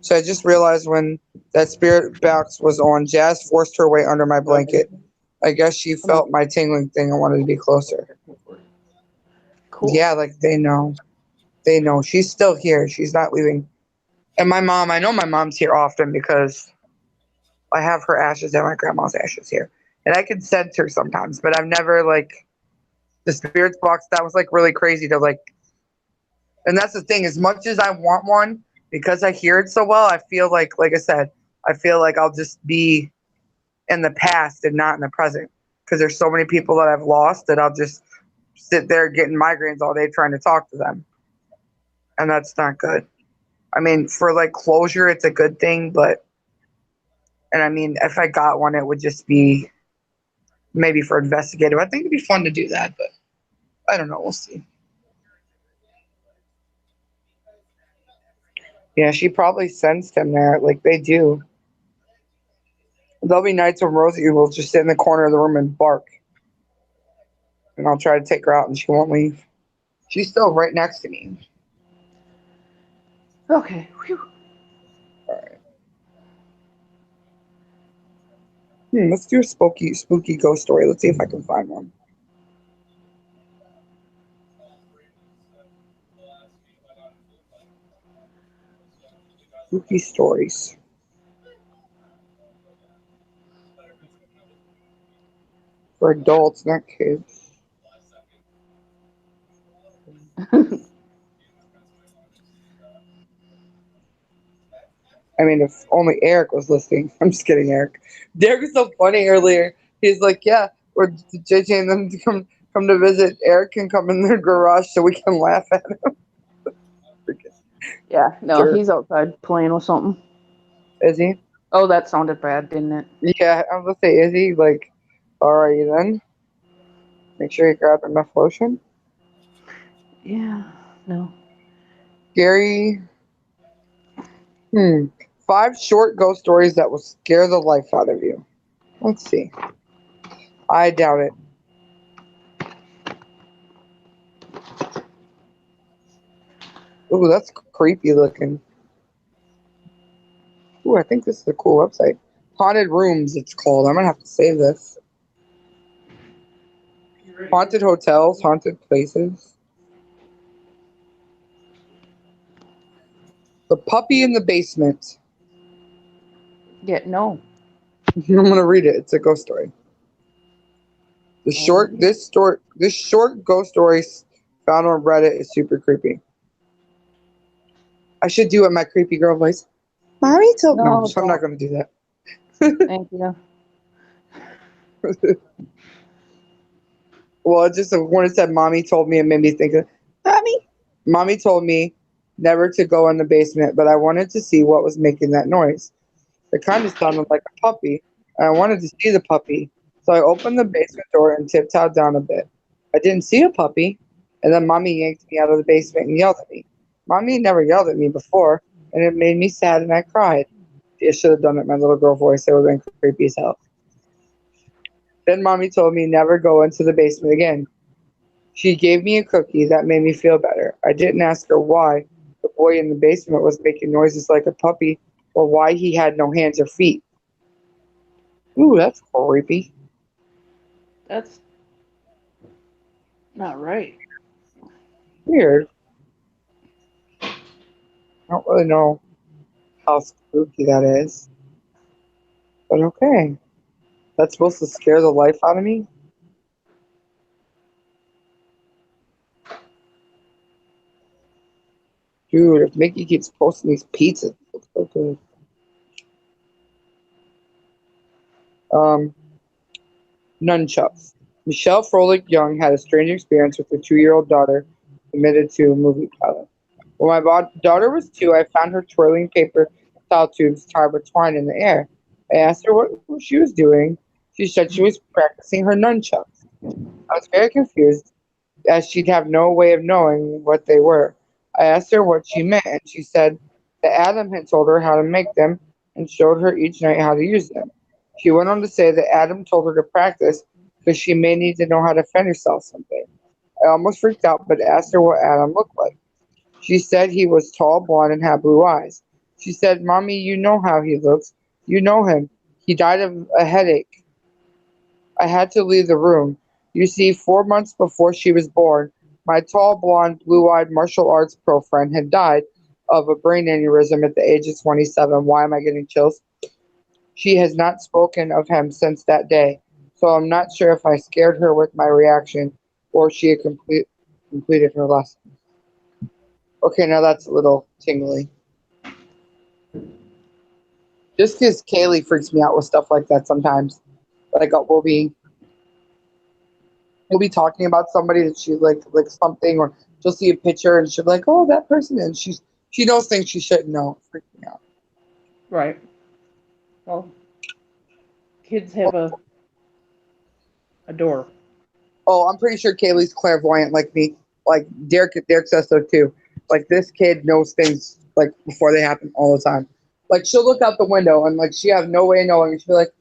So I just realized when that spirit box was on, Jazz forced her way under my blanket. I guess she felt my tingling thing and wanted to be closer. Cool. Yeah, like they know. They know. She's still here. She's not leaving. And my mom, I know my mom's here often because I have her ashes and my grandma's ashes here. And I can sense her sometimes, but I've never the spirits box, that was really crazy to and that's the thing, as much as I want one, because I hear it so well, I feel like I said, I feel like I'll just be in the past and not in the present. Because there's so many people that I've lost that I'll just sit there getting migraines all day trying to talk to them. And that's not good. I mean, for closure, it's a good thing, but, and I mean, if I got one, it would just be maybe for investigative. I think it'd be fun to do that, but I don't know. We'll see. Yeah, she probably sensed him there. Like they do. There'll be nights when Rosie will just sit in the corner of the room and bark. And I'll try to take her out and she won't leave. She's still right next to me. Okay. Whew. All right. Let's do a spooky ghost story. Let's see if I can find one. Spooky stories. For adults, not kids. I mean, if only Eric was listening. I'm just kidding, Eric. Derek was so funny earlier. He's like, yeah, we're JJ and them to come to visit. Eric can come in their garage so we can laugh at him. Yeah, no, Sure. he's outside playing with something. Is he? Oh, that sounded bad, didn't it? Yeah, I was gonna say, is he? Alright then. Make sure you grab enough lotion. Yeah, no. Gary. 5 short ghost stories that will scare the life out of you. Let's see. I doubt it. Ooh, that's creepy looking. Ooh, I think this is a cool website. Haunted Rooms, it's called. I'm gonna have to save this. Haunted hotels, haunted places. The Puppy in the Basement. Yeah, no. I'm gonna read it. It's a ghost story. This short ghost story found on Reddit is super creepy. I should do it in my creepy girl voice. Mommy told No, I'm not gonna do that. Thank you. Well, it just when it said "mommy told me," it made me think of mommy. Mommy told me never to go in the basement, but I wanted to see what was making that noise. It kind of sounded like a puppy, and I wanted to see the puppy. So I opened the basement door and tiptoed down a bit. I didn't see a puppy, and then mommy yanked me out of the basement and yelled at me. Mommy had never yelled at me before, and it made me sad, and I cried. I should have done it in my little girl voice. It would have been creepy as hell. Then mommy told me never go into the basement again. She gave me a cookie that made me feel better. I didn't ask her why the boy in the basement was making noises like a puppy or why he had no hands or feet. Ooh, that's creepy. That's not right. Weird. I don't really know how spooky that is. But okay. That's supposed to scare the life out of me? Dude, if Mickey keeps posting these pizzas, it looks so good. Nunchucks. Michelle Froelich Young had a strange experience with her 2-year-old daughter admitted to a movie pilot. When my daughter was 2, I found her twirling paper towel tubes tied with twine in the air. I asked her what she was doing. She said she was practicing her nunchucks. I was very confused, as she'd have no way of knowing what they were. I asked her what she meant, and she said that Adam had told her how to make them and showed her each night how to use them. She went on to say that Adam told her to practice because she may need to know how to defend herself someday. I almost freaked out, but asked her what Adam looked like. She said he was tall, blond, and had blue eyes. She said, Mommy, you know how he looks. You know him. He died of a headache. I had to leave the room. You see, 4 months before she was born, my tall, blonde, blue-eyed martial arts pro friend had died of a brain aneurysm at the age of 27. Why am I getting chills? She has not spoken of him since that day, so I'm not sure if I scared her with my reaction or she had completed her lesson. Okay, now that's a little tingly. Just because Kaylee freaks me out with stuff like that sometimes. Like we'll be talking about somebody that she like something, or she'll see a picture and she'll be like, "Oh, that person," and she knows things she shouldn't know. It freaks me out. Right. Well, kids have a door. Oh, I'm pretty sure Kaylee's clairvoyant like me. Like Derek says so too. Like this kid knows things like before they happen all the time. Like she'll look out the window and like she have no way of knowing. And she'll be like,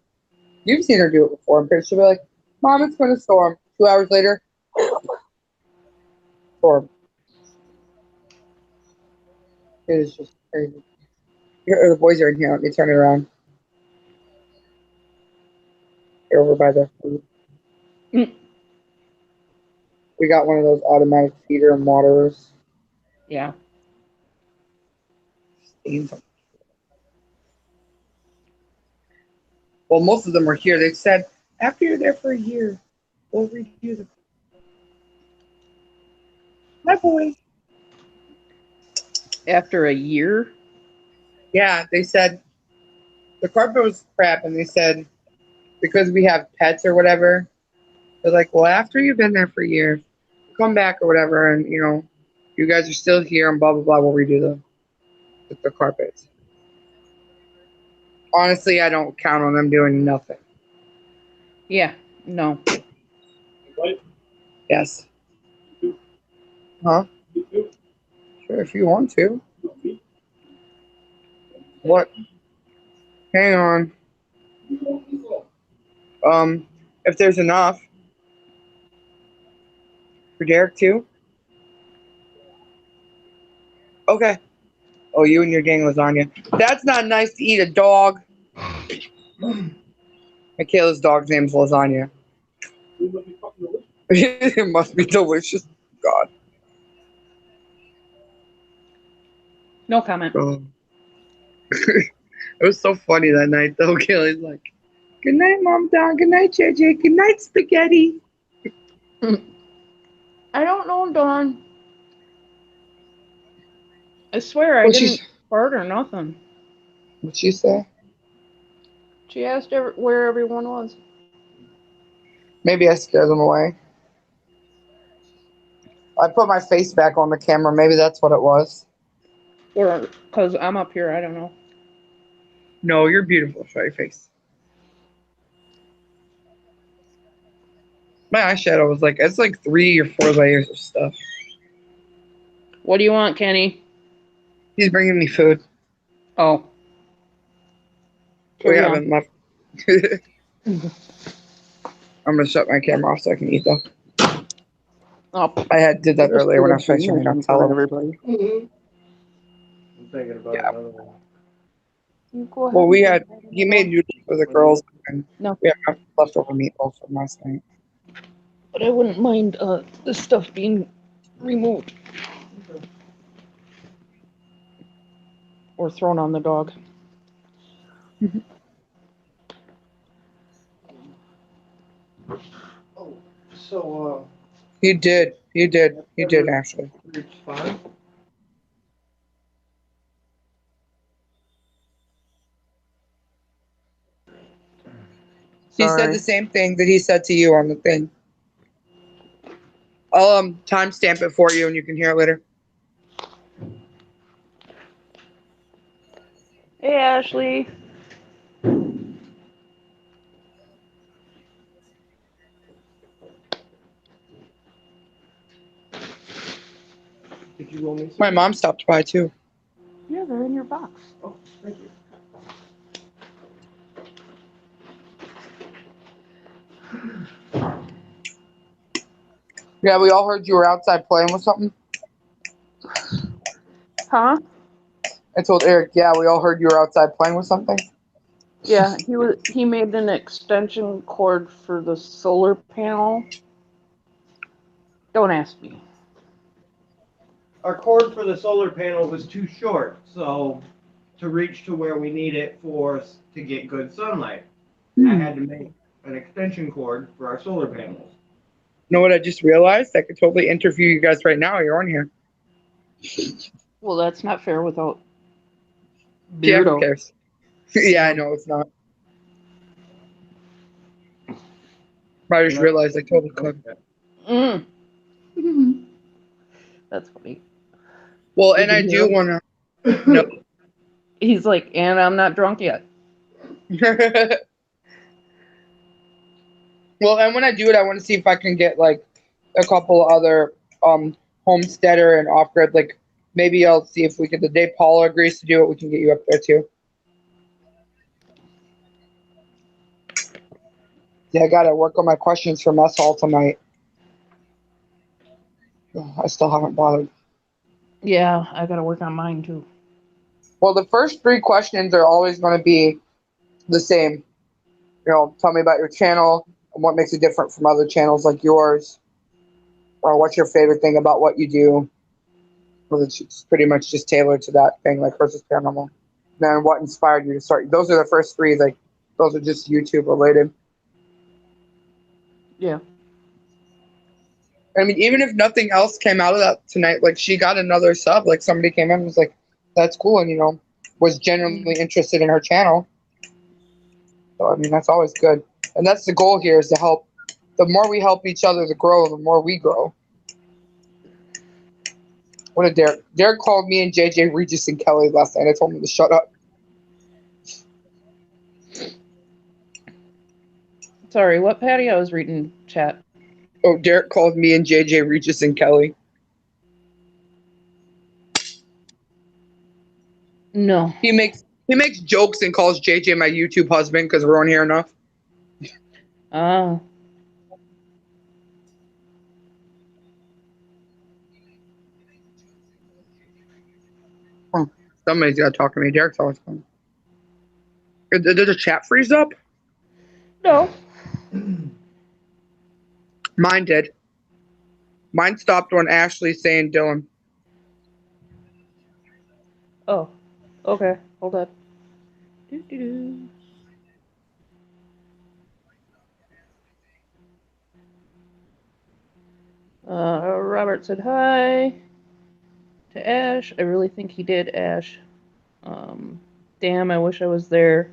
"You've seen her do it before." I'm pretty sure she'll be like, "Mom, it's going to storm." 2 hours later, storm. It is just crazy. Here, the boys are in here. Let me turn it around. They're over by the food. Mm. We got one of those automatic feeder and waterers. Yeah. Well, most of them are here. They said, after you're there for a year, we'll review the. My boy. After a year? Yeah, they said the carpet was crap, and they said because we have pets or whatever, they're like, well, after you've been there for a year, come back or whatever, and you guys are still here, and blah blah blah. We'll redo the carpets. Honestly, I don't count on them doing nothing. Yeah. No. Yes. Huh? Sure, if you want to. What? Hang on. If there's enough for Derek too. Okay. Oh, you and your gang lasagna. That's not nice to eat a dog. Michaela's dog's name's Lasagna. It must be delicious. God. No comment. Oh. It was so funny that night, though. Kaylee's like, good night, Mom, Dad. Good night, JJ. Good night, Spaghetti. I don't know, Dawn. I swear I What'd didn't fart or nothing. she say? She asked where everyone was. Maybe I scared them away. I put my face back on the camera. Maybe that's what it was. Or because I'm up here, I don't know. No, you're beautiful. Show your face. My eyeshadow was like, it's like 3 or 4 layers of stuff. What do you want, Kenny? He's bringing me food. Oh. We Carry haven't left. I'm going to shut my camera off so I can eat though. Oh, I did that just earlier when I did was a finishing my Gmail for Nutella. everybody. I'm thinking about Yeah. another one. You go ahead. Well, and we go had, ahead and he go made on. noodles for the girls, and No. we have leftover meatballs from last night. But I wouldn't mind this stuff being removed. Or thrown on the dog. Oh, so, He did, actually. reached 5? He said Sorry. the same thing that he said to you on the thing. I'll timestamp it for you and you can hear it later. Hey, Ashley. Did you want me to? My mom stopped by too. Yeah, they're in your box. Oh, thank you. Yeah, we all heard you were outside playing with something. Huh? I told Eric, yeah, we all heard you were outside playing with something. Yeah, he made an extension cord for the solar panel. Don't ask me. Our cord for the solar panel was too short, so to reach to where we need it to get good sunlight, I had to make an extension cord for our solar panels. You know what I just realized? I could totally interview you guys right now. You're on here. Well, that's not fair without Yeah, who Beardo. cares? Yeah, I know it's not. But I just realized I totally could. Mm. That's funny. Well, Did and you I hear do him? want to. No. He's like, and I'm not drunk yet. Well, and when I do it, I want to see if I can get like a couple other homesteader and off grid. Like maybe I'll see if we can. The day Paula agrees to do it, we can get you up there too. Yeah, I gotta work on my questions for mess hall tonight. I still haven't bothered. Yeah, I gotta work on mine too. Well, the first 3 questions are always going to be the same. You know, tell me about your channel and what makes it different from other channels like yours, or what's your favorite thing about what you do. Well, it's pretty much just tailored to that thing, like versus paranormal. And then what inspired you to start? Those are the first 3. Like those are just YouTube related. Yeah. I mean, even if nothing else came out of that tonight, like she got another sub. Like somebody came in and was like, "That's cool," and was genuinely interested in her channel. So I mean, that's always good, and that's the goal here is to help. The more we help each other to grow, the more we grow. What did Derek? Derek called me and JJ Regis and Kelly last night. I told him to shut up. Sorry, what Patty? I was reading chat. Oh, Derek called me and JJ Regis and Kelly. No. He makes jokes and calls JJ my YouTube husband because we're on here enough. Ah. Somebody's got to talk to me. Derek's always fun. Did the chat freeze up? No. Mine did. Mine stopped when Ashley saying Dylan. Oh. Okay. Hold on. Doo-doo-doo. Robert said hi to Ash. I really think he did, Ash. Damn, I wish I was there.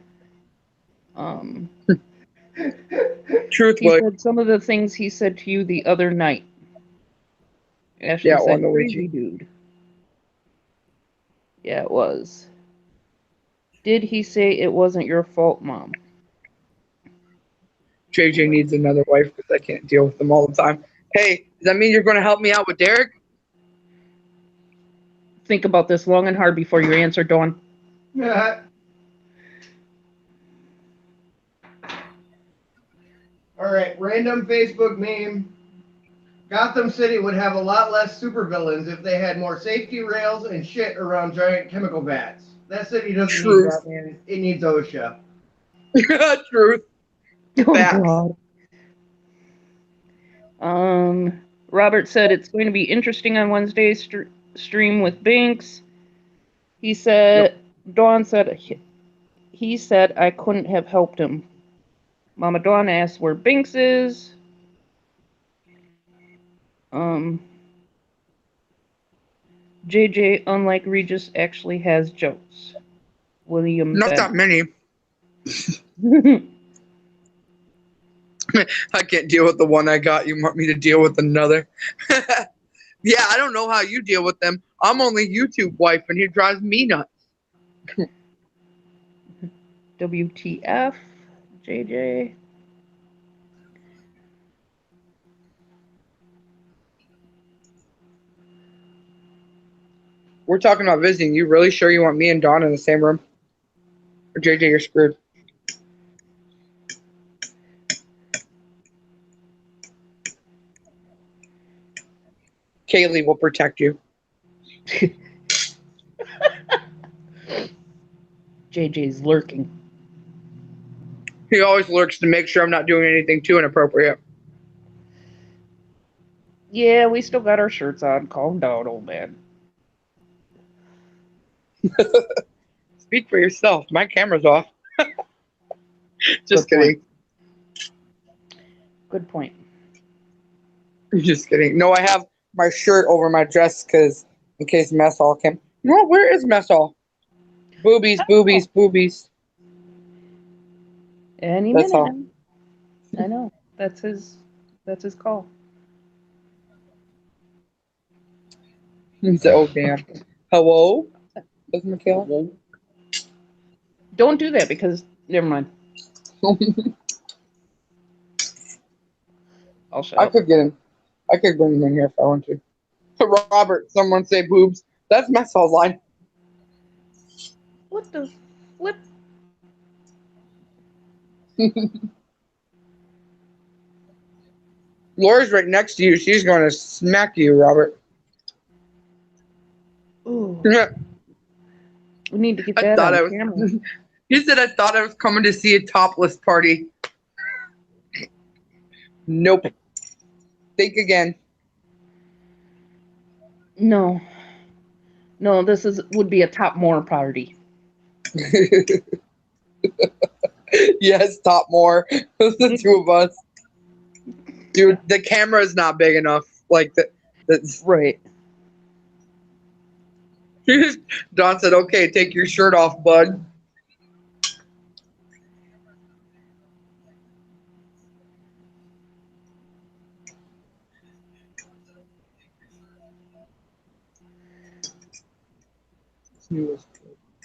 Truth, He William. said some of the things he said to you the other night. Ashley Yeah, said, on the crazy Ouija. dude. Yeah, it was. Did he say it wasn't your fault, Mom? JJ needs another wife because I can't deal with them all the time. Hey, does that mean you're going to help me out with Derek? Think about this long and hard before you answer, Dawn. Yeah. All right, random Facebook meme. Gotham City would have a lot less supervillains if they had more safety rails and shit around giant chemical vats. That city doesn't Truth. need Batman. It needs OSHA. Truth. Oh, Facts. God. Robert said it's going to be interesting on Wednesday's stream with Binks. He said, Dawn said, he said I couldn't have helped him. Mama Dawn asked where Binks is. JJ, unlike Regis, actually has jokes. William Not that many. I can't deal with the one I got. You want me to deal with another? Yeah, I don't know how you deal with them. I'm only YouTube wife, and he drives me nuts. WTF, JJ. We're talking about visiting. You really sure you want me and Dawn in the same room? Or JJ, you're screwed. Kaylee will protect you. JJ's lurking. He always lurks to make sure I'm not doing anything too inappropriate. Yeah, we still got our shirts on. Calm down, old man. Speak for yourself. My camera's off. Just Good kidding. Good point. Just kidding. No, I have my shirt over my dress because in case mess hall came. No, where is mess hall? Boobies, boobies, boobies. Any That's minute all. now. I know. That's his call. He said, "Oh damn." Hello, is Michaela? Don't do that because never mind. I'll shut I up. could get him. I could bring him in here if I want to. Robert, someone say boobs. That's mess hall's line. What the flip? Laura's right next to you. She's going to smack you, Robert. Ooh. I We need to get that thought on I was. camera. He said I thought I was coming to see a topless party. Nope. Think again. No, this would be a top more party. Yes, top more. The two of us. Dude, the camera is not big enough. Like that's Right. Don said, "Okay, take your shirt off, bud."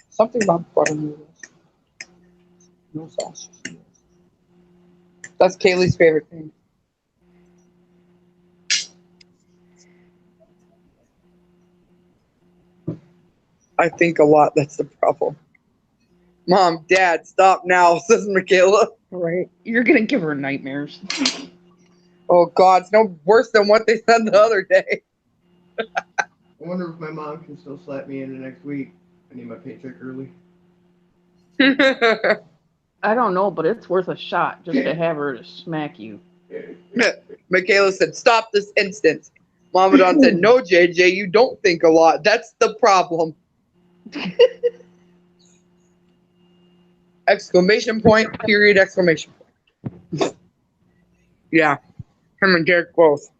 Something about butter noodles. No sauce. Just noodles. That's Kaylee's favorite thing. I think a lot. That's the problem. Mom, Dad, stop now, says Michaela. Right. You're gonna give her nightmares. Oh, God, it's no worse than what they said the other day. I wonder if my mom can still slap me into next week. I need my paycheck early. I don't know, but it's worth a shot just to have her to smack you. Michaela said, "Stop this instant." Mama Don said, "No, JJ, you don't think a lot. That's the problem." Exclamation point, period, exclamation point. Yeah, him and Derek both.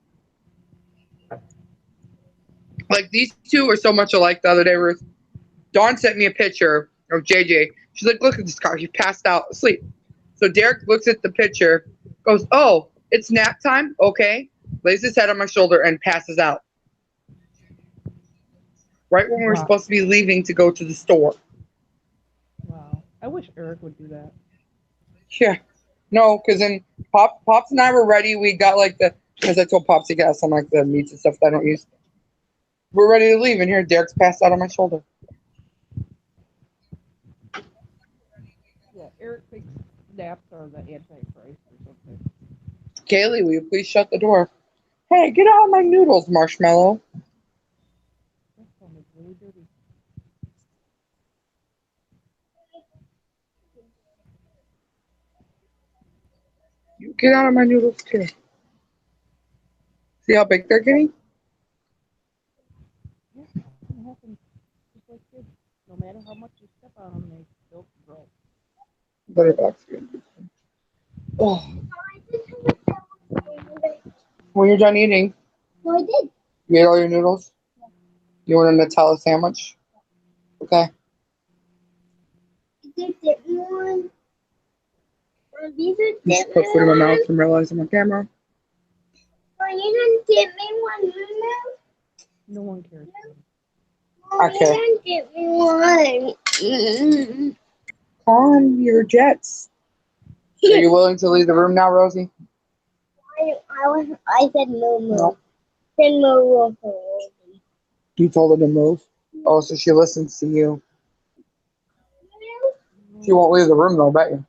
Like, these two are so much alike the other day, Ruth. Dawn sent me a picture of JJ. She's like, "Look at this car. He passed out asleep." So Derek looks at the picture, goes, "Oh, it's nap time? Okay." Lays his head on my shoulder and passes out. right when we were Wow. supposed to be leaving to go to the store. Wow. I wish Eric would do that. Yeah. No, because then Pops and I were ready. We got like because I told Pops he got some like the meats and stuff that I don't use. We're ready to leave, and here Derek's passed out on my shoulder. Yeah, Eric thinks naps are the Antichrist or something. Kaylee, will you please shut the door? Hey, get out of my noodles, Marshmallow. That sounded really dirty. You get out of my noodles too. See how big they're getting? Yeah, it happens just like kids. No matter how much you step on them, they still grow. Butterbox. Oh, when you're done eating, No, I did. you ate all your noodles? You want a Nutella sandwich? Okay. Is there different one? These are You just put different food in my mouth ones. and realize I'm on camera. Are you gonna give me one, Mama? No one cares. Okay. You gonna give me one? Mm. Calm your jets. Are you willing to leave the room now, Rosie? I said no move. No. Said no move. You told her to move. Oh, so she listens to you. She won't leave the room though, bet you.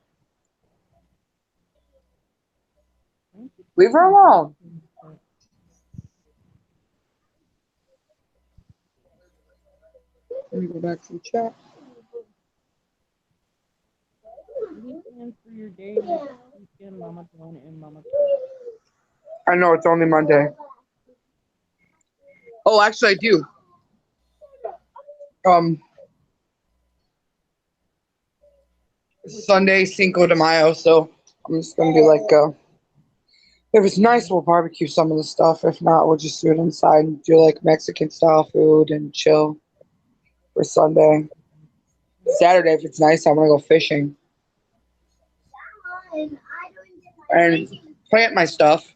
Leave her alone. Let me go back to the chat. Any plans for your day next weekend, Mama Dawn and Mama I know it's only Monday. Oh, actually, I do. Sunday Cinco de Mayo, so I'm just gonna be like, if it's nice, we'll barbecue some of the stuff. If not, we'll just do it inside and do like Mexican style food and chill for Sunday. Saturday, if it's nice, I'm gonna go fishing and plant my stuff.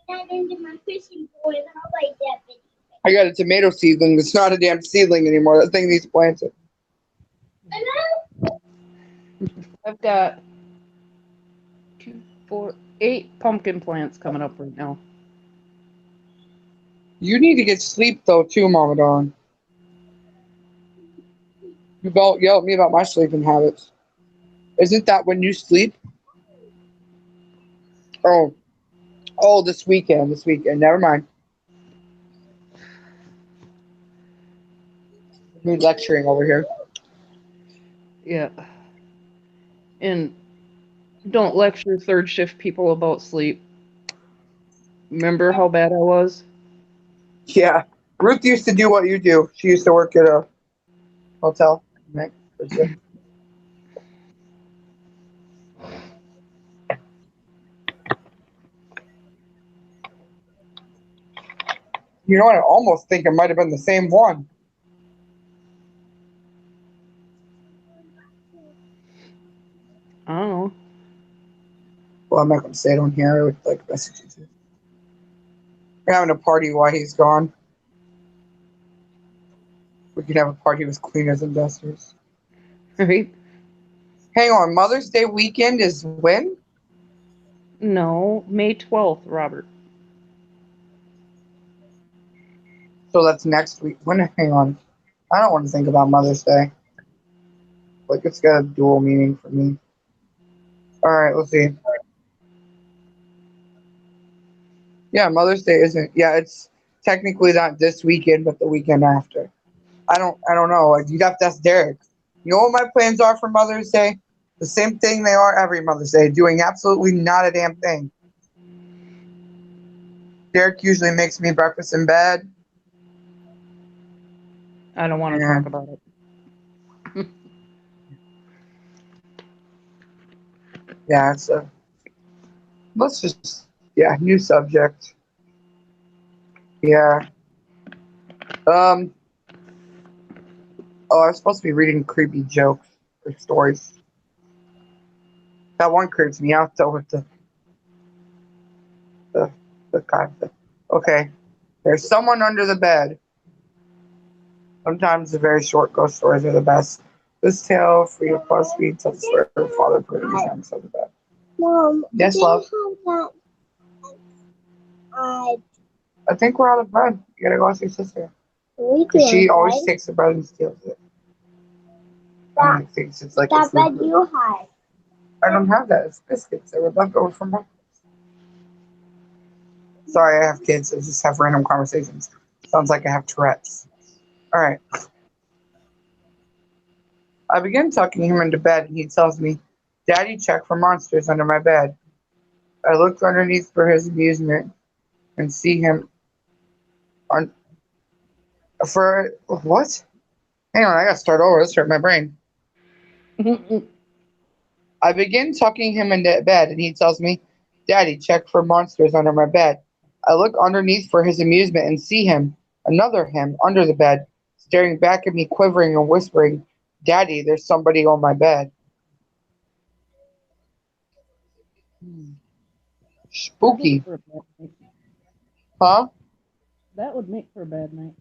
I didn't get my fishing pole. How about that? I got a tomato seedling. It's not a damn seedling anymore. That thing needs planted. I've got 2, 4, 8 pumpkin plants coming up right now. You need to get sleep though, too, Mama Dawn. You don't yell at me about my sleeping habits. Isn't that when you sleep? Oh, this weekend. Never mind. Me lecturing over here. Yeah. And don't lecture third shift people about sleep. Remember how bad I was? Yeah. Ruth used to do what you do. She used to work at a hotel. Right? You know what? I almost think it might have been the same one. I don't know. Well, I'm not going to say it on here with like messages. We're having a party while he's gone. We could have a party with cleaners and dusters. Right? Hang on. Mother's Day weekend is when? No, May 12th, Robert. So that's next week. When? Hang on. I don't want to think about Mother's Day. Like it's got a dual meaning for me. All right, let's see. Yeah, Mother's Day isn't. Yeah, it's technically not this weekend, but the weekend after. I don't know. Like, you'd have to ask Derek. You know what my plans are for Mother's Day? The same thing they are every Mother's Day, doing absolutely not a damn thing. Derek usually makes me breakfast in bed. I don't want to talk about it. Yeah, let's just, new subject. Yeah. Oh, I was supposed to be reading creepy jokes or stories. That one creeps me out though with the kind of. Okay. There's someone under the bed. Sometimes the very short ghost stories are the best. This tale for your plus speed tells the story of father putting his hands on the bed. Mom, Yes, do you love. have that? I think we're out of bread. You gotta go ask your sister. We 'Cause she do, always right? takes the bread and steals it. That, And thinks it's like that it's food. bed you had. I don't have that. It's biscuits. They were left over from breakfast. Sorry, I have kids. I just have random conversations. Sounds like I have Tourette's. All right. I begin tucking him into bed, and he tells me, "Daddy, check for monsters under my bed." I look underneath for his amusement and see him on for what? Hang on, I gotta start over. This hurt my brain. I begin tucking him into bed, and he tells me, "Daddy, check for monsters under my bed." I look underneath for his amusement and see him, another him, under the bed, staring back at me, quivering and whispering, "Daddy, there's somebody on my bed." Spooky, For a bad night. huh? That would make for a bad night.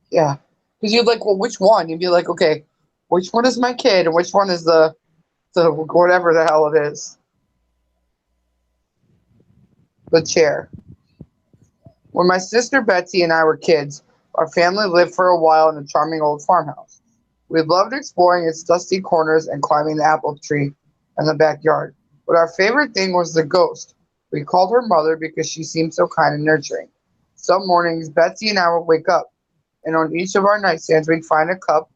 Yeah. Because you'd like, well, which one? You'd be like, okay, which one is my kid and which one is the whatever the hell it is? The chair. When my sister Betsy and I were kids, our family lived for a while in a charming old farmhouse. We loved exploring its dusty corners and climbing the apple tree in the backyard. But our favorite thing was the ghost. We called her Mother because she seemed so kind and nurturing. Some mornings, Betsy and I would wake up, and on each of our nightstands, we'd find a cup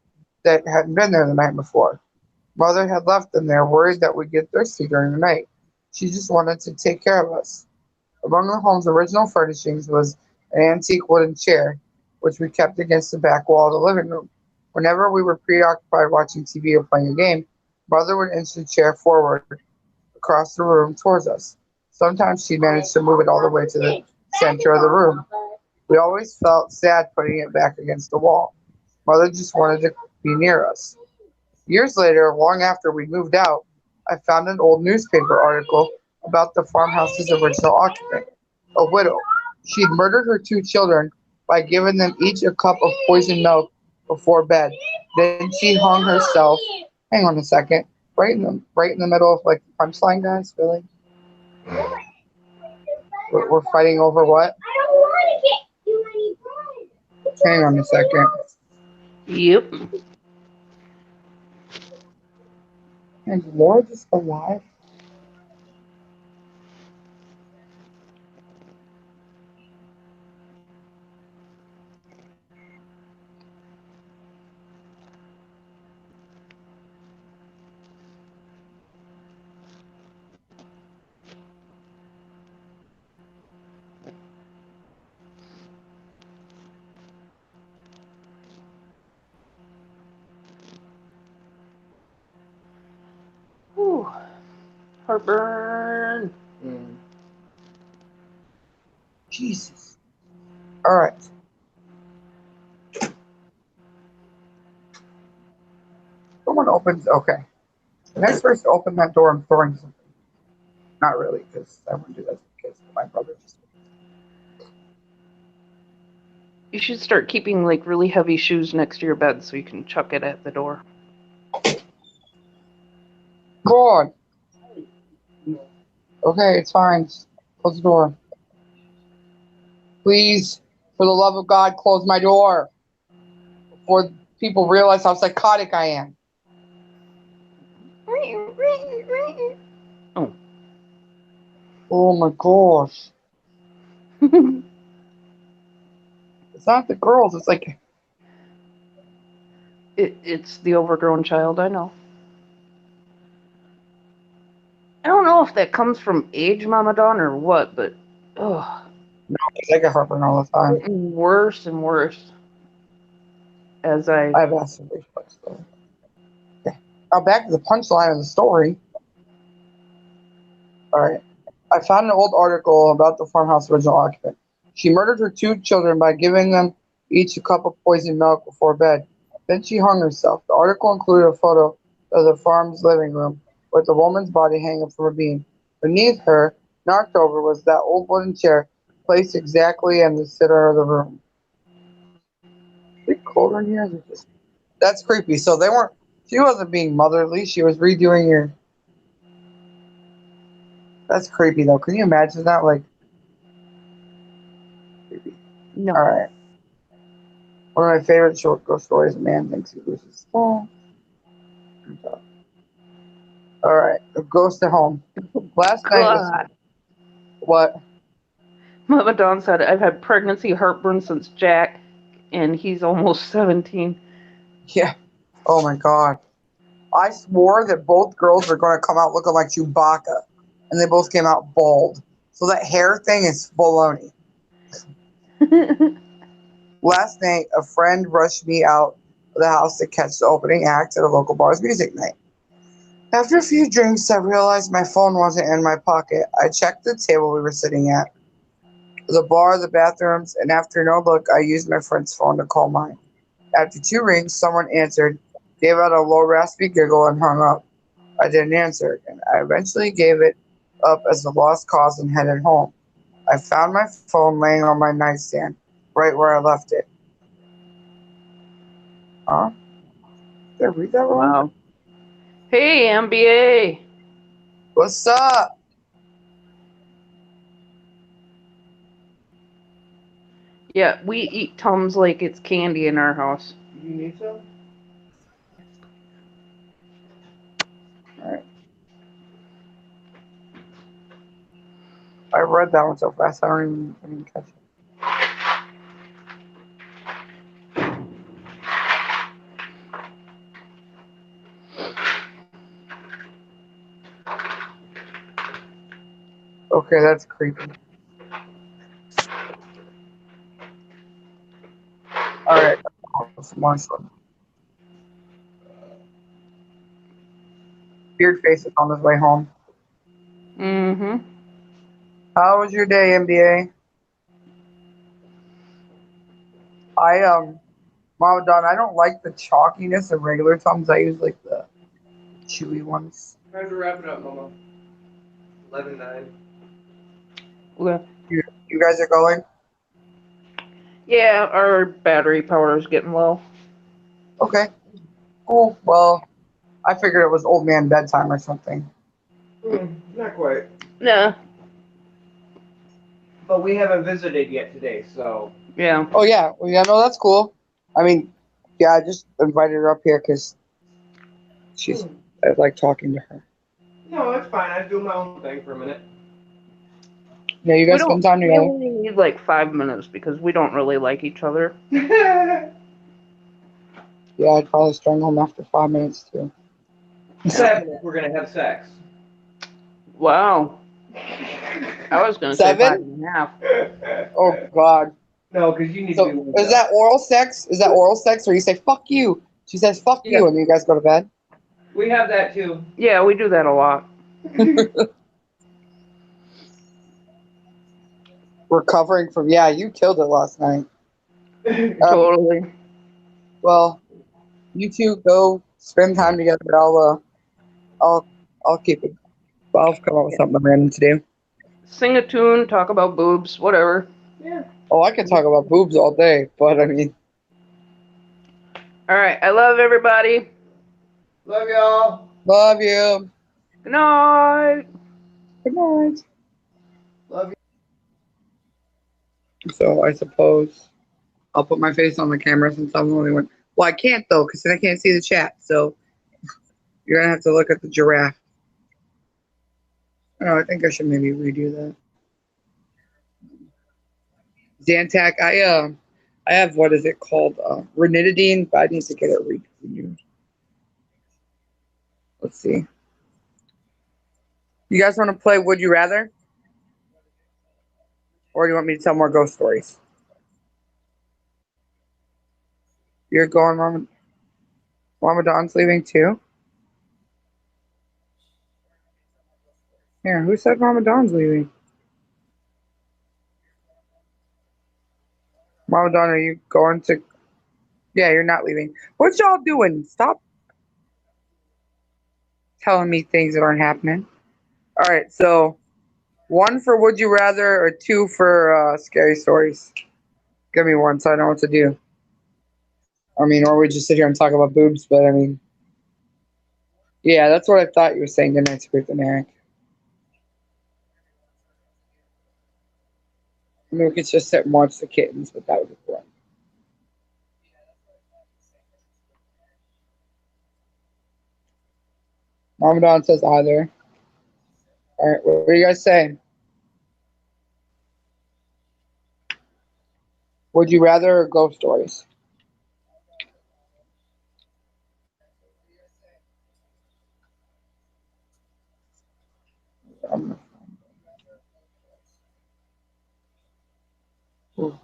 that hadn't been there the night before. Mother had left them there, worried that we'd get thirsty during the night. She just wanted to take care of us. Among the home's original furnishings was an antique wooden chair, which we kept against the back wall of the living room. Whenever we were preoccupied watching TV or playing a game, Mother would inch the chair forward across the room towards us. Sometimes she managed to move it all the way to the center of the room. We always felt sad putting it back against the wall. Mother just wanted to be near us. Years later, long after we moved out, I found an old newspaper article about the farmhouse's original occupant, a widow. She'd murdered her two children by giving them each a cup of poisoned milk before bed. Then she hung herself. Hang on a second. Right in the middle of like punchline, guys. Really? We're fighting over what? I don't want to get you any bread. Hang on a second. Yep. Is Laura just alive? Whew. Heartburn. Jesus. All right. Someone opens. Okay. The next person to open that door, I'm throwing something. Not really, because I wouldn't do that to the kids. But my brother just. You should start keeping like really heavy shoes next to your bed so you can chuck it at the door. God. Okay, it's fine. Just close the door. Please, for the love of God, close my door before people realize how psychotic I am. Oh. Oh my gosh. It's not the girls. It's like It's the overgrown child, I know. I don't know if that comes from age, Mama Dawn, or what, but no, I get heartburn all the time. getting worse and worse as I have acid reflux though. Okay. Now back to the punchline of the story. All right. I found an old article about the farmhouse original occupant. She murdered her two children by giving them each a cup of poisoned milk before bed. Then she hung herself. The article included a photo of the farm's living room with the woman's body hanging from a beam. Beneath her, knocked over, was that old wooden chair placed exactly in the center of the room. Is it colder in here? Is it just... That's creepy. So they weren't. She wasn't being motherly. She was redoing your. That's creepy though. Can you imagine that? Like, creepy. No. All right. One of my favorite short ghost stories. A man thinks he loses small. All right. A ghost at home. Last night was God. what? Mama Dawn said, I've had pregnancy heartburn since Jack, and he's almost 17. Yeah. Oh my god. I swore that both girls were going to come out looking like Chewbacca, and they both came out bald. So that hair thing is baloney. Last night, a friend rushed me out of the house to catch the opening act at a local bar's music night. After a few drinks, I realized my phone wasn't in my pocket. I checked the table we were sitting at, the bar, the bathrooms, and after no look, I used my friend's phone to call mine. After 2 rings, someone answered, gave out a low, raspy giggle, and hung up. I didn't answer, and I eventually gave it up as a lost cause and headed home. I found my phone laying on my nightstand, right where I left it. Huh? Did I read that wrong? Wow. Hey, MBA. What's up? Yeah, we eat Tums like it's candy in our house. You need some? Alright. I read that one so fast I don't even catch it. Okay, that's creepy. Alright. Some more stuff. Beard Face is on his way home. Mm-hmm. How was your day, MBA? Mama Don, I don't like the chalkiness of regular Tums. I use like the chewy ones. Time to wrap it up, Mama. 11:09. Okay. You guys are going? Yeah, our battery power is getting low. Okay. Cool. Well, I figured it was old man bedtime or something. Not quite. Nah. But we haven't visited yet today, so. Yeah. Oh yeah. Well, yeah. No, that's cool. I mean, yeah, I just invited her up here because I like talking to her. No, it's fine. I do my own thing for a minute. Yeah, you guys spend time We together. only need like 5 minutes because we don't really like each other. Yeah, I'd probably strangle him after 5 minutes too. 7 if we're gonna have sex. Wow. I was gonna say 7? 5.5. Oh God. No, because you need to be So woke is that oral sex? Is that oral sex where you say "fuck you"? She says "fuck Yeah. you," and you guys go to bed. We have that too. Yeah, we do that a lot. Recovering from you killed it last night. Totally. Well, you two go spend time together. I'll keep it. I'll come up with something random to do. Sing a tune, talk about boobs, whatever. Yeah. Oh, I could talk about boobs all day, but I mean, All right. I love everybody. Love y'all. love you. Good night. Good night. Love you. So I suppose I'll put my face on the camera since I'm the only one. Well, I can't though, because then I can't see the chat. So you're gonna have to look at the giraffe. Oh, I think I should maybe redo that. Zantac, I have what is it called? Ranitidine, but I need to get it renewed. Let's see. You guys want to play Would You Rather? Or do you want me to tell more ghost stories? You're going, Mama. Mama Don's leaving too? Here, who said Mama Don's leaving? Mama Don, are you going to... Yeah, you're not leaving. What y'all doing? Stop telling me things that aren't happening. All right, so 1 for Would You Rather or 2 for scary stories? Give me one so I know what to do. I mean, or we just sit here and talk about boobs, but I mean, yeah, that's what I thought you were saying. Good night, Spirit and Eric. I mean, we could just sit and watch the kittens, but that would be boring. Mom Don says either. All right, what do you guys say? Would you rather ghost stories?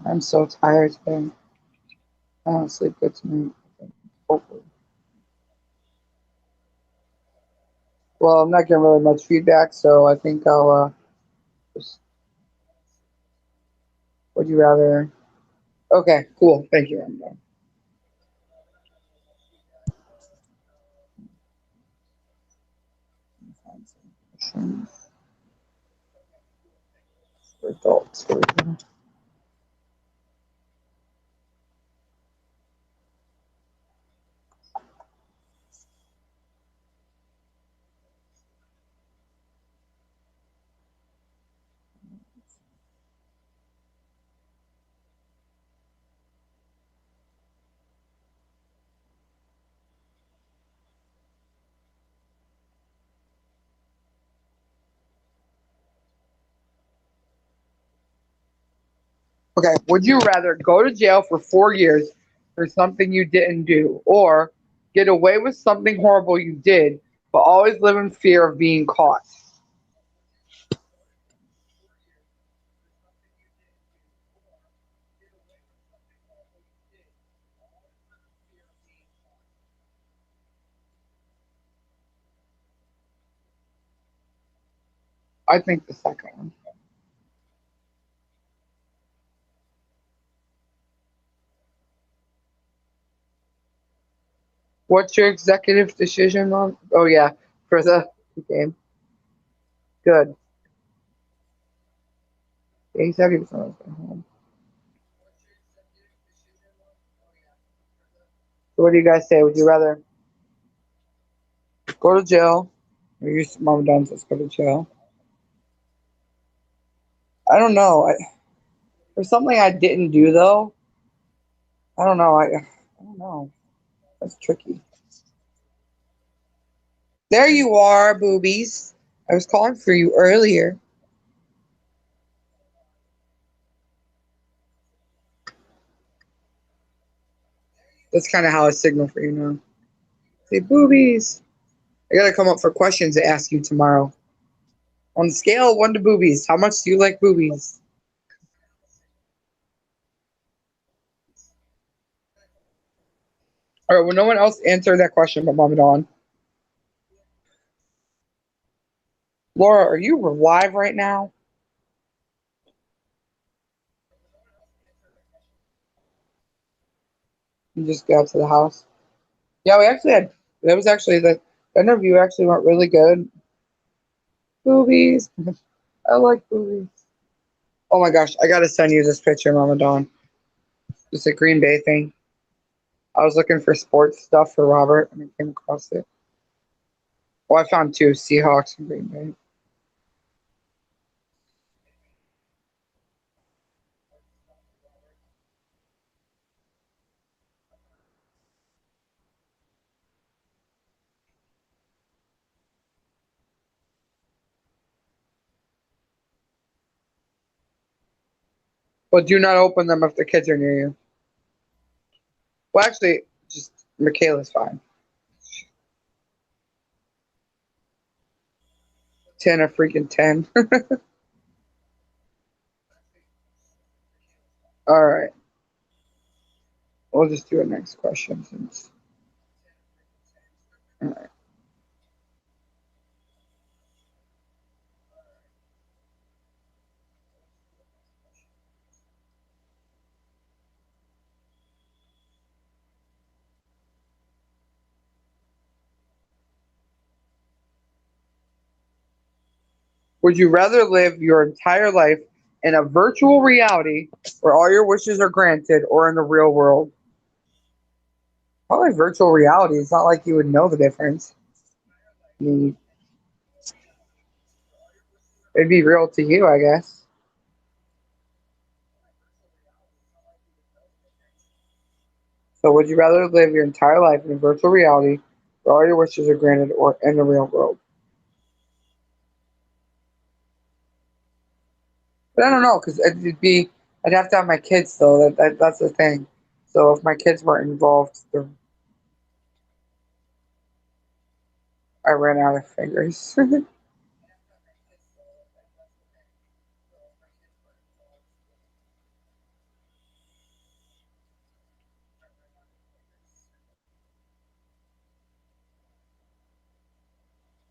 I'm so tired today. I want to sleep good tonight. Hopefully. Well, I'm not getting really much feedback, so I think I'll just. Would you rather? Okay, cool. Thank you. I'm done. For adults. Okay, would you rather go to jail for 4 years for something you didn't do, or get away with something horrible you did, but always live in fear of being caught? I think the second one. What's your executive decision on? Oh yeah, for the game. Good. Yeah, he said he was on his way home. So what do you guys say? Would you rather go to jail, or your mom and dad says go to jail? I don't know. For something I didn't do though, I don't know. I don't know. That's tricky. There you are, boobies. I was calling for you earlier. That's kind of how I signal for you now. Say boobies. I gotta come up for questions to ask you tomorrow. On the scale of 1 to boobies, how much do you like boobies? All right. Well, no one else answered that question but Mom and Dawn. Laura, are you live right now? You just got to the house. Yeah, we actually had. That was actually the interview actually went really good. Boobies. I like boobies. Oh my gosh, I gotta send you this picture, Mama Dawn. It's a Green Bay thing. I was looking for sports stuff for Robert and I came across it. Well, I found 2 Seahawks and Green Bay. But do not open them if the kids are near you. Well, actually, just Michaela's fine. 10 a freaking 10. All right. We'll just do a next question since. All right. Would you rather live your entire life in a virtual reality where all your wishes are granted or in the real world? Probably virtual reality. It's not like you would know the difference. I mean, it'd be real to you, I guess. So, would you rather live your entire life in virtual reality where all your wishes are granted or in the real world? But I don't know, because I'd have to have my kids, though. That's the thing. So, if my kids weren't involved, then I ran out of fingers.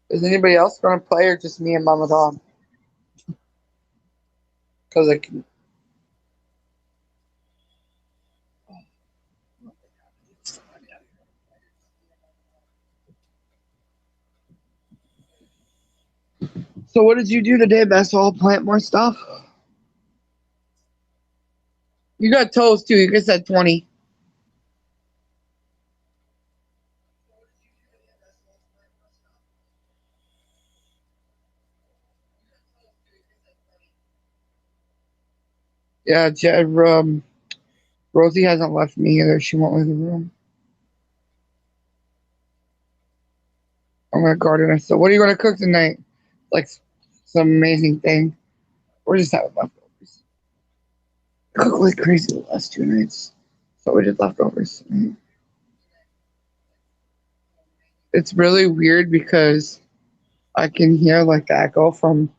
Is anybody else going to play or just me and Mama Tom? Because I can. So, what did you do today, Bessel? Plant more stuff? You got toast too. You just said 20. Yeah, Rosie hasn't left me either. She won't leave the room. I'm gonna garden her. So, what are you gonna cook tonight? Like some amazing thing. We're just having leftovers. I cooked like crazy the last 2 nights, so we did leftovers tonight. It's really weird because I can hear like the echo from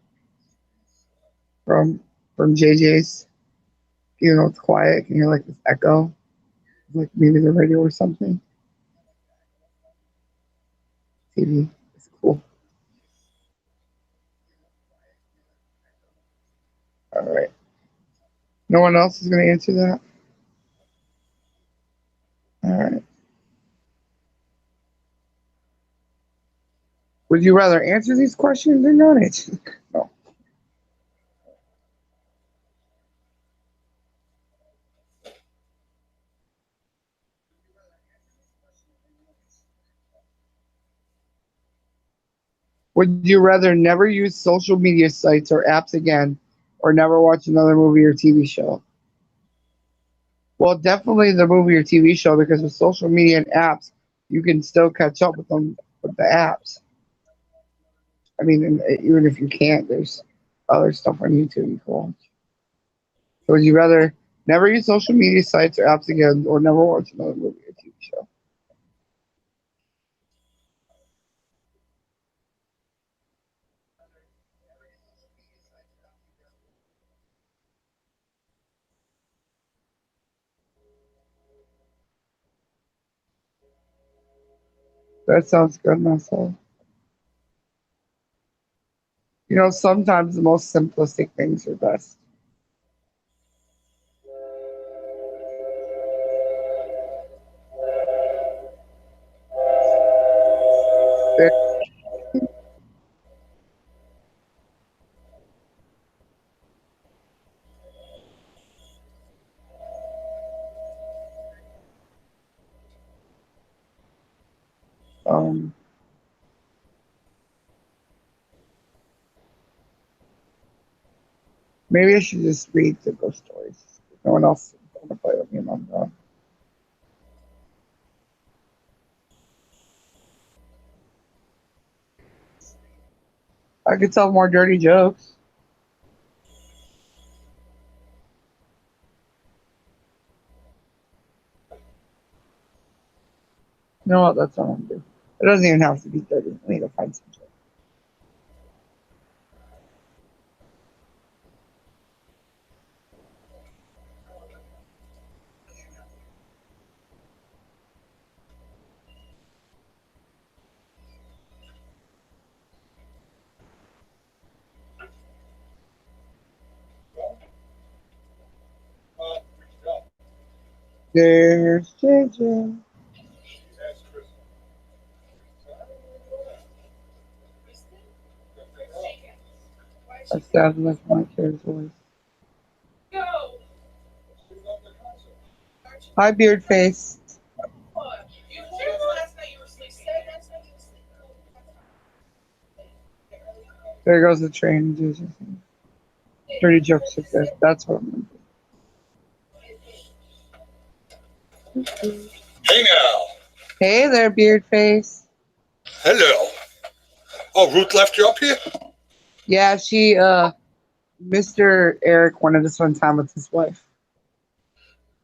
from JJ's. You know, it's quiet. I can hear like this echo, like maybe the radio or something. TV. It's cool. All right. No one else is gonna answer that. All right. Would you rather answer these questions or not answer? No. Would you rather never use social media sites or apps again, or never watch another movie or TV show? Well, definitely the movie or TV show because with social media and apps, you can still catch up with them with the apps. I mean, even if you can't, there's other stuff on YouTube you can watch. So would you rather never use social media sites or apps again, or never watch another movie or TV show? That sounds good, myself. You know, sometimes the most simplistic things are best. There- Um, maybe I should just read the ghost stories. No one else is going to play with me, Mom. No. I could tell more dirty jokes. You know what? That's what I'm going to do. It doesn't even have to be dirty. I need to find some jokes. There's JJ. I sound like my kid's voice. Hi, beard face. There goes the train. Dirty jokes are good. That's what I'm gonna do. Hey now. Hey there, beard face. Hello. Oh, Ruth left you up here? Yeah, Mr. Eric wanted to spend time with his wife.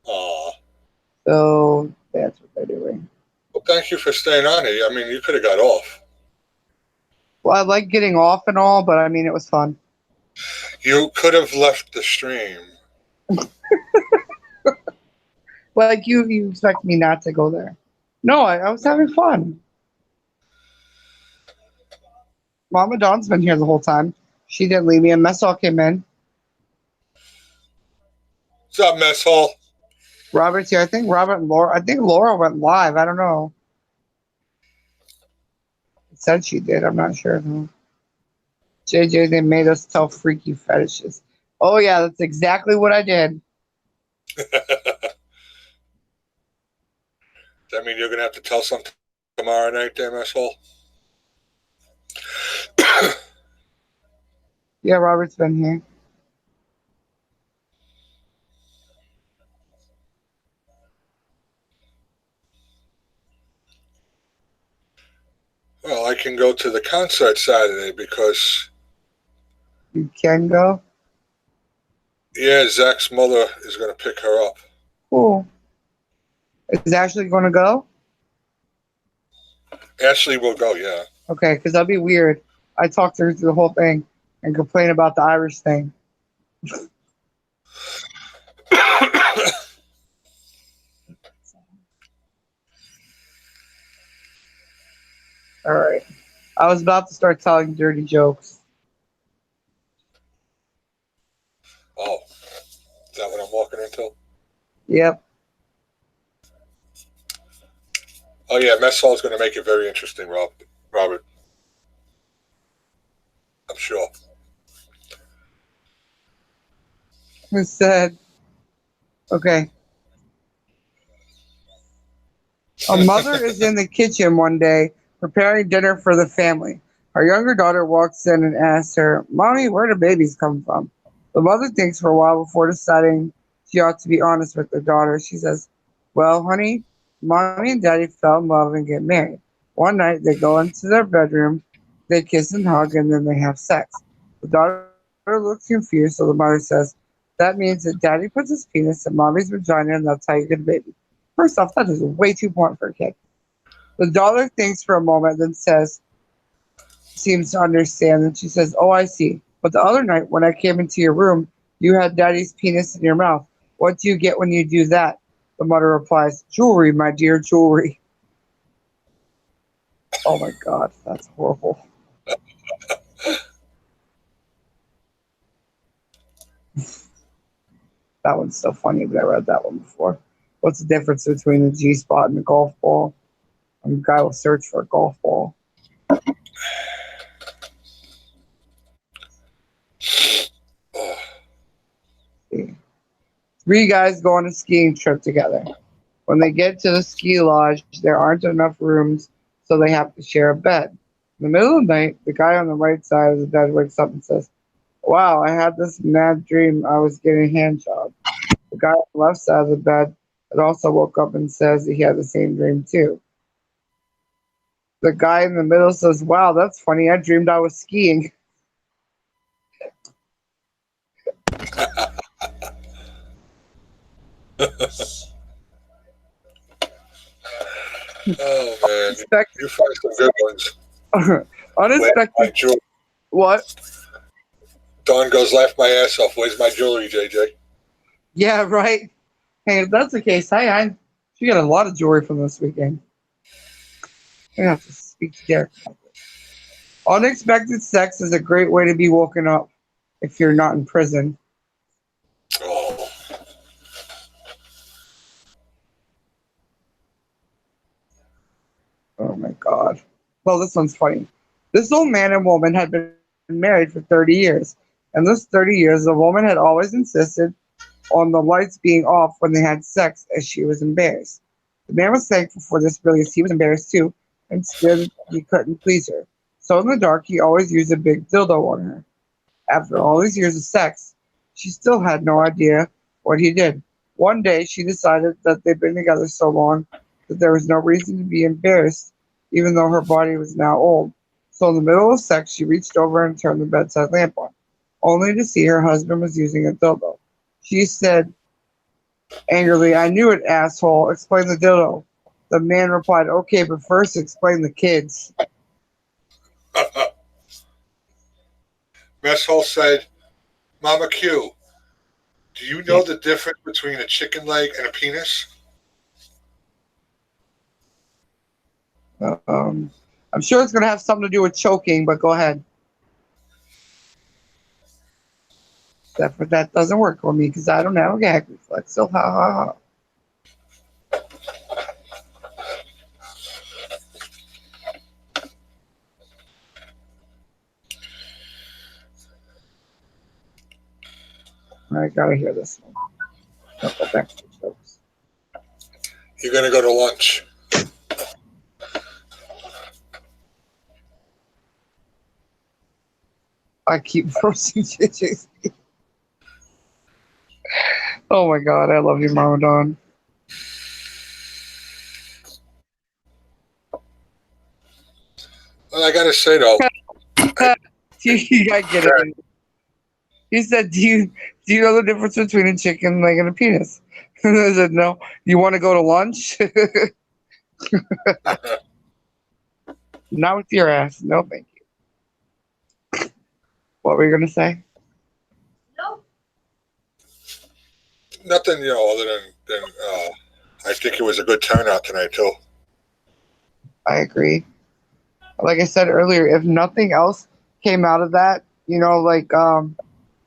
Aw. So that's what they're doing. Well, thank you for staying on it. I mean, you could have got off. Well, I like getting off and all, but I mean, it was fun. You could have left the stream. Well, like you expect me not to go there. No, I was having fun. Mama Dawn's been here the whole time. She didn't leave me. And Mess Hall came in. What's up, Mess Hall? Robert's here. I think Laura went live. I don't know. It said she did. I'm not sure. Though. JJ, they made us tell freaky fetishes. Oh, yeah, that's exactly what I did. Does that mean you're going to have to tell something tomorrow night, damn asshole? Yeah, Robert's been here. Well, I can go to the concert Saturday because... You can go? Yeah, Zach's mother is going to pick her up. Cool. Is Ashley going to go? Ashley will go, yeah. Okay, because that'd be weird. I talked to her through the whole thing and complain about the Irish thing. All right. I was about to start telling dirty jokes. Oh, is that what I'm walking into? Yep. Oh, yeah, Mess Hall's going to make it very interesting, Robert. I'm sure. Who said, okay. A mother is in the kitchen one day preparing dinner for the family. Her younger daughter walks in and asks her, Mommy, where do babies come from? The mother thinks for a while before deciding she ought to be honest with her daughter. She says, well, honey, Mommy and Daddy fell in love and get married. One night they go into their bedroom, they kiss and hug, and then they have sex. The daughter looks confused, so the mother says, that means that Daddy puts his penis in Mommy's vagina and that's how you get a baby. First off, that is way too important for a kid. The daughter thinks for a moment, then seems to understand, and she says, oh, I see. But the other night when I came into your room, you had Daddy's penis in your mouth. What do you get when you do that? The mother replies, jewelry, my dear, jewelry. Oh my God, that's horrible. That one's so funny, but I read that one before. What's the difference between a G-spot and a golf ball? A guy will search for a golf ball. Three guys go on a skiing trip together. When they get to the ski lodge, there aren't enough rooms, so they have to share a bed. In the middle of the night, the guy on the right side of the bed wakes up and says, wow, I had this mad dream I was getting a hand job. The guy on the left side of the bed had also woke up and says that he had the same dream too. The guy in the middle says, wow, that's funny. I dreamed I was skiing. Oh, man. You find some good ones. Unexpected. What? Dawn goes, laugh my ass off. Where's my jewelry, JJ? Yeah, right. Hey, if that's the case, she got a lot of jewelry from this weekend. I have to speak to Derek. Unexpected sex is a great way to be woken up if you're not in prison. Oh. Oh my God. Well, this one's funny. This old man and woman had been married for 30 years. And this 30 years, the woman had always insisted on the lights being off when they had sex, as she was embarrassed. The man was thankful for this because he was embarrassed too and scared he couldn't please her. So in the dark, he always used a big dildo on her. After all these years of sex, she still had no idea what he did. One day, she decided that they'd been together so long that there was no reason to be embarrassed, even though her body was now old. So in the middle of sex, she reached over and turned the bedside lamp on, only to see her husband was using a dildo. She said angrily, "I knew it, asshole. Explain the dildo." The man replied, "Okay, but first explain the kids." Mess Hall said, Mama Q, do you know the difference between a chicken leg and a penis? I'm sure it's going to have something to do with choking, but go ahead. But that doesn't work for me because I don't have a gag reflex. So ha ha ha. I gotta hear this one. I'll go back to the jokes. You're going to go to lunch. I keep roasting JJ's. Oh my god, I love you, Mama Dawn. Well, I got to say, though. I get it. He said, do you know the difference between a chicken leg and a penis? I said, no. You want to go to lunch? Not with your ass. No, thank you. What were you going to say? Nothing, other than I think it was a good turnout tonight, too. I agree. Like I said earlier, if nothing else came out of that,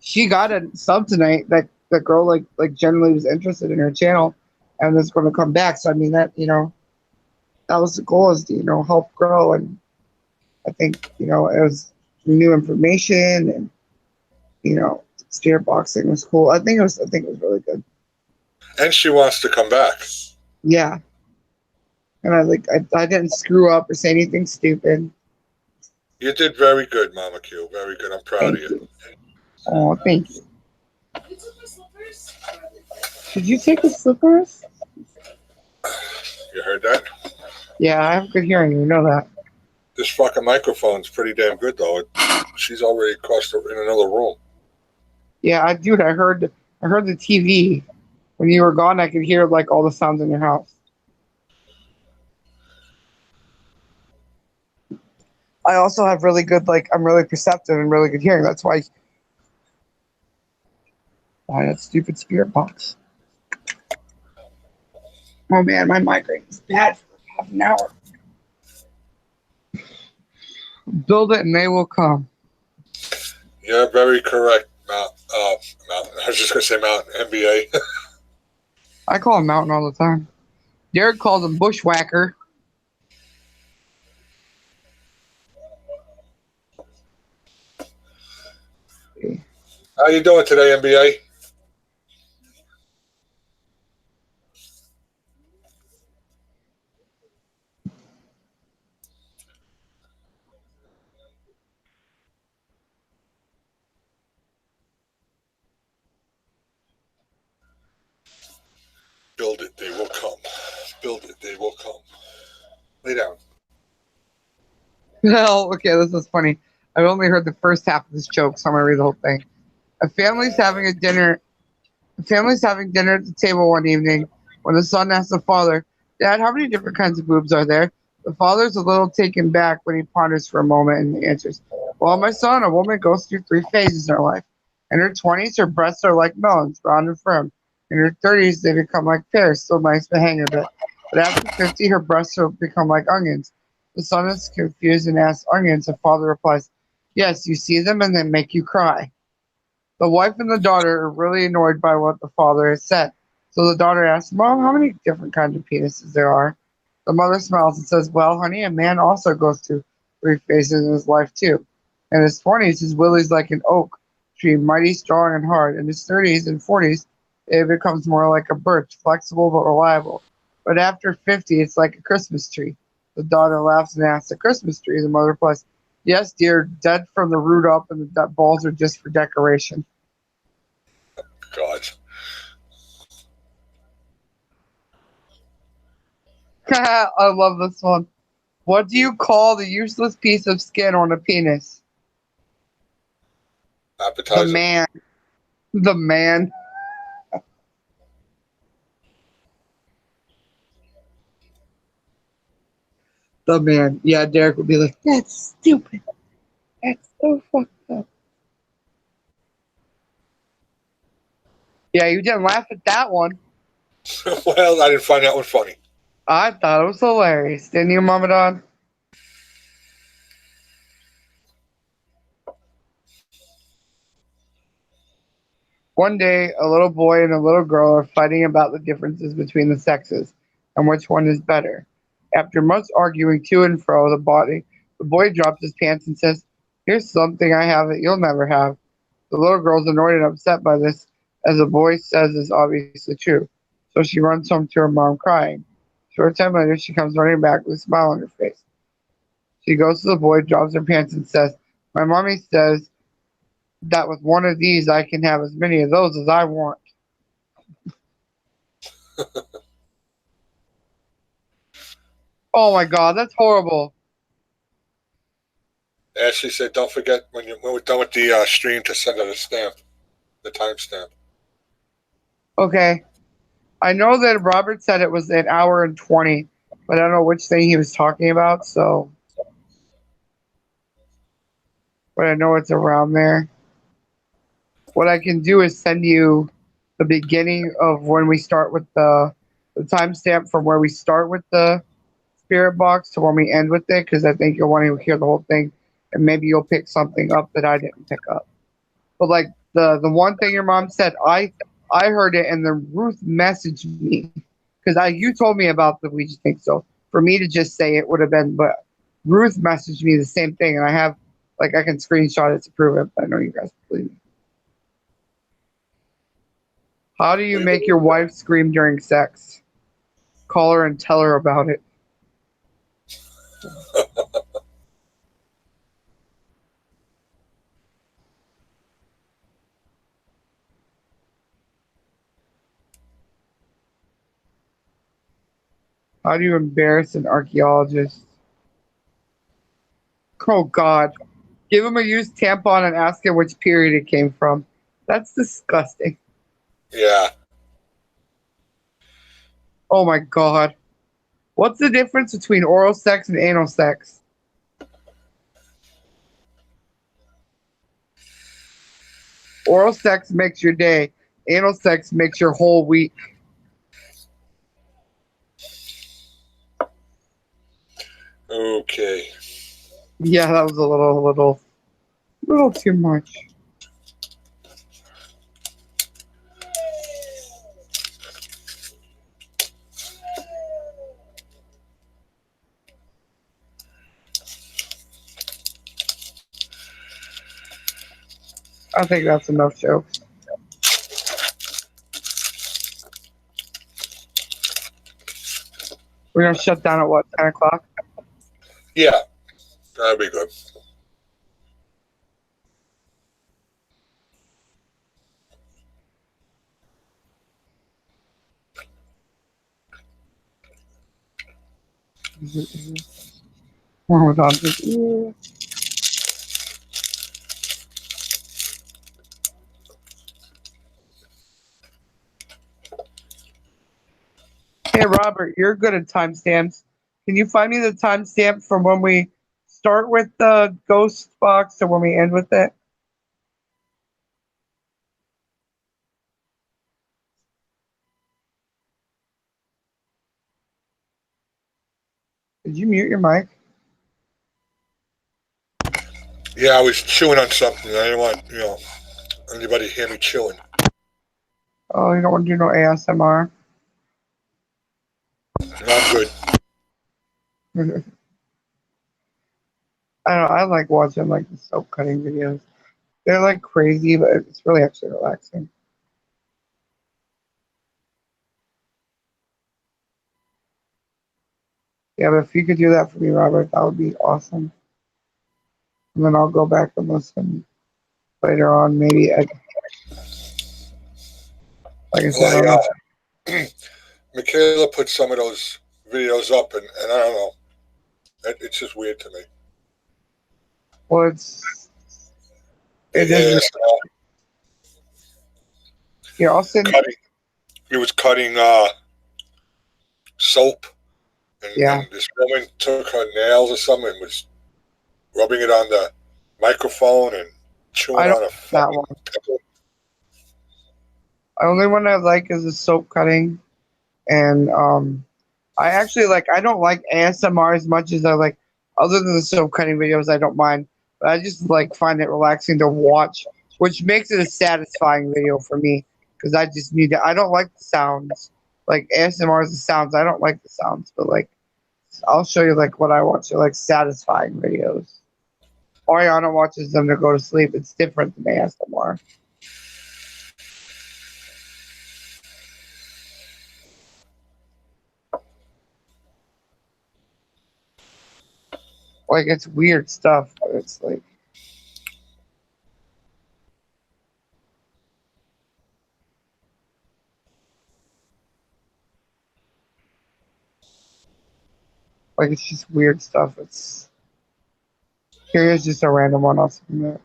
she got a sub tonight. That girl, like generally was interested in her channel, and is going to come back. So I mean that that was the goal, is to help grow, and I think it was new information, and spirit boxing was cool. I think it was really good. And she wants to come back. Yeah, and I didn't screw up or say anything stupid. You did very good, Mama Q. Very good. I'm proud of you. Oh, thank you. Did you take the slippers? You heard that? Yeah, I have good hearing. You know that. This fucking microphone's pretty damn good, though. She's already crossed in another room. Yeah, I heard the TV. When you were gone, I could hear all the sounds in your house. I also have really good, I'm really perceptive and really good hearing. That's why that stupid spirit box. Oh man, my migraine is bad for half an hour. Build it and they will come. You're very correct, Mountain. I was just going to say Mountain NBA. I call him Mountain all the time. Derek calls him Bushwhacker. How you doing today, NBA? Build it, they will come. Build it, they will come. Lay down. Well, okay, this is funny. I've only heard the first half of this joke, so I'm gonna read the whole thing. A family's having dinner at the table one evening when the son asks the father, "Dad, how many different kinds of boobs are there?" The father's a little taken back when he ponders for a moment and answers, "Well, my son, a woman goes through 3 phases in her life. In her 20s, her breasts are like melons, round and firm. In her 30s, they become like pears, still nice but hang a bit. But after 50, her breasts will become like onions." The son is confused and asks, "Onions?" The father replies, "Yes, you see them and they make you cry." The wife and the daughter are really annoyed by what the father has said. So the daughter asks, "Mom, how many different kinds of penises there are?" The mother smiles and says, "Well, honey, a man also goes through 3 phases in his life too. In his 20s, his willy's like an oak tree, mighty strong and hard. In his 30s and 40s, it becomes more like a birch, flexible but reliable. But after 50, it's like a Christmas tree." The daughter laughs and asks, "A Christmas tree?" The mother replies, Yes, dear, dead from the root up, and the dead balls are just for decoration. God. I love this one. What do you call the useless piece of skin on a penis? Appetizer. The man. The man. The man. Yeah, Derek would be like, that's stupid. That's so fucked up. Yeah, you didn't laugh at that one. Well, I didn't find that one funny. I thought it was hilarious. Didn't you, Mama Don? One day, a little boy and a little girl are fighting about the differences between the sexes and which one is better. After much arguing to and fro, the boy drops his pants and says, here's something I have that you'll never have. The little girl's annoyed and upset by this, as the boy says is obviously true. So she runs home to her mom crying. Short time later, she comes running back with a smile on her face. She goes to the boy, drops her pants, and says, my mommy says that with one of these I can have as many of those as I want. Oh my god, that's horrible. Ashley said, don't forget when we're done with the stream to send out a stamp, the timestamp. Okay. I know that Robert said it was an hour and 20, but I don't know which thing he was talking about, so. But I know it's around there. What I can do is send you the beginning of when we start with the timestamp from where we start with the spirit box to when we end with it, because I think you'll want to hear the whole thing, and maybe you'll pick something up that I didn't pick up. But like the one thing your mom said, I heard it, and then Ruth messaged me because you told me about the Ouija thing. So for me to just say it would have been, but Ruth messaged me the same thing, and I can screenshot it to prove it. But I know you guys believe me. How do you make your wife scream during sex? Call her and tell her about it. How do you embarrass an archaeologist? Oh, God. Give him a used tampon and ask him which period it came from. That's disgusting. Yeah. Oh, my God. What's the difference between oral sex and anal sex? Oral sex makes your day. Anal sex makes your whole week. Okay. Yeah, that was a little too much. I think that's enough jokes. We're going to shut down at what, 10 o'clock? Yeah. That'd be good. Hold on. Hey, Robert, you're good at timestamps. Can you find me the timestamp from when we start with the ghost box to when we end with it? Did you mute your mic? Yeah, I was chewing on something. I didn't want, anybody to hear me chewing. Oh, you don't want to do no ASMR? No, I'm good. I don't know. I like watching like the soap cutting videos. They're like crazy, but it's really actually relaxing. Yeah, but if you could do that for me, Robert, that would be awesome. and then I'll go back and listen later on. Maybe like I said, I don't know. Michaela put some of those videos up, and I don't know. It's just weird to me. Well, it is. Yeah, I'll send. He was cutting soap, and this woman took her nails or something and was rubbing it on the microphone and chewing on a that one. The only one I like is the soap cutting, and I actually I don't like ASMR as much as I like. Other than the soap cutting videos, I don't mind, but I just find it relaxing to watch, which makes it a satisfying video for me because I just need it. I don't like the sounds. Like ASMR is the sounds. I don't like the sounds, but I'll show you what I watch. They're satisfying videos. Ariana watches them to go to sleep. It's different than ASMR. It's weird stuff, but it's it's just weird stuff. Here's just a random one. I'll submit.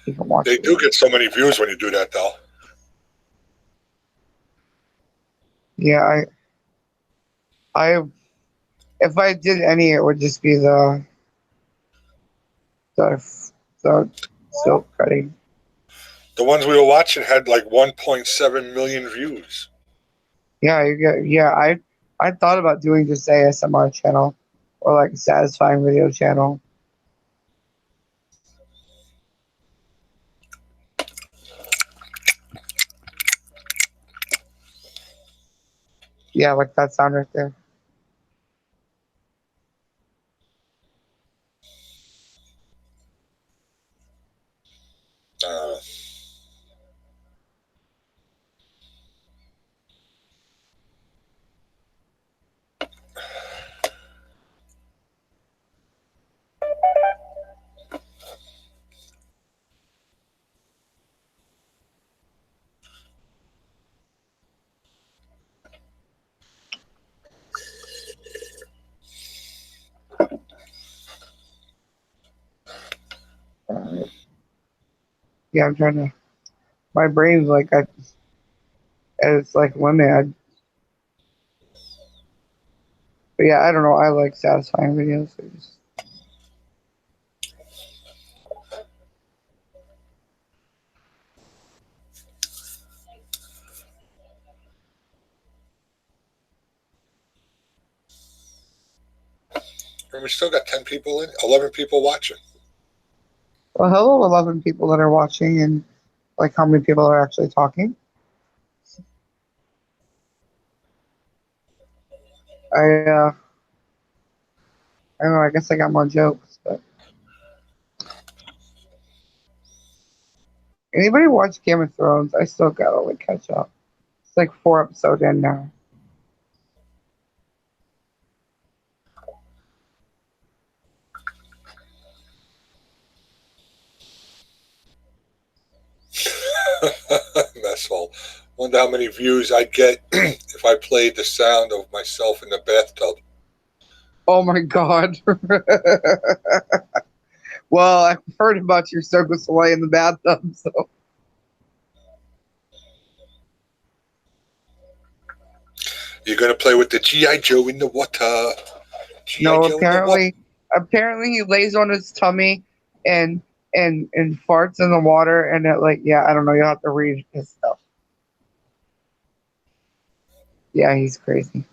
You can watch They do get so many views when you do that, though. Yeah, if I did any, it would just be the silk cutting. The ones we were watching had 1.7 million views. Yeah, I thought about doing just ASMR channel or a satisfying video channel. Yeah, that sound right there. Yeah, I'm trying to. My brain's it's limited. But yeah, I don't know. I like satisfying videos. And we still got 10 people 11 people watching. Well, hello, 11 people that are watching, and how many people are actually talking? I don't know. I guess I got more jokes, but anybody watch Game of Thrones? I still gotta catch up. It's 4 episodes in now. Messhole. Wonder how many views I'd get if I played the sound of myself in the bathtub. Oh my god. Well, I've heard about your Cirque du Soleil in the bathtub, so. You're gonna play with the G.I. Joe in the water. No, apparently he lays on his tummy and farts in the water, and it I don't know. You'll have to read his stuff. Yeah, he's crazy.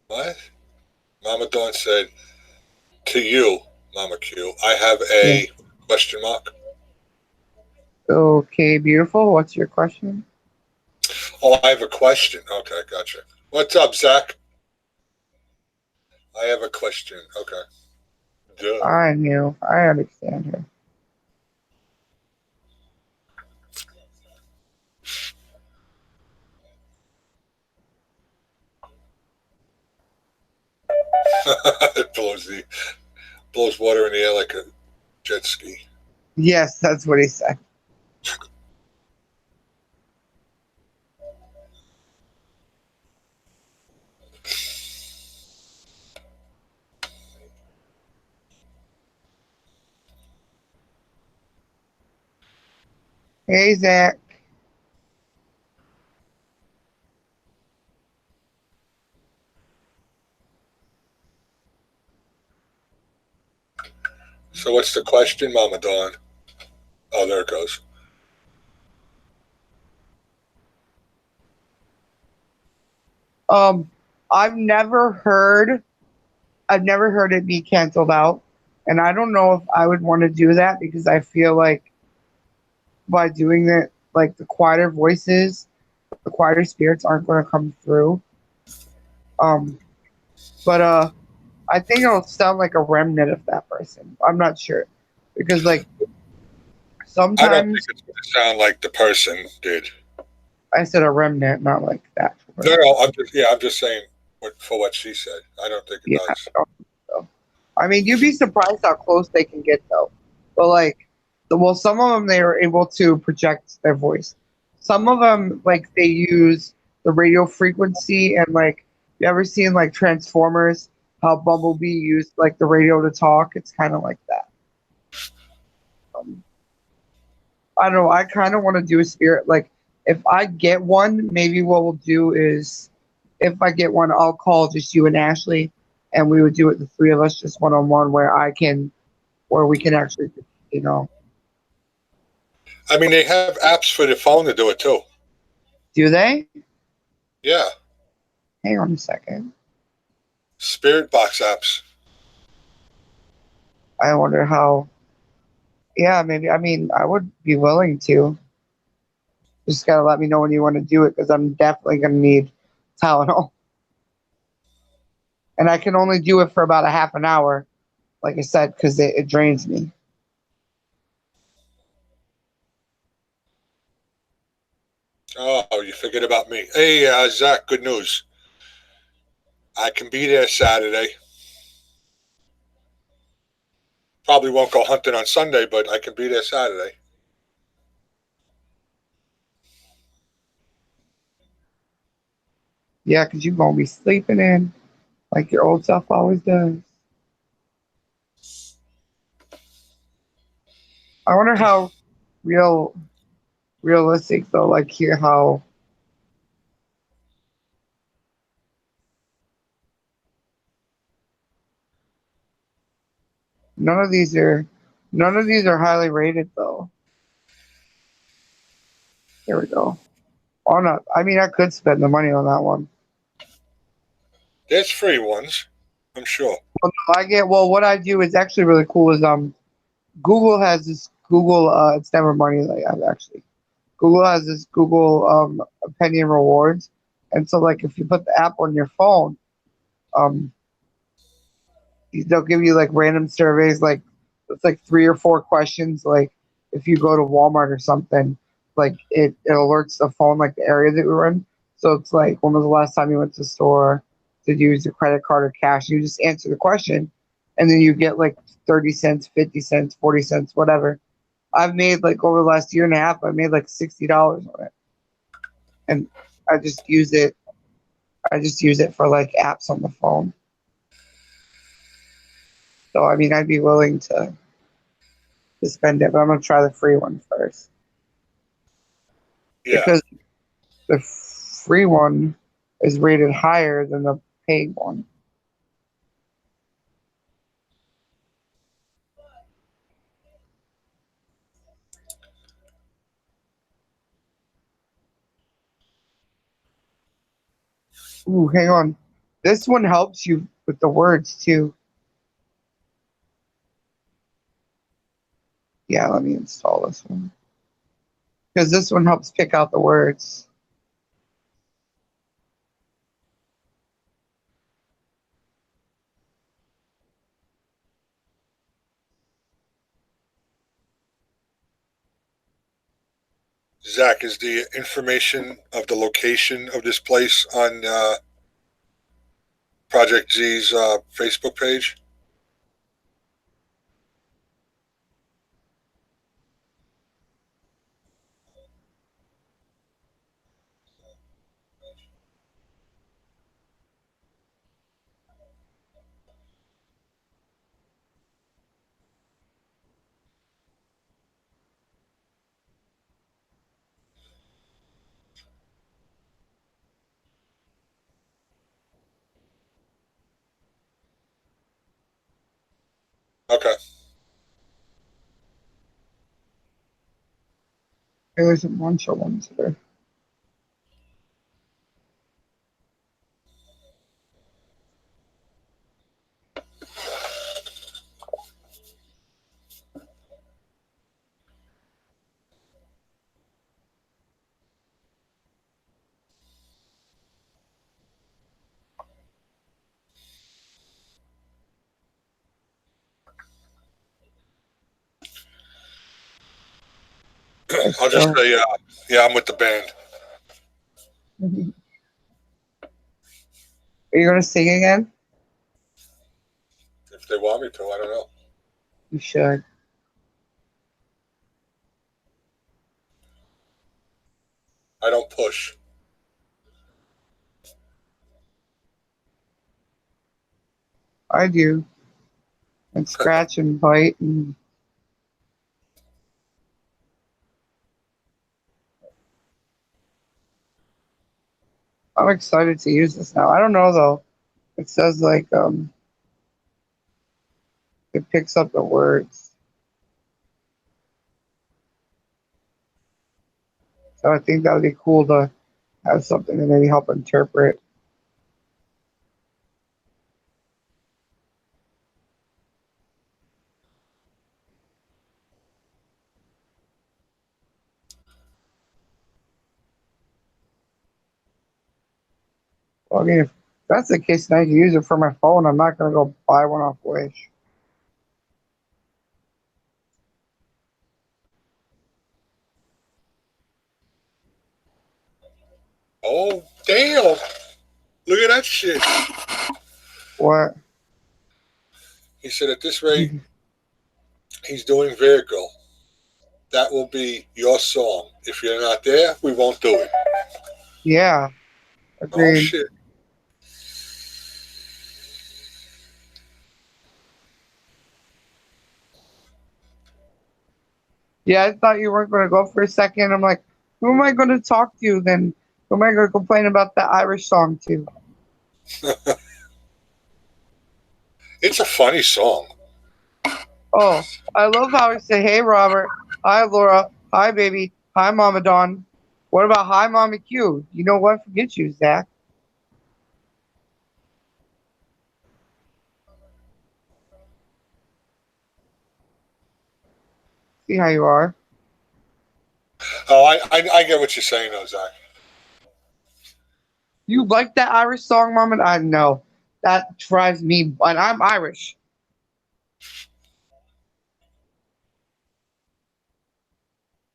What? Mama Dawn said, to you, Mama Q, I have a question mark. Okay, beautiful. What's your question? Oh, I have a question. Okay, gotcha. What's up, Zach? I have a question. Okay. Duh. I knew. I understand her. It blows water in the air like a jet ski. Yes, that's what he said. Hey, Zach. So what's the question, Mama Dawn? Oh, there it goes. Um, I've never heard it be canceled out, and I don't know if I would want to do that because I feel like by doing it, like the quieter voices, the quieter spirits aren't going to come through. Um, but I think it'll sound like a remnant of that person. I'm not sure because like I don't think sometimes it's going to sound like the person did. I said a remnant, not like that. No, I'm just saying for what she said. I don't think it Yeah, does. I don't think so. I mean, you'd be surprised how close they can get though. But like, well, some of them they are able to project their voice. Some of them like they use the radio frequency and like you ever seen like Transformers how Bumblebee used like the radio to talk? It's kind of like that. I don't know. I kind of want to do a spirit. Like, if I get one, maybe what we'll do is, if I get one, I'll call just you and Ashley, and we would do it the three of us, just one on one, where we can actually, you know, I mean, they have apps for the phone to do it too. do they? Yeah, Hang on a second. Spirit Box apps. I wonder how. Yeah, maybe. I mean, I would be willing to. Just gotta let me know when you want to do it, because I'm definitely gonna need Tylenol, and I can only do it for about a half an hour, like I said, because it drains me. Oh, you forget about me. Hey, Zach, good news. I can be there Saturday. Probably won't go hunting on Sunday, but I can be there Saturday. Yeah, because you're gonna be sleeping in like your old self always does. I wonder how realistic though, like here how none of these are highly rated though. Here we go. Oh no, I mean I could spend the money on that one. There's free ones, I'm sure. Well what I do is actually really cool is Google has this Google it's never money that I have actually. Google has this Google opinion rewards. And so like if you put the app on your phone, um they'll give you like random surveys, like it's like 3 or 4 questions. Like if you go to Walmart or something, like it alerts the phone like the area that we're in. So it's like when was the last time you went to the store? Did you use your credit card or cash? You just answer the question, and then you get like 30 cents, 50 cents, 40 cents, whatever. I've made like over the last year and a half, I made like $60 on it, and I just use it. I just use it for like apps on the phone. So I mean, I'd be willing to spend it, but I'm gonna try the free one first Yeah. because the free one is rated higher than the paid one. Ooh, hang on. This one helps you with the words too. Yeah, let me install this one because this one helps pick out the words. Zach, is the information of the location of this place on Project Z's Facebook page? Okay. There's a bunch of ones there. I'll just say, yeah, I'm with the band. Are you gonna sing again? If they want me to, I don't know. You should. I don't push. I do. And scratch and bite and I'm excited to use this now. I don't know though. It says like it picks up the words. So I think that would be cool to have something to maybe help interpret. Well, I mean, if that's the case, then I can use it for my phone. I'm not gonna go buy one off Wish. Oh, damn. Look at that shit. What? He said at this rate, he's doing Virgo. That will be your song. If you're not there, we won't do it. Yeah. Oh, Agreed. shit. Yeah, I thought you weren't going to go for a second. I'm like, who am I going to talk to then? Who am I going to complain about the Irish song to? It's a funny song. Oh, I love how I say, hey, Robert. Hi, Laura. Hi, baby. Hi, Mama Dawn. What about hi, Mommy Q? You know what? Forget you, Zach. See how you are. Oh, I get what you're saying, though, Zach. You like that Irish song, Mama? I know. That drives me, and I'm Irish.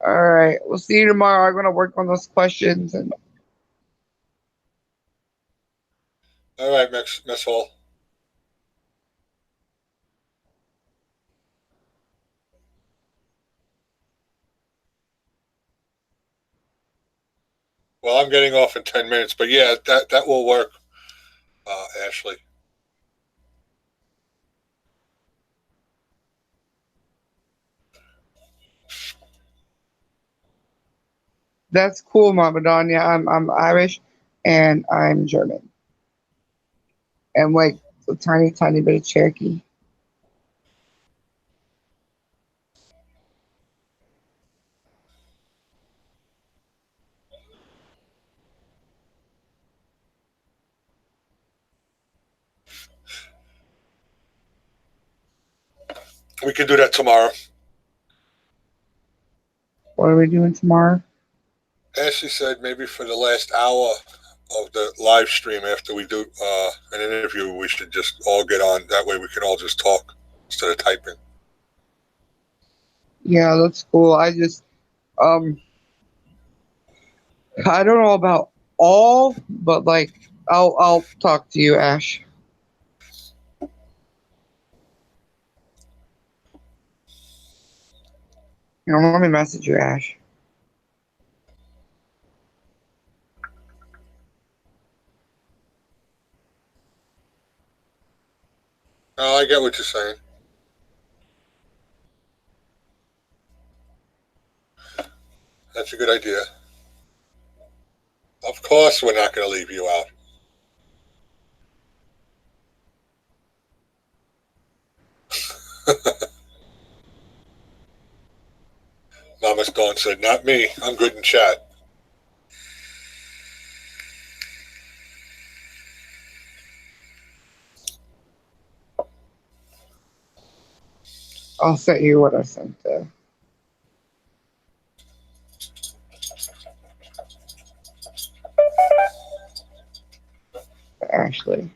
All right. We'll see you tomorrow. I'm going to work on those questions. And All right, Miss Hall. Well, I'm getting off in 10 minutes, but yeah, that will work, Ashley. that's cool, Mama Dawn. Yeah, I'm Irish and I'm German. And like a tiny, tiny bit of Cherokee. We can do that tomorrow. What are we doing tomorrow? Ashley said maybe for the last hour of the live stream after we do an interview, we should just all get on. That way we can all just talk instead of typing. Yeah, that's cool. I just I don't know about all, but like I'll talk to you, Ash. Let me message you, Ash. Oh, I get what you're saying. That's a good idea. Of course, we're not going to leave you out. Mama Stone said, "Not me. I'm good in chat." I'll send you what I sent to Ashley.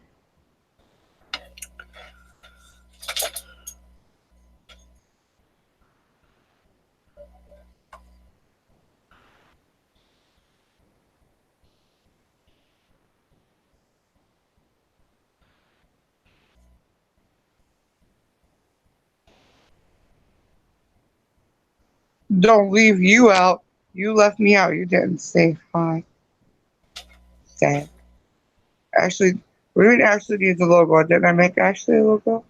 Don't leave you out. You left me out. You didn't say hi. Sad. Ashley, what do you mean Ashley needs a logo? Didn't I make Ashley a logo?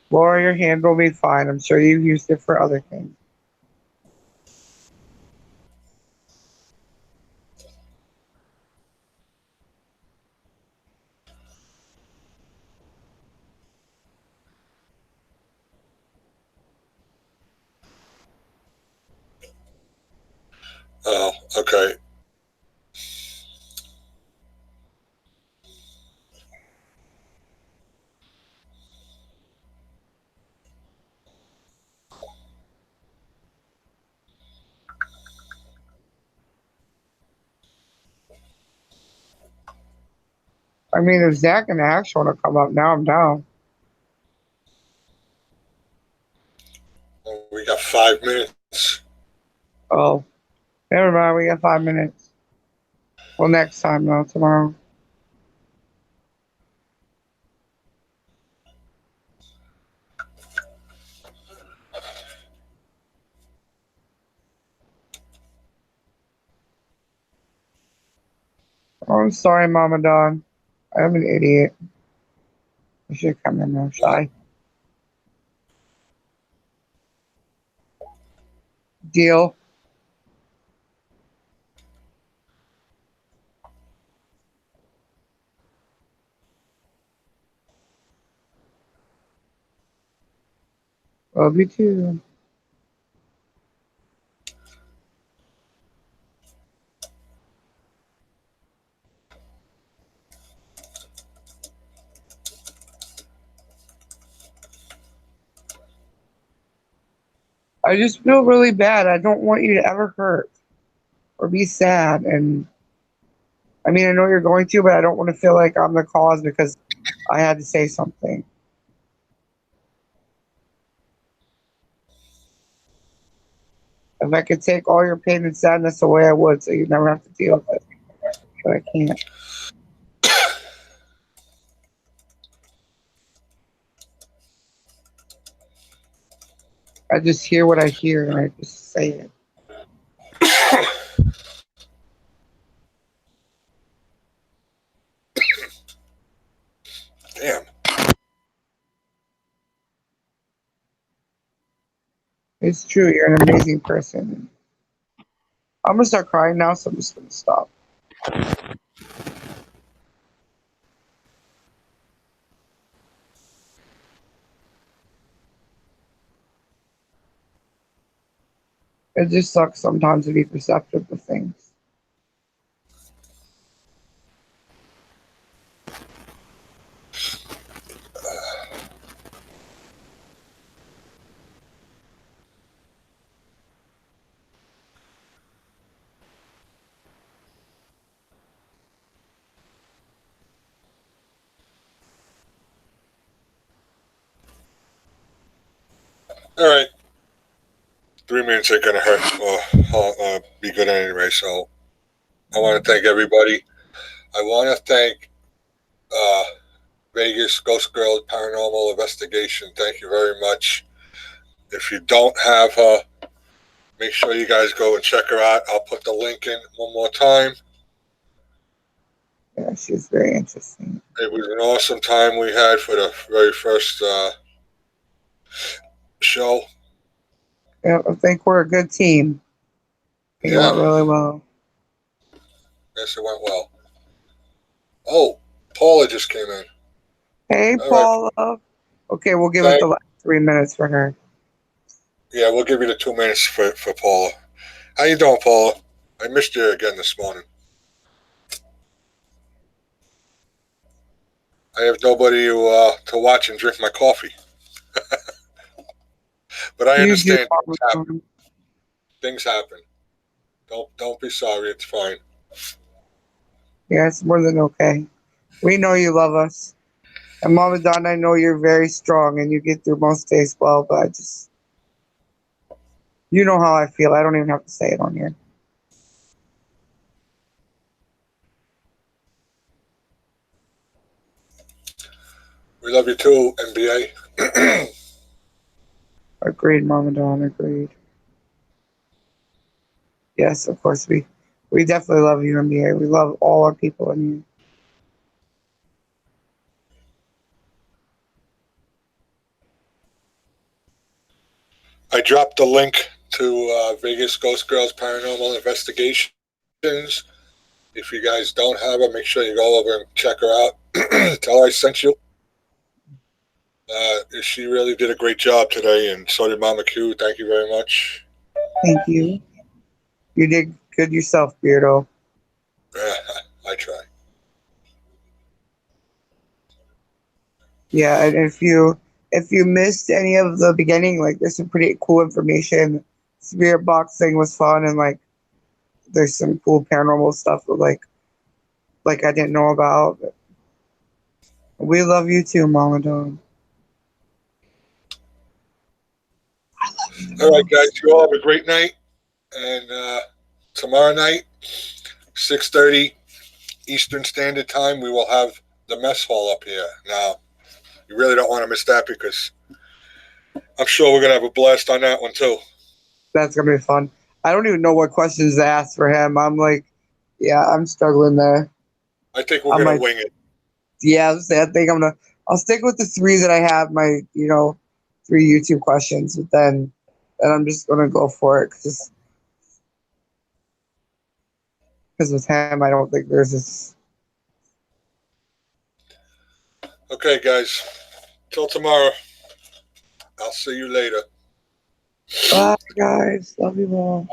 Laura, your hand will be fine. I'm sure you've used it for other things. Oh, okay. I mean, if Zach and Ash want to come up, now I'm down. Well, we got 5 minutes. Oh, never mind. We got 5 minutes. Well, next time, though, tomorrow. Oh, I'm sorry, Mama Don. I'm an idiot. I should come in now, shy. Deal. Love you too. I just feel really bad. I don't want you to ever hurt or be sad. And I mean, I know you're going to, but I don't want to feel like I'm the cause because I had to say something. If I could take all your pain and sadness away, I would, so you never have to deal with it. But I can't. I just hear what I hear and I just say it. Damn. It's true. You're an amazing person. I'm going to start crying now, so I'm just going to stop. It just sucks sometimes to be perceptive of things. All right. 3 minutes ain't gonna hurt or be good anyway. So I want to thank everybody. I want to thank Vegas Ghost Girls Paranormal Investigation. Thank you very much. If you don't have her, make sure you guys go and check her out. I'll put the link in one more time. Yeah, she's very interesting. It was an awesome time we had for the very first show. Yeah, I think we're a good team. It Yeah, went really well. yes, it went well. Oh, Paula just came in. Hey, All right. Paula. Okay, we'll give it the last 3 minutes for her. Yeah, we'll give you the 2 minutes for Paula. How you doing, Paula? I missed you again this morning. I have nobody to watch and drink my coffee. But I You do. understand things happen. Things happen. Don't be sorry. It's fine. Yeah, it's more than okay. We know you love us. And Mama Don, I know you're very strong and you get through most days well, but I just, you know how I feel. I don't even have to say it on here. We love you too, NBA. Agreed, Mama Don, agreed. Yes, of course, we definitely love you, NBA. We love all our people in you. I dropped the link to Vegas Ghost Girls Paranormal Investigations. If you guys don't have her, make sure you go over and check her out. Tell her I sent you. She really did a great job today, and so did Mama Q. Thank you very much. Thank you. You did good yourself, Beardo. I try. Yeah, and if you missed any of the beginning, like there's some pretty cool information. Spirit box thing was fun, and like there's some cool paranormal stuff that like I didn't know about. We love you too, Mama Don. All right, guys. You all have a great night, and tomorrow night, 6:30 Eastern Standard Time, we will have the mess hall up here. Now, you really don't want to miss that because I'm sure we're gonna have a blast on that one too. That's gonna be fun. I don't even know what questions to ask for him. I'm like, yeah, I'm struggling there. I think we're I'm gonna like, wing it. yeah, I think I'll stick with the three that I have. My, 3 YouTube questions, but then I'm just gonna go for it because with him, I don't think there's this. Okay, guys. Till tomorrow. I'll see you later. Bye, guys. Love you all.